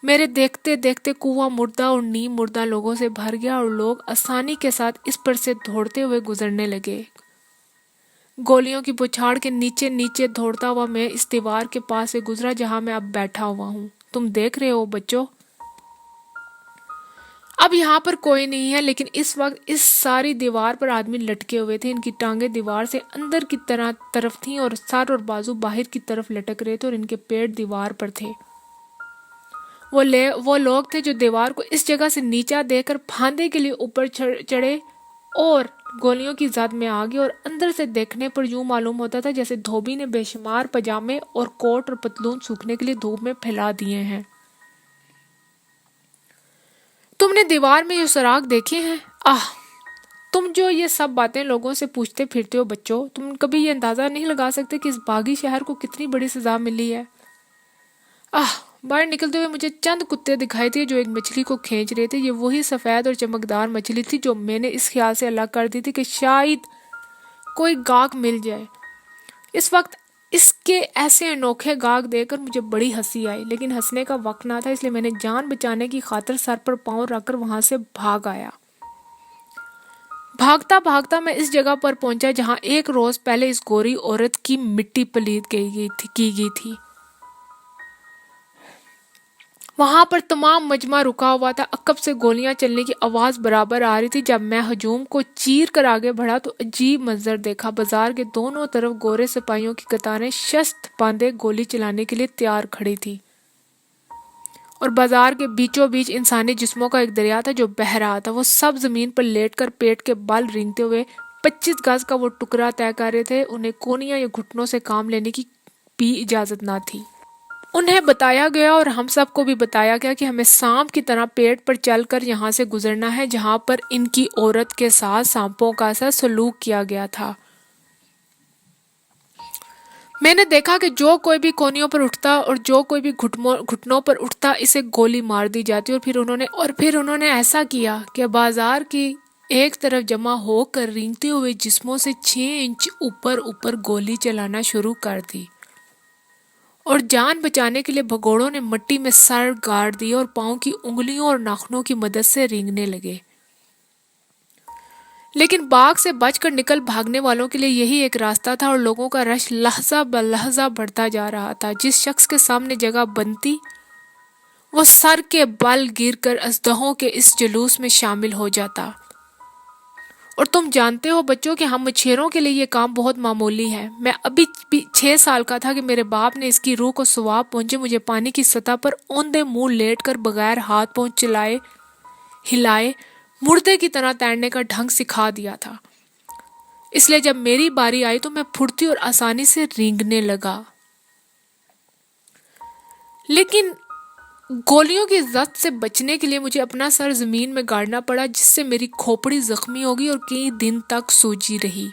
[SPEAKER 1] میرے دیکھتے دیکھتے کنواں مردہ اور نیم مردہ لوگوں سے بھر گیا اور لوگ آسانی کے ساتھ اس پر سے دوڑتے ہوئے گزرنے لگے۔ گولیوں کی بوچھاڑ کے نیچے نیچے دوڑتا ہوا میں اس دیوار کے پاس سے گزرا جہاں میں اب بیٹھا ہوا ہوں۔ تم دیکھ رہے ہو بچوں؟ اب یہاں پر کوئی نہیں ہے، لیکن اس وقت اس ساری دیوار پر آدمی لٹکے ہوئے تھے۔ ان کی ٹانگیں دیوار سے اندر کی طرف تھیں اور سر اور بازو باہر کی طرف لٹک رہے تھے اور ان کے پیٹ دیوار پر تھے۔ وہ لوگ تھے جو دیوار کو اس جگہ سے نیچا دے کر پھاندے کے لیے اوپر چڑھے اور گولیوں کی زد میں آ گئی، اور اندر سے دیکھنے پر یوں معلوم ہوتا تھا جیسے دھوبی نے بے شمار پجامے اور کوٹ اور پتلون سوکھنے کے لیے دھوپ میں پھیلا دیے ہیں۔ تم نے دیوار میں یہ سراغ دیکھے ہیں؟ تم جو یہ سب باتیں لوگوں سے پوچھتے پھرتے ہو بچوں، تم کبھی یہ اندازہ نہیں لگا سکتے کہ اس باغی شہر کو کتنی بڑی سزا ملی ہے۔ باہر نکلتے ہوئے مجھے چند کتے دکھائی تھے جو ایک مچھلی کو کھینچ رہے تھے۔ یہ وہی سفید اور چمکدار مچھلی تھی جو میں نے اس خیال سے الگ کر دی تھی کہ شاید کوئی گاہک مل جائے۔ اس وقت اس کے ایسے انوکھے گاہک دیکھ کر مجھے بڑی ہنسی آئی، لیکن ہنسنے کا وقت نہ تھا، اس لیے میں نے جان بچانے کی خاطر سر پر پاؤں رکھ کر وہاں سے بھاگ آیا۔ بھاگتا بھاگتا میں اس جگہ پر پہنچا جہاں ایک روز پہلے اس گوری عورت کی مٹی پلید کی گئی تھی۔ وہاں پر تمام مجمع رکا ہوا تھا، عقب سے گولیاں چلنے کی آواز برابر آ رہی تھی۔ جب میں ہجوم کو چیر کر آگے بڑھا تو عجیب منظر دیکھا۔ بازار کے دونوں طرف گورے سپاہیوں کی قطاریں شست باندھے گولی چلانے کے لیے تیار کھڑی تھی، اور بازار کے بیچوں بیچ انسانی جسموں کا ایک دریا تھا جو بہہ رہا تھا۔ وہ سب زمین پر لیٹ کر پیٹ کے بل رینگتے ہوئے 25 گز کا وہ ٹکڑا طے کر رہے تھے۔ انہیں کونیاں یا گھٹنوں سے کام لینے کی بھی اجازت نہ تھی۔ انہیں بتایا گیا اور ہم سب کو بھی بتایا گیا کہ ہمیں سانپ کی طرح پیٹ پر چل کر یہاں سے گزرنا ہے جہاں پر ان کی عورت کے ساتھ سانپوں کا سا سلوک کیا گیا تھا۔ میں نے دیکھا کہ جو کوئی بھی کونیوں پر اٹھتا اور جو کوئی بھی گھٹنوں پر اٹھتا اسے گولی مار دی جاتی، اور پھر انہوں نے ایسا کیا کہ بازار کی ایک طرف جمع ہو کر رینگتے ہوئے جسموں سے 6 انچ اوپر گولی چلانا شروع کر دی، اور جان بچانے کے لیے بھگوڑوں نے مٹی میں سر گاڑ دیے اور پاؤں کی انگلیوں اور ناخنوں کی مدد سے رینگنے لگے۔ لیکن باغ سے بچ کر نکل بھاگنے والوں کے لیے یہی ایک راستہ تھا، اور لوگوں کا رش لحظہ بلحظہ بڑھتا جا رہا تھا۔ جس شخص کے سامنے جگہ بنتی وہ سر کے بل گر کر اژدہوں کے اس جلوس میں شامل ہو جاتا۔ اور تم جانتے ہو بچوں کہ ہم مچھیروں کے لیے یہ کام بہت معمولی ہے۔ میں ابھی 6 سال کا تھا کہ میرے باپ نے اس کی روح کو ثواب پہنچے مجھے پانی کی سطح پر اوندے منہ لیٹ کر بغیر ہاتھ پاؤں چلائے ہلائے مردے کی طرح تیرنے کا ڈھنگ سکھا دیا تھا۔ اس لیے جب میری باری آئی تو میں پھرتی اور آسانی سے رینگنے لگا۔ لیکن گولیوں کی زد سے بچنے کے لیے مجھے اپنا سر زمین میں گاڑنا پڑا، جس سے میری کھوپڑی زخمی ہو گئی اور کئی دن تک سوجی رہی۔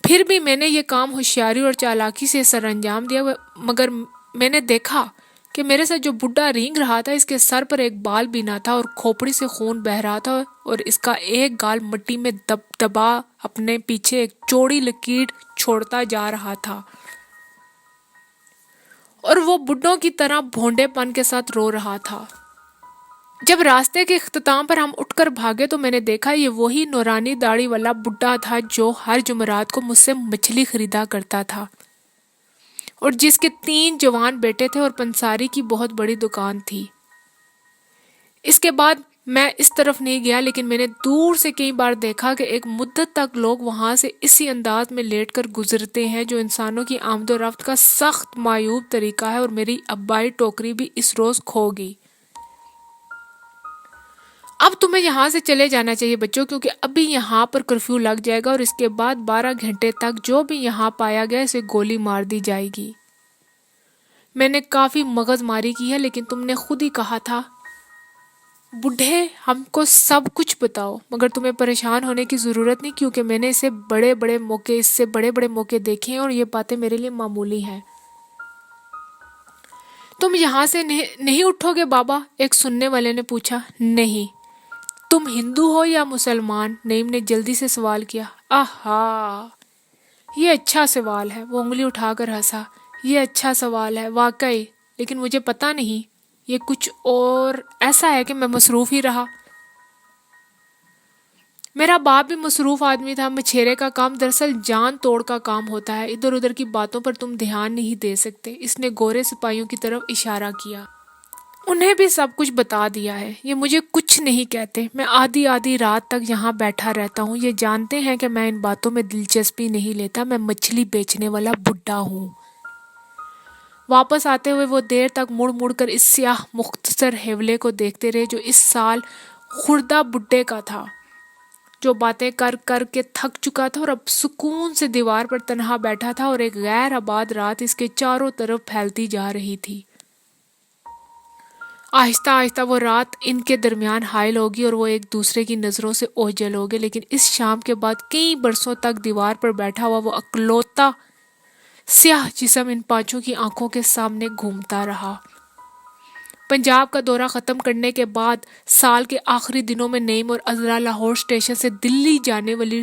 [SPEAKER 1] پھر بھی میں نے یہ کام ہوشیاری اور چالاکی سے سر انجام دیا، مگر میں نے دیکھا کہ میرے ساتھ جو بڈھا رینگ رہا تھا اس کے سر پر ایک بال بھی نہ تھا، اور کھوپڑی سے خون بہہ رہا تھا، اور اس کا ایک گال مٹی میں دبا اپنے پیچھے ایک چوڑی لکیر چھوڑتا جا رہا تھا، اور وہ بڈھوں کی طرح بھونڈے پن کے ساتھ رو رہا تھا۔ جب راستے کے اختتام پر ہم اٹھ کر بھاگے تو میں نے دیکھا یہ وہی نورانی داڑھی والا بڈھا تھا جو ہر جمعرات کو مجھ سے مچھلی خریدا کرتا تھا، اور جس کے 3 جوان بیٹے تھے اور پنساری کی بہت بڑی دکان تھی۔ اس کے بعد میں اس طرف نہیں گیا، لیکن میں نے دور سے کئی بار دیکھا کہ ایک مدت تک لوگ وہاں سے اسی انداز میں لیٹ کر گزرتے ہیں جو انسانوں کی آمد و رفت کا سخت معیوب طریقہ ہے، اور میری ابائی ٹوکری بھی اس روز کھو گئی۔ اب تمہیں یہاں سے چلے جانا چاہیے بچوں، کیونکہ ابھی یہاں پر کرفیو لگ جائے گا، اور اس کے بعد 12 گھنٹے تک جو بھی یہاں پایا گیا اسے گولی مار دی جائے گی۔ میں نے کافی مغز ماری کی ہے، لیکن تم نے خود ہی کہا تھا بڈھے ہم کو سب کچھ بتاؤ، مگر تمہیں پریشان ہونے کی ضرورت نہیں، کیونکہ میں نے اس سے بڑے بڑے موقع دیکھے ہیں، اور یہ باتیں میرے لیے معمولی ہیں۔ تم یہاں سے نہیں اٹھو گے بابا؟ ایک سننے والے نے پوچھا۔ نہیں۔ تم ہندو ہو یا مسلمان؟ نعیم نے جلدی سے سوال کیا۔ یہ اچھا سوال ہے، وہ انگلی اٹھا کر ہنسا۔ یہ اچھا سوال ہے واقعی، لیکن مجھے پتا نہیں، یہ کچھ اور ایسا ہے کہ میں مصروف ہی رہا۔ میرا باپ بھی مصروف آدمی تھا۔ مچھیرے کا کام دراصل جان توڑ کا کام ہوتا ہے، ادھر ادھر کی باتوں پر تم دھیان نہیں دے سکتے۔ اس نے گورے سپاہیوں کی طرف اشارہ کیا۔ انہیں بھی سب کچھ بتا دیا ہے، یہ مجھے کچھ نہیں کہتے۔ میں آدھی رات تک یہاں بیٹھا رہتا ہوں، یہ جانتے ہیں کہ میں ان باتوں میں دلچسپی نہیں لیتا، میں مچھلی بیچنے والا بڈھا ہوں۔ واپس آتے ہوئے وہ دیر تک مڑ مڑ کر اس سیاہ مختصر حیولے کو دیکھتے رہے جو اس سال خردہ بڈھے کا تھا، جو باتیں کر کر کے تھک چکا تھا اور اب سکون سے دیوار پر تنہا بیٹھا تھا، اور ایک غیر آباد رات اس کے چاروں طرف پھیلتی جا رہی تھی۔ آہستہ آہستہ وہ رات ان کے درمیان حائل ہوگی اور وہ ایک دوسرے کی نظروں سے اوجھل ہوگے، لیکن اس شام کے بعد کئی برسوں تک دیوار پر بیٹھا ہوا وہ اکلوتا سیاہ جسم ان پانچوں کی آنکھوں کے سامنے گھومتا رہا۔ پنجاب کا دورہ ختم کرنے کے بعد سال کے آخری دنوں میں نعیم اور عذرا لاہور اسٹیشن سے دلی جانے والی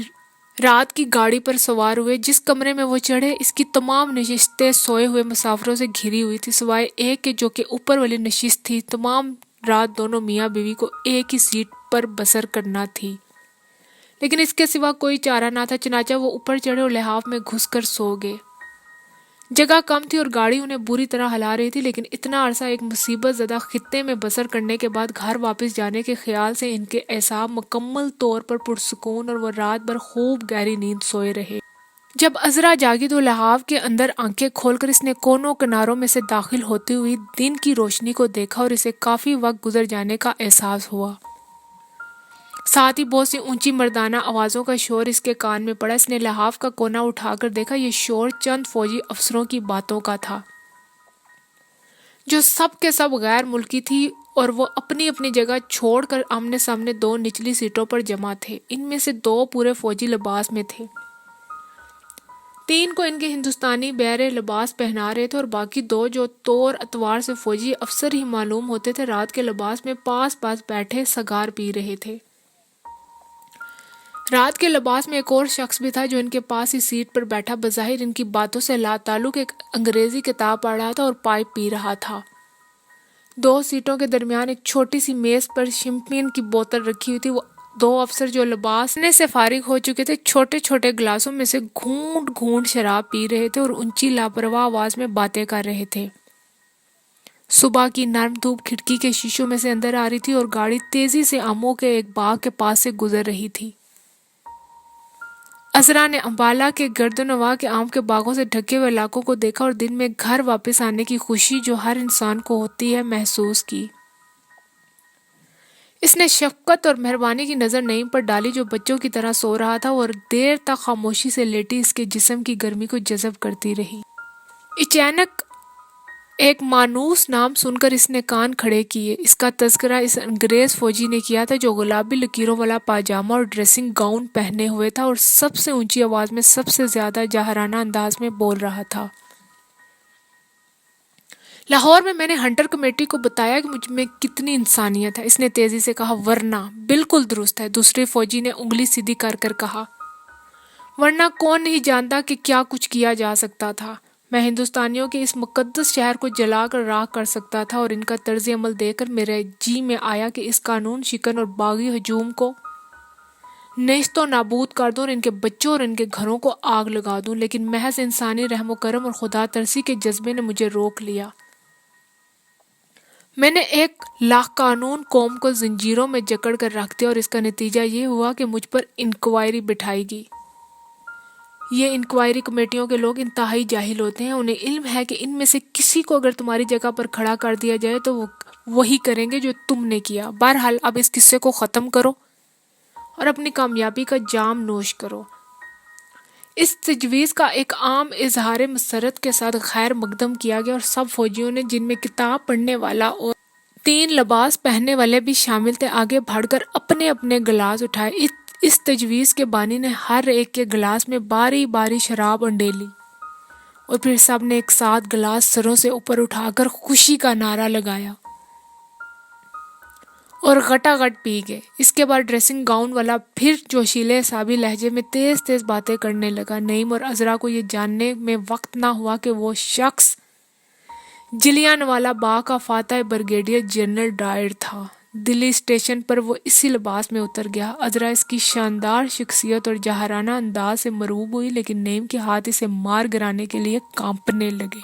[SPEAKER 1] رات کی گاڑی پر سوار ہوئے۔ جس کمرے میں وہ چڑھے اس کی تمام نشستیں سوئے ہوئے مسافروں سے گھری ہوئی تھی، سوائے ایک کے جو کہ اوپر والی نشست تھی۔ تمام رات دونوں میاں بیوی کو ایک ہی سیٹ پر بسر کرنا تھی، لیکن اس کے سوا کوئی چارہ نہ تھا، چنانچہ وہ اوپر چڑھے اور لحاف میں گھس کر سو گئے۔ جگہ کم تھی اور گاڑی انہیں بری طرح ہلا رہی تھی، لیکن اتنا عرصہ ایک مصیبت زدہ خطے میں بسر کرنے کے بعد گھر واپس جانے کے خیال سے ان کے اعصاب مکمل طور پر پرسکون اور وہ رات بھر خوب گہری نیند سوئے رہے۔ جب عذرا جاگی تو لحاف کے اندر آنکھیں کھول کر اس نے کونوں کناروں میں سے داخل ہوتی ہوئی دن کی روشنی کو دیکھا اور اسے کافی وقت گزر جانے کا احساس ہوا۔ ساتھ ہی بہت سی اونچی مردانہ آوازوں کا شور اس کے کان میں پڑا۔ اس نے لحاف کا کونا اٹھا کر دیکھا، یہ شور چند فوجی افسروں کی باتوں کا تھا جو سب کے سب غیر ملکی تھی اور وہ اپنی اپنی جگہ چھوڑ کر آمنے سامنے دو نچلی سیٹوں پر جمع تھے۔ ان میں سے دو پورے فوجی لباس میں تھے، تین کو ان کے ہندوستانی بہرے لباس پہنا رہے تھے اور باقی دو جو طور اتوار سے فوجی افسر ہی معلوم ہوتے تھے رات کے لباس میں پاس پاس بیٹھے سگار پی رہے تھے۔ رات کے لباس میں ایک اور شخص بھی تھا جو ان کے پاس ہی سیٹ پر بیٹھا بظاہر ان کی باتوں سے لاتعلق ایک انگریزی کتاب پڑھ رہا تھا اور پائپ پی رہا تھا۔ دو سیٹوں کے درمیان ایک چھوٹی سی میز پر شیمپین کی بوتل رکھی ہوئی تھی۔ وہ دو افسر جو لباس سے فارغ ہو چکے تھے چھوٹے چھوٹے گلاسوں میں سے گھونٹ گھونٹ شراب پی رہے تھے اور اونچی لاپرواہ آواز میں باتیں کر رہے تھے۔ صبح کی نرم دھوپ کھڑکی کے شیشوں میں سے اندر آ رہی تھی اور گاڑی تیزی سے آموں کے ایک باغ کے پاس سے گزر رہی تھی۔ عذرا نے امبالہ کے گرد و نواح کے آم کے باغوں سے ڈھکے ہوئے علاقوں کو دیکھا اور دن میں گھر واپس آنے کی خوشی جو ہر انسان کو ہوتی ہے محسوس کی۔ اس نے شفقت اور مہربانی کی نظر نعیم پر ڈالی جو بچوں کی طرح سو رہا تھا اور دیر تک خاموشی سے لیٹی اس کے جسم کی گرمی کو جذب کرتی رہی۔ اچانک ایک مانوس نام سن کر اس نے کان کھڑے کیے۔ اس کا تذکرہ اس انگریز فوجی نے کیا تھا جو گلابی لکیروں والا پاجامہ اور ڈریسنگ گاؤن پہنے ہوئے تھا اور سب سے اونچی آواز میں سب سے زیادہ جاہرانہ انداز میں بول رہا تھا۔ لاہور میں نے ہنٹر کمیٹی کو بتایا کہ مجھ میں کتنی انسانیت ہے۔ اس نے تیزی سے کہا، ورنہ بالکل درست ہے۔ دوسرے فوجی نے انگلی سیدھی کر کر کہا، ورنہ کون نہیں جانتا کہ کیا کچھ کیا جا سکتا تھا۔ میں ہندوستانیوں کے اس مقدس شہر کو جلا کر راکھ کر سکتا تھا اور ان کا طرز عمل دیکھ کر میرے جی میں آیا کہ اس قانون شکن اور باغی ہجوم کو نیست و نابود کر دوں اور ان کے بچوں اور ان کے گھروں کو آگ لگا دوں، لیکن محض انسانی رحم و کرم اور خدا ترسی کے جذبے نے مجھے روک لیا۔ میں نے ایک لاقانون قوم کو زنجیروں میں جکڑ کر رکھ دیا اور اس کا نتیجہ یہ ہوا کہ مجھ پر انکوائری بٹھائی گئی۔ یہ انکوائری کمیٹیوں کے لوگ انتہائی جاہل ہوتے ہیں۔ انہیں علم ہے کہ ان میں سے کسی کو اگر تمہاری جگہ پر کھڑا کر دیا جائے تو وہ وہی کریں گے جو تم نے کیا۔ بہرحال اب اس قصے کو ختم کرو اور اپنی کامیابی کا جام نوش کرو۔ اس تجویز کا ایک عام اظہار مسرت کے ساتھ خیر مقدم کیا گیا اور سب فوجیوں نے، جن میں کتاب پڑھنے والا اور تین لباس پہننے والے بھی شامل تھے، آگے بڑھ کر اپنے اپنے گلاس اٹھائے۔ اس تجویز کے بانی نے ہر ایک کے گلاس میں باری باری شراب انڈیلی اور پھر سب نے ایک ساتھ گلاس سروں سے اوپر اٹھا کر خوشی کا نعرہ لگایا اور غٹا غٹ پی گئے۔ اس کے بعد ڈریسنگ گاؤن والا پھر جوشیلے حسابی لہجے میں تیز تیز باتیں کرنے لگا۔ نعیم اور عذرا کو یہ جاننے میں وقت نہ ہوا کہ وہ شخص جلیانوالہ باغ کا فاتح بریگیڈیئر جنرل ڈائر تھا۔ دلی اسٹیشن پر وہ اسی لباس میں اتر گیا۔ عذرا اس کی شاندار شخصیت اور جاہرانہ انداز سے مرعوب ہوئی، لیکن نعیم کے ہاتھ اسے مار گرانے کے لیے کانپنے لگے۔